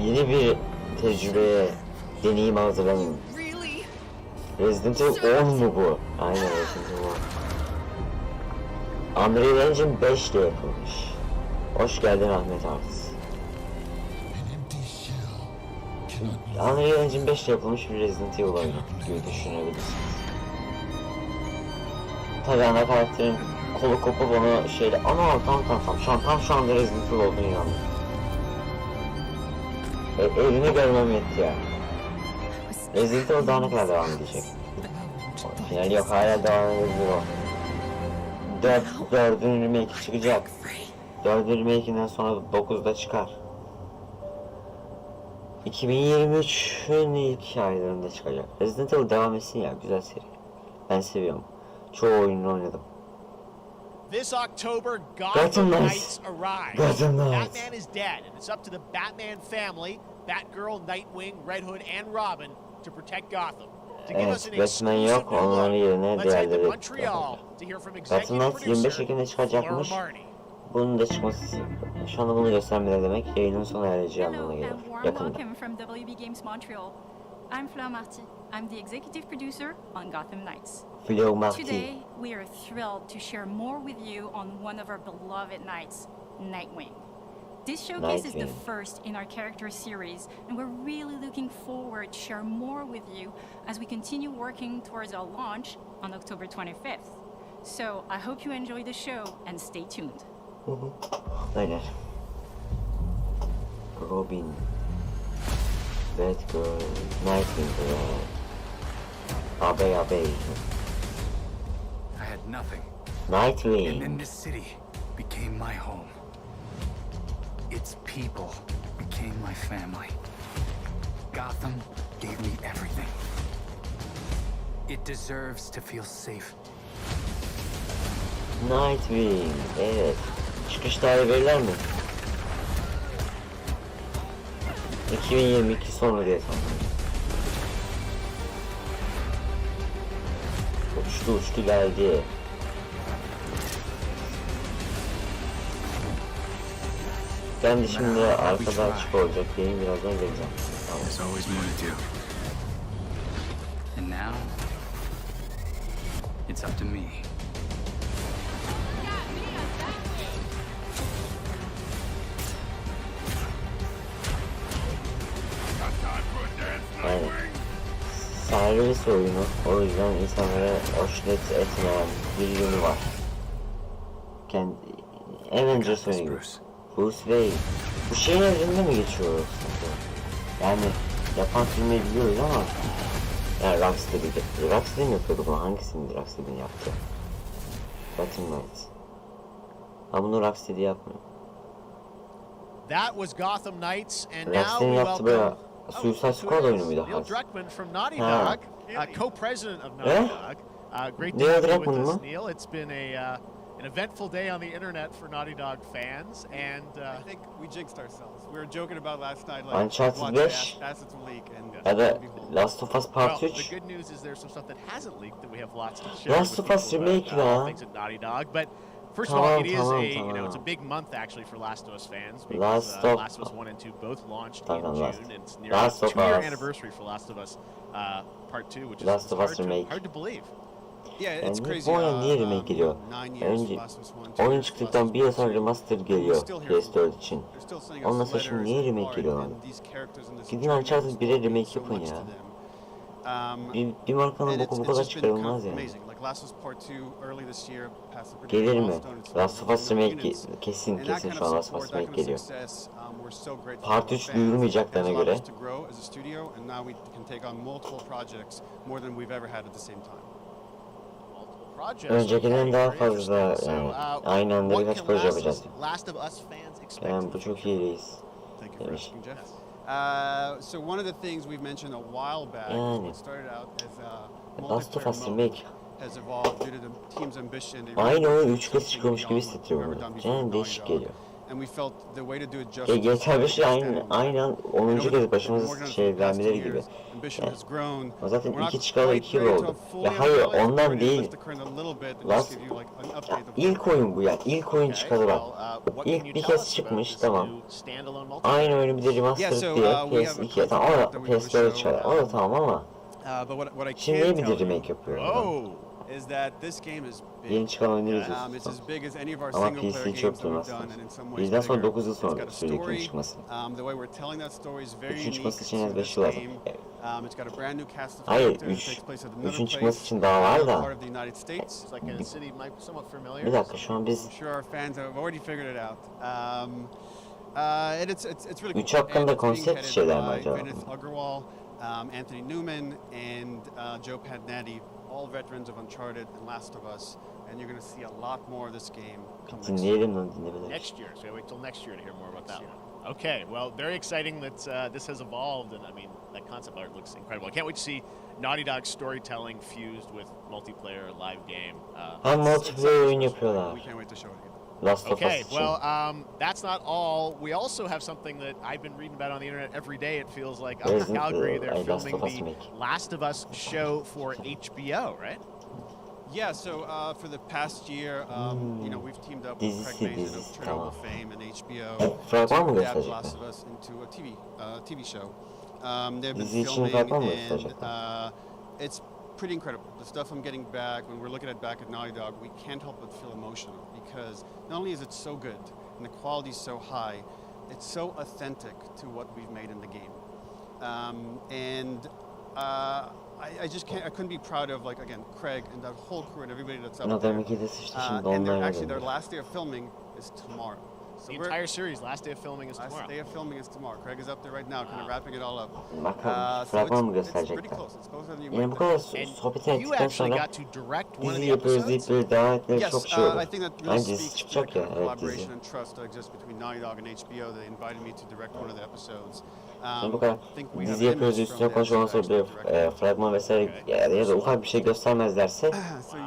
Yeni bir tecrübeye, deneyime hazırlanın. Resident Evil 10 mu bu? Aynen Resident Evil 10. Unreal Engine 5'te yapılmış. Hoş geldin Ahmet Artist. Unreal Engine 5'te yapılmış bir Resident Evil oyunu gibi düşünebilirsiniz. Tabii ana karakterin kolu kopup onu şeyle tamam tam şu anda Resident Evil olduğunu inandım. Elini görmem yetti ya. Resident Evil daha ne kadar devam edecek? Final yok, hala devam ediyor. 4'ün remake çıkacak. 4'ün remake'inden sonra 9'da çıkar. 2023'ün ilk aylarında çıkacak. Resident Evil devam etsin ya, güzel seri. Ben seviyorum. Çoğu oyununu oynadım. This October, Gotham Knights arrive. Batman is dead, and it's up to the Batman family, Batgirl, Nightwing, Red Hood, and Robin to protect Gotham. To give us an Batman yok, onların yerine diğerleri. Montreal to hear from executive Batman 25 producer Ekim'de çıkacakmış. Marty. Bunun da çıkması, şu anda bunu göstermeleri demek yayının sona ereceği anlamına gelir. Yakında. Welcome from WB Games Montreal. I'm Fleur Marty. I'm the executive producer on Gotham Knights. Fleur Marty. Today, we are thrilled to share more with you on one of our beloved knights, Nightwing. This showcase is the first in our character series, and we're really looking forward to share more with you as we continue working towards our launch on October 25th. So, I hope you enjoy the show and stay tuned. Aynen. Robin, Batgirl, Nightwing, Abey. I had nothing. Nightwing. And then this city became my home. Its people became my family. Gotham gave me everything. It deserves to feel safe. Nightwing, evet. Çıkış tarihi verirler mi? 2022 sonu diye sanırım. Uçtu geldi. Ben de şimdi arkada açık olacak diyeyim, birazdan geleceğim. Tamam. And now, it's up to me. Aynen. Servis oyunu, o yüzden insanlara hoşnut etmeyen bir yönü var. Avengers oyunu gibi. Bruce Wayne. Bu şeyin evrinde mi geçiyor? Yani yapan filmi biliyoruz ama yani Rocksteady mi yapıyordu bunu? Hangisini Rocksteady'nin yaptı? Gotham Knights. Ha, bunu Rocksteady yapmıyor. That was Gotham Knights, and now we welcome Suicide Squad oyunu muydu? Neil Druckmann from Naughty Ha. Dog, co-president of Naughty Dog. Great to Neil have you with Druckmann us, mı? Neil. It's been an eventful day on the internet for Naughty Dog fans, and I think we jinxed ourselves. We were joking about last night, like Uncharted watch 5 assets will leak, and ya da Last of Us Part well, 3. the good news is there's some stuff that hasn't leaked that we have lots to share Last with of Us people remake about, ya. things at Naughty Dog. But first of all, it is Tamam. it's a big month actually for Last of Us fans Last because of- Last of Us 1 and 2 both launched Tamam, in Last- June, and it's nearly Last a of 2-year Us. anniversary for Last of Us Part 2, which Last is of Us hard remake. to believe. Yeah, Yani it's crazy. bu oyun niye remake geliyor? 9 years Önce Last of Us 1, 2 oyun years çıktıktan bir yıl sonra remaster geliyor PS4 için. Ondan sonra şimdi niye remake geliyor lan? Gidin Uncharted 1'e remake yapın ya. Bir markanın boku bu kadar çıkarılmaz yani. Gelir mi? Last of Us remake kesin şu an Last of Us remake geliyor. Part 3 duyurmayacaklarına göre. Öncekinden daha fazla yani aynı anda birkaç proje yapacağız. Yani bu çok iyi reis. Demiş. So one of the things we've mentioned a while back Yani. what started out as a Last of multiplayer Us mode remake. has evolved due to the team's ambition. They Aynı really oyun wanted 3 to kez take çıkıyormuş gibi beyond hissettiriyor what bunu. we've done before Yani with değişik Naughty Dog. geliyor. And we felt the way to do it justice GTA 5'i aynı an 10. And over kez the- başımıza more than the şey past vermeleri 2 gibi. years, ambition Yani, has grown. o zaten We're not 2 çıkalı quite 2 yıl ready to oldu. fully Ya hayır realize, ondan but it değil. lifts the current a little bit and just Last, give you like an update of ilk oyun bu yani. İlk oyun çıkalı bak. İlk bir kez çıkmış tamam. Aynı oyunu bir de remaster Yeah, so, diye we have a PS2'ye tamam o da concept that we PS4'e wanna çıkar. show, O da tamam ama but what I şimdi can niye bir tell de you remake yapıyor? adam? is that this game is big. Yeni çıkan oyunları It's izliyorsun. as big as any of our Ama single player PC games çok that we've durmaz. done, and in some ways Bizden sonra bigger. 9 yıl It's sonra got a sürüyor story. ikinci çıkması. The way we're telling that story is very Üçün unique çıkması için en az to 5 this yıl lazım. game. It's got a brand new cast of Hayır, characters. It takes place at another üçün place, çıkması için daha var da. part of the United States. It's like a city somewhat familiar. Bir dakika şu an biz I'm sure our fans have already figured it out. And it's really cool. Üç hakkında And it's being konsept headed şeyler mi by acaba? Gwyneth Agarwal, Anthony Newman, and Joe Padnatti, all veterans of Uncharted and Last of Us. And you're going to see a lot more of this game come next year. dinleyelim lan dinlemeler. Next year, so we wait till next year to hear more about that one. Okay, well, very exciting that this has evolved, and I mean that concept art looks incredible. I can't wait to see Naughty Dog's storytelling fused with multiplayer live game. Hem multiplayer oyun yapıyorlar. We can't wait to show it again. Last of Us Okay, için. well, that's not all. We also have something that I've been reading about on the internet every day. It feels like up in Resident Calgary, Evil, they're Last filming of Us the remake. Last of Us show for HBO, right? Yeah, so for the past year, you know, we've teamed up with Craig Mazin of Chernobyl fame and HBO fragman mı to adapt gösterecekler? Last of Us into a TV show. They've been Dizi için filming, fragman mı and gösterecekler? it's pretty incredible. The stuff I'm getting back, when we're looking at back at Naughty Dog, we can't help but feel emotional because not only is it so good and the quality is so high, it's so authentic to what we've made in the game. I just can't. I couldn't be proud of, like, again, Craig and that whole crew and everybody that's up Adam there. ikisi işte şimdi And onlar actually, their var. last day of filming is tomorrow. So The entire series, last day of filming is tomorrow. Last day of filming is tomorrow. Craig is up there right now, kind of wrapping it all up. Bakalım So fragman mı it's pretty gösterecekler? close. It's closer than you Yani might bu kadar think. sohbet You ettikten actually sonra got to direct one of dizi the yapıyoruz deyip episodes. böyle devam etmeleri Yes, çok şey olur. I think that really Yani speaks dizisi to the çıkacak ya, kind of evet dizi. collaboration and trust that exists between Naughty Dog and HBO. They invited me to direct one of the episodes. Yani bu kadar I think we have dizi yapıyoruz images üstüne from the konuşmadan sonra episode bir actually directed. fragman vesaire ya da ufak bir şey göstermezlerse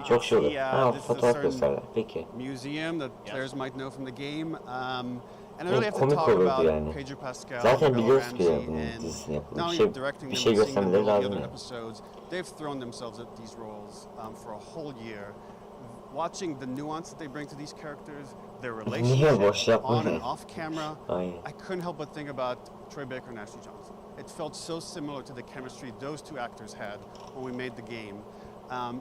çok şey olur. See, Ha this is a fotoğraf certain gösterler. Peki. museum that players might know from the game. And I Yani really have to komik talk olurdu about yani. Pedro Pascal, Zaten Bella biliyoruz ki ya Ramsey, bunun and dizisini yapılır. not Bir only şey, directing bir them, şey but seeing them göstermeleri in all the lazım other yani. episodes. They've thrown themselves at these roles for a whole year. Watching the nuance that they bring to these characters, their Niye boş relationship yapma on ya? and off camera, Aynen. I couldn't help but think about Troy Baker and Ashley Johnson. It felt so similar to the chemistry those two actors had when we made the game.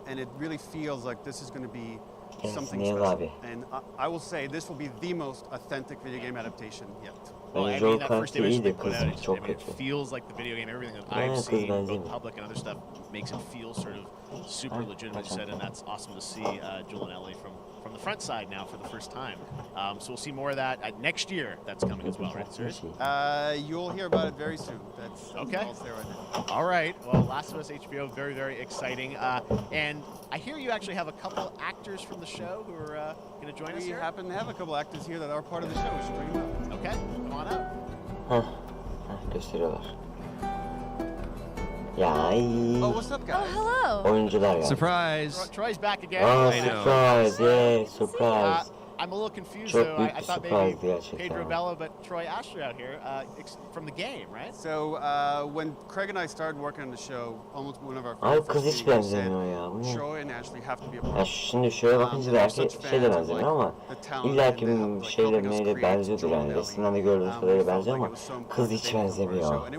And it really feels like this is going to be something Neil special. abi. And I will say this will be the most authentic video game adaptation yet. Well, I Bence mean, o that first karakteri image they iyiydi put out, kızım. it, Çok I mean, it kötü. feels like the video game. Everything that Aynen, I've kız seen, both benzemiyor. public and other stuff, makes it feel sort of super legitimate. You said, and that's awesome to see Joel and Ellie from the front side now for the first time. So we'll see more of that next year. That's coming as well, right, Serge? You'll hear about it very soon. That's Okay. all I'll say right now. All right. Well, Last of Us HBO, very, very exciting. And I hear you actually have a couple actors from the show who are going to join us We here. happen to have a couple actors here that are part of the show. We should bring them up. Okay, come on up. Heh, gösteriyorlar. Ya ay. Oh, what's up, guys? Hello. Oyuncular geldi. Surprise! Troy's back again. Aa, surprise, yeah, surprise. I'm a little confused Çok though. büyük I bir thought maybe surprise'di gerçekten. Pedro Bella, but Troy Ashley out here from the game, right? So when Craig and I started working on the show, almost one of our Ay first kız hiç things we benzemiyor ya. Bu said, ne? Troy and Ashley have to be a Ya part. şimdi şöyle bakınca da Such şey de fans of, benzemiyor like, ama the talent illa ki and bir like şeyle helping us meyle create benziyordur Joel yani. Ellie. Resimden de gördüğünüz We kadarıyla felt benziyor like ama it was so important kız that hiç they were part of the benzemiyor. show. And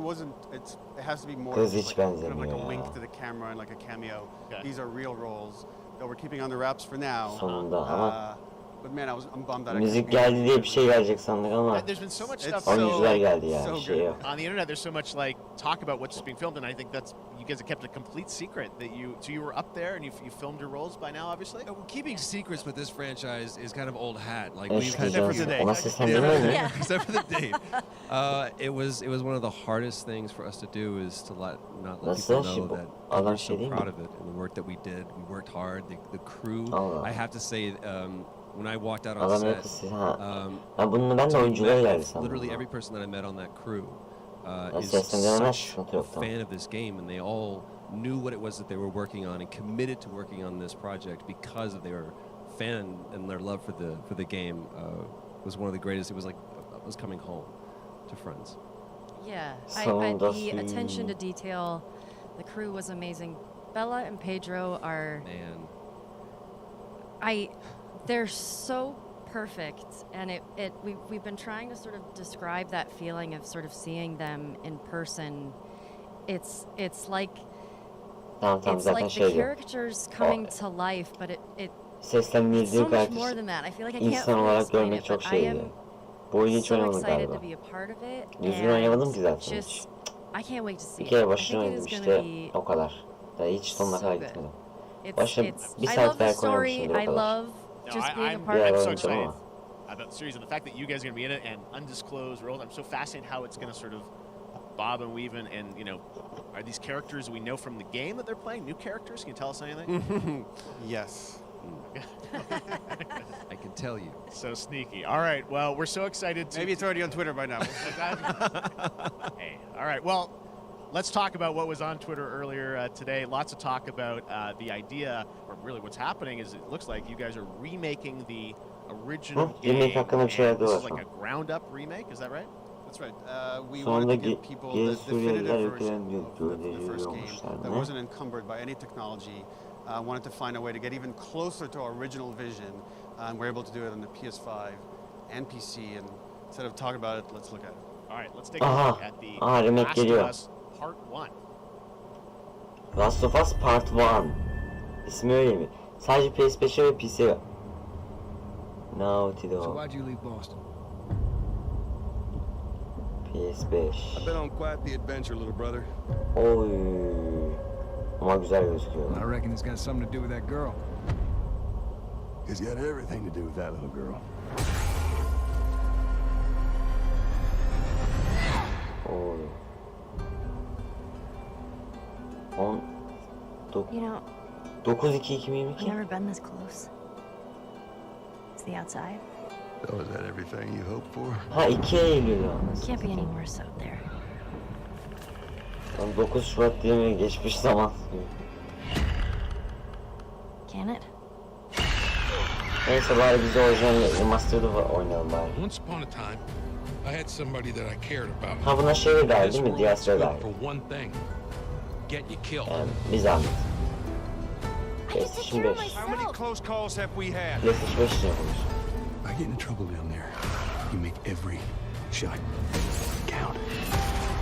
it has to be more Kız just hiç like, kind of like benzemiyor a ya. wink to the camera and like a cameo. These are real roles that we're keeping under wraps for now. Sonunda ama But man, I'm bummed that I müzik couldn't be geldi diye bir şey gelecek sandık ama There's been so much stuff oyuncular geldi yani, bir şey yok. on the internet. There's so much like talk about what's being filmed, and I think that's you guys have kept a complete secret that you were up there and you filmed your roles by now, obviously. Well, keeping secrets with this franchise is kind of old hat. Like we've had except for the date. Except for the date. It was one of the hardest things for us to do is to not let people know that we're so proud of it and the work that we did. We worked hard. The crew. I have to say. When I walked out on set, bunun ben de oyunculara geldi sandım. literally every person that I met on that crew is Seslendiremez, such sıkıntı a yok, tamam. fan of this game, and they all knew what it was that they were working on and committed to working on this project because of their fan and their love for the game was one of the greatest. It was like I was coming home to friends. Yeah, the attention to detail, the crew was amazing. Bella and Pedro are they're so perfect, and we've been trying to sort of describe that feeling of sort of seeing them in person. It's like the characters coming to life, but it's so much more than that. I feel like I can't fully explain it, but I am so excited to be a part of it. Düzgün oynamadım ki zaten Just, hiç. I can't wait to see Bir it. kere I başına think it oynadım is gonna işte, be o kadar. Daha hiç sonuna so kadar good. gitmedim. It's Başta bir I saat love the belki story. oynamışımdır o I kadar. love just being a part I'm of so it. excited about the series and the fact that you guys are going to be in it and undisclosed roles. I'm so fascinated how it's going to sort of bob and weave and are these characters we know from the game that they're playing? New characters? Can you tell us anything? Yes. I can tell you. So sneaky. All right. Well, we're so excited to... Maybe it's already on Twitter by now. Hey. All right. Well, let's talk about what was on Twitter earlier today. Lots of talk about the idea, or really what's happening is it looks like you guys are remaking the original game. Remake hakkında bir şeyler de This var is şu like an. a ground-up remake. Is that right? That's right. We Sonunda wanted to give people the Suriyeliler definitive version ülkelerinde of the first game görüyormuşlar. that wasn't encumbered by any technology. Wanted to find a way to get even closer to our original vision. And we're able to do it on the PS5 and PC. And instead of talking about it, let's look at it. All right, let's take a look at the remake Last of geliyor. Us Part 1. Last of Us Part 1. İsmi öyle mi? Sadece PS5'e ve PC'ye var. Naughty Dog. So why'd you leave Boston? PS5. I've been on quite the adventure, little brother. Oy. Ama güzel gözüküyor. I reckon it's got something to do with that girl. It's got everything to do with that little girl. Oy. 9-2-2022. I've never been this close. Is the outside? So is that everything you hoped for? Ha 2 Eylül yalnız. Can't be any worse out there. 9 Şubat diye mi geçmiş zaman? Can it? Neyse bari biz de orijinal remastered'ı oynayalım bari. Once upon a time, I had somebody that I cared about. Ha buna şey de dahil değil mi? This Diğer world süre is dahil. good for one thing. Get you killed. Yani bir zahmet. PlayStation 5. How many close calls have we had? PlayStation 5 için yapılmış. I get in trouble down there. You make every shot count.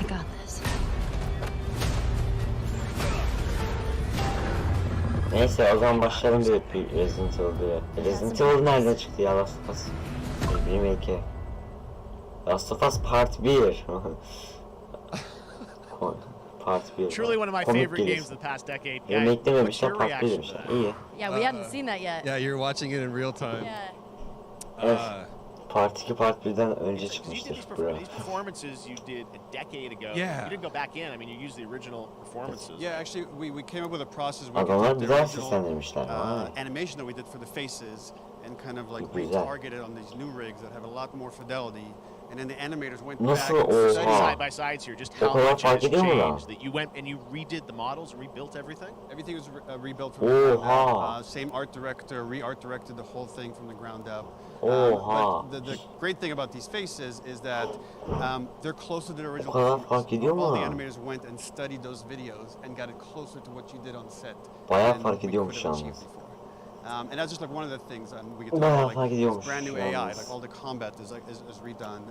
I got this. Neyse o zaman başlayalım bir Resident Evil 1'e. Resident Evil nereden çıktı ya? Last of Us 1 Last of Us Part 1. Part 1. Truly one of my favorite games of the past decade. Remake dememişler, What's your Part 1 reaction to demişler. that? İyi. Yeah, we hadn't seen that yet. Yeah, you're watching it in real time. Yeah. Evet. Part 2 Part 1'den önce You did çıkmıştır. these Bro. performances you did a decade ago. Yeah. You didn't go back in. I mean, you used the original performances. Yeah, actually, we came up with a process where we Adamlar took the güzel original seslendirmişler. Vay. animation that we did for the faces and kind of like Güzel. retargeted on these new rigs that have a lot more fidelity And then the animators went Nasıl back and oha? studied Side by sides here, just O how kadar much fark has ediyor mu lan? changed. That you went and you redid the models, rebuilt everything. Everything was rebuilt from the ground Oha. up. Same art director, re-art directed the whole thing from the ground up. Oha. But the great thing about these faces is that they're closer to the original. O kadar performance. fark ediyor mu All the lan? animators went and studied those videos and got it closer to what you did on set. Bayağı than fark we ediyormuş could have yalnız. achieved before. And that's just like one of the things, and we get to Bayağı talk fark like ediyormuş brand new yalnız. AI, like all the combat is redone.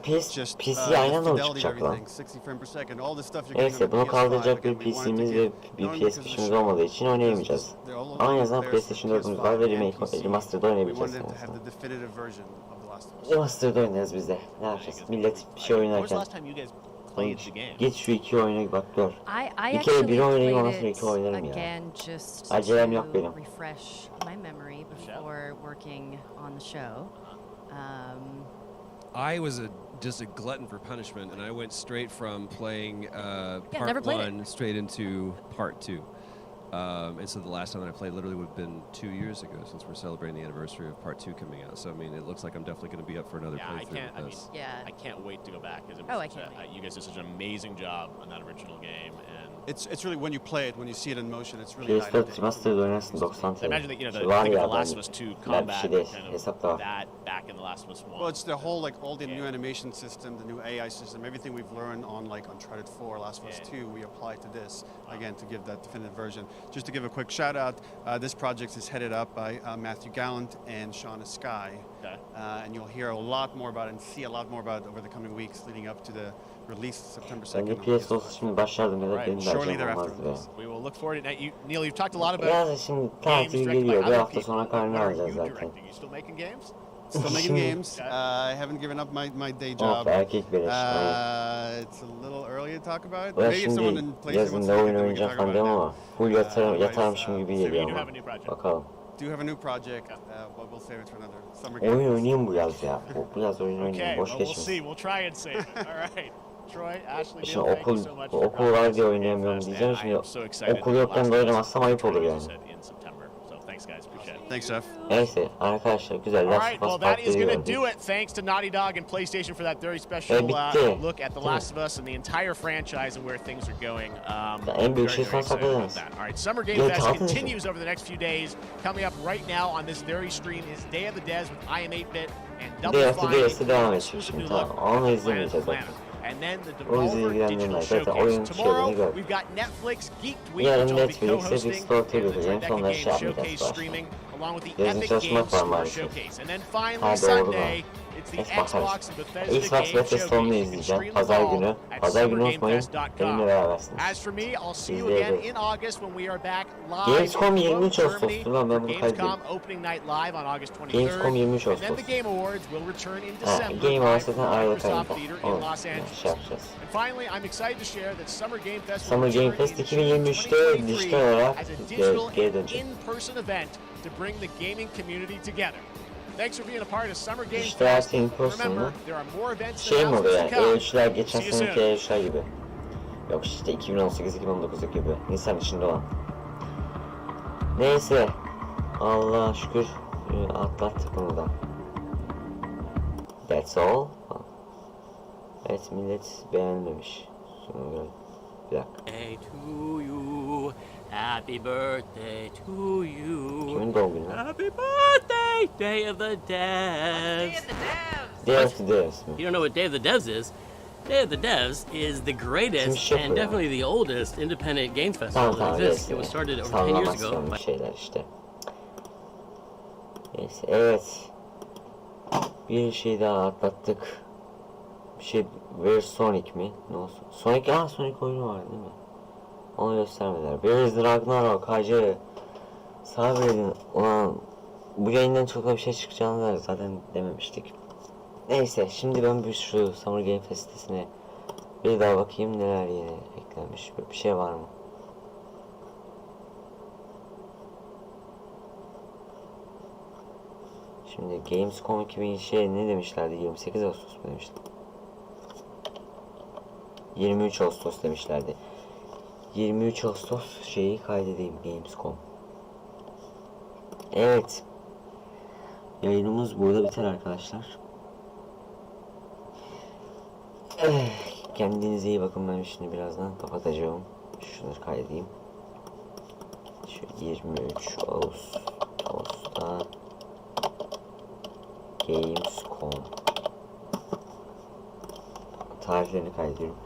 PC The aynen o fidelity of çıkacak lan. everything, 60 frames per second, all the stuff you're getting Neyse on bunu the kaldıracak bir PS5. Again, we wanted to PC'miz give, ve bir knowing PS because of the fişimiz show, olmadığı için oynayamayacağız. they're all Ama en azından players PlayStation for 4'ümüz var ve PS5 and PC. Remastered'da We oynayabileceğiz. wanted them to have the definitive version of The Last of Us. Remastered'da oynarız biz de. Ne yapacağız? Millet bir şey When was the oynarken. last time you guys played the game? Git şu iki oyuna bak gör. I Bir kere biri actually oynayayım ondan played sonra it iki oynarım ya. again just Acelem yok to benim. refresh my memory before working on the show. I was just a glutton for punishment, and I went straight from playing never part played it. 1 straight into part 2. And so the last time that I played literally would have been 2 years ago, since we're celebrating the anniversary of part 2 coming out. So I mean, it looks like I'm definitely going to be up for another playthrough with this. I can't wait to go back. I can't wait. You guys did such an amazing job on that original game, and It's really when you play it, when you see it in motion, it's really night and PS4 day. Remastered'da oynarsın 90 TL. imagine that, you know, Var think of ya The Last ben of Us 2 ben bir combat, şey değil. kind of Hesapta var. that back in The Last of Us 1. Well, it's the whole all the new animation system, the new AI system, everything we've learned on like Uncharted 4, Last of Us 2, we apply to this again to give that definitive version. Just to give a quick shout out, this project is headed up by Matthew Gallant and Shauna Sky, and you'll hear a lot more about it and see a lot more about it over the coming weeks leading up to the release September 2nd. Bence PS olsa şimdi başlardım ya da benim de Shortly acem thereafter. olmazdı be. We will look forward to it. Neil, you've talked a lot about Biraz şimdi games tatil directed by geliyor. Bir other hafta people. sonra karnını What are alacağız you zaten. directing? You still making games? Still making games. I haven't given up my day job. Erkek beleş. It's a little early to talk about it. Ben Maybe if someone şimdi in PlayStation wants yazında to oyun take it, then we can oynayacağım talk falan about it diyorum now. ama full yatarmışım gibi geliyor ama. Bakalım. Do have a new project, but we'll save it for another summer game. Oyun oynayayım bu yaz ya. Bu yaz oyun Okay, oynayayım. Boş well, we'll geçmesin. see. We'll try and save it. All right. Troy, Ashley, Şimdi Neil, thank you okul so much for okul var diye oynayamıyorum diyeceğim. Şimdi okul yokken de oynamazsam ayıp olur yani. in September. So thanks, guys. Appreciate it. Thanks, Jeff. Neyse arkadaşlar güzel. All Last right, of well, Us that Part is 1'i going to gördük. do it. Thanks to Naughty Dog and PlayStation for that very special bitti. look at The Last of Us and the entire franchise and where things are going. En büyük Very, şey very son excited about sakladınız. that. All right, Summer Game GTA Fest altı continues over the next few days. Coming up right now on this very stream is Day of the Devs with I Am 8-Bit and Double Day After Fine, Days'e devam edecek exclusive şimdi. new look Tamam onu Planet izlemeyeceğiz Atlanta. bakın. And then the O bizi Devolver Digital ilgilendirmez. Zaten oyun Showcase. Tomorrow, şeylerini gördük. we've got Netflix Geek Week, Yarın which I'll be Netflix, co-hosting, Epic Store and the götüreceğim. Tribeca Sonra Games şey yapmayacağız Showcase başta. streaming, along with the Yazın Epic çalışmak Games var Store maalesef. Showcase. And then finally, Ha, doğru Sunday, da. it's the Neyse bakarız. Xbox and Bethesda Xbox Games ve Bethesda Showcase. You can izleyeceğim. stream them Pazar all günü. at Pazar günü unutmayın. summergamefest.com. Benimle berabersiniz. As for me, I'll see you again in August when we are back live Gamescom in 23 Germany Ağustos'tu lan ben bunu for Gamescom kaydedeyim. opening night live on August 23rd. Gamescom 23 And then Ağustos. the Game Awards will return in Ha, December Game live Awards from zaten the Aralık Microsoft ayında. Theater in Los Angeles. Şey yapacağız. And finally, I'm excited to share that Summer Game Fest will Summer Game return Fest in June 2023'te 2023 dijital olarak as a digital geri and dönecek. in-person event to bring the gaming community together. Thanks for being a part of Summer Game Dijital Fest. in person Remember, mı? there are more events Şey and mi oluyor yani? announcements to come. E3'ler geçen See you seneki soon. E3'ler gibi. Yok işte 2018-2019 gibi. Nisan içinde olan. Neyse. Allah'a şükür atlattık bunu da. That's all. Evet millet beğenmemiş. Şunu görelim. Bir dakika. Birthday to you. Happy birthday to you. Kimin doğum günü? Happy birthday, Day of the Devs. Day of the Devs mi? You don't know what Day of the Devs is? Day of the Devs is the greatest Şifre and ya. definitely the oldest independent games festival Tamam that tamam exists. neyse. It was started over 10 years ago. Sallamasyon bir şeyler işte. Neyse evet. Bir şey daha atlattık. Bir şey Where's Sonic mi? Ne olsun? Sonic, Sonic oyunu var değil mi? Onu göstermediler. Where's Ragnarok hacı. Sabredin. Ulan bu yayından çok da bir şey çıkacağını da zaten dememiştik. Neyse şimdi ben bir şu Summer Game Fest'ine bir daha bakayım neler yeni eklenmiş. Bir şey var mı? Şimdi Gamescom 2000 şey ne demişlerdi? 28 Ağustos mu demişler? 23 Ağustos demişlerdi. 23 Ağustos şeyi kaydedeyim Gamescom. Evet. Yayınımız burada biter arkadaşlar. Kendinize iyi bakın, ben şimdi birazdan kapatacağım. Şunları kaydedeyim. Şu 23 Ağustos'ta Gamescom tarihlerini kaydediyorum.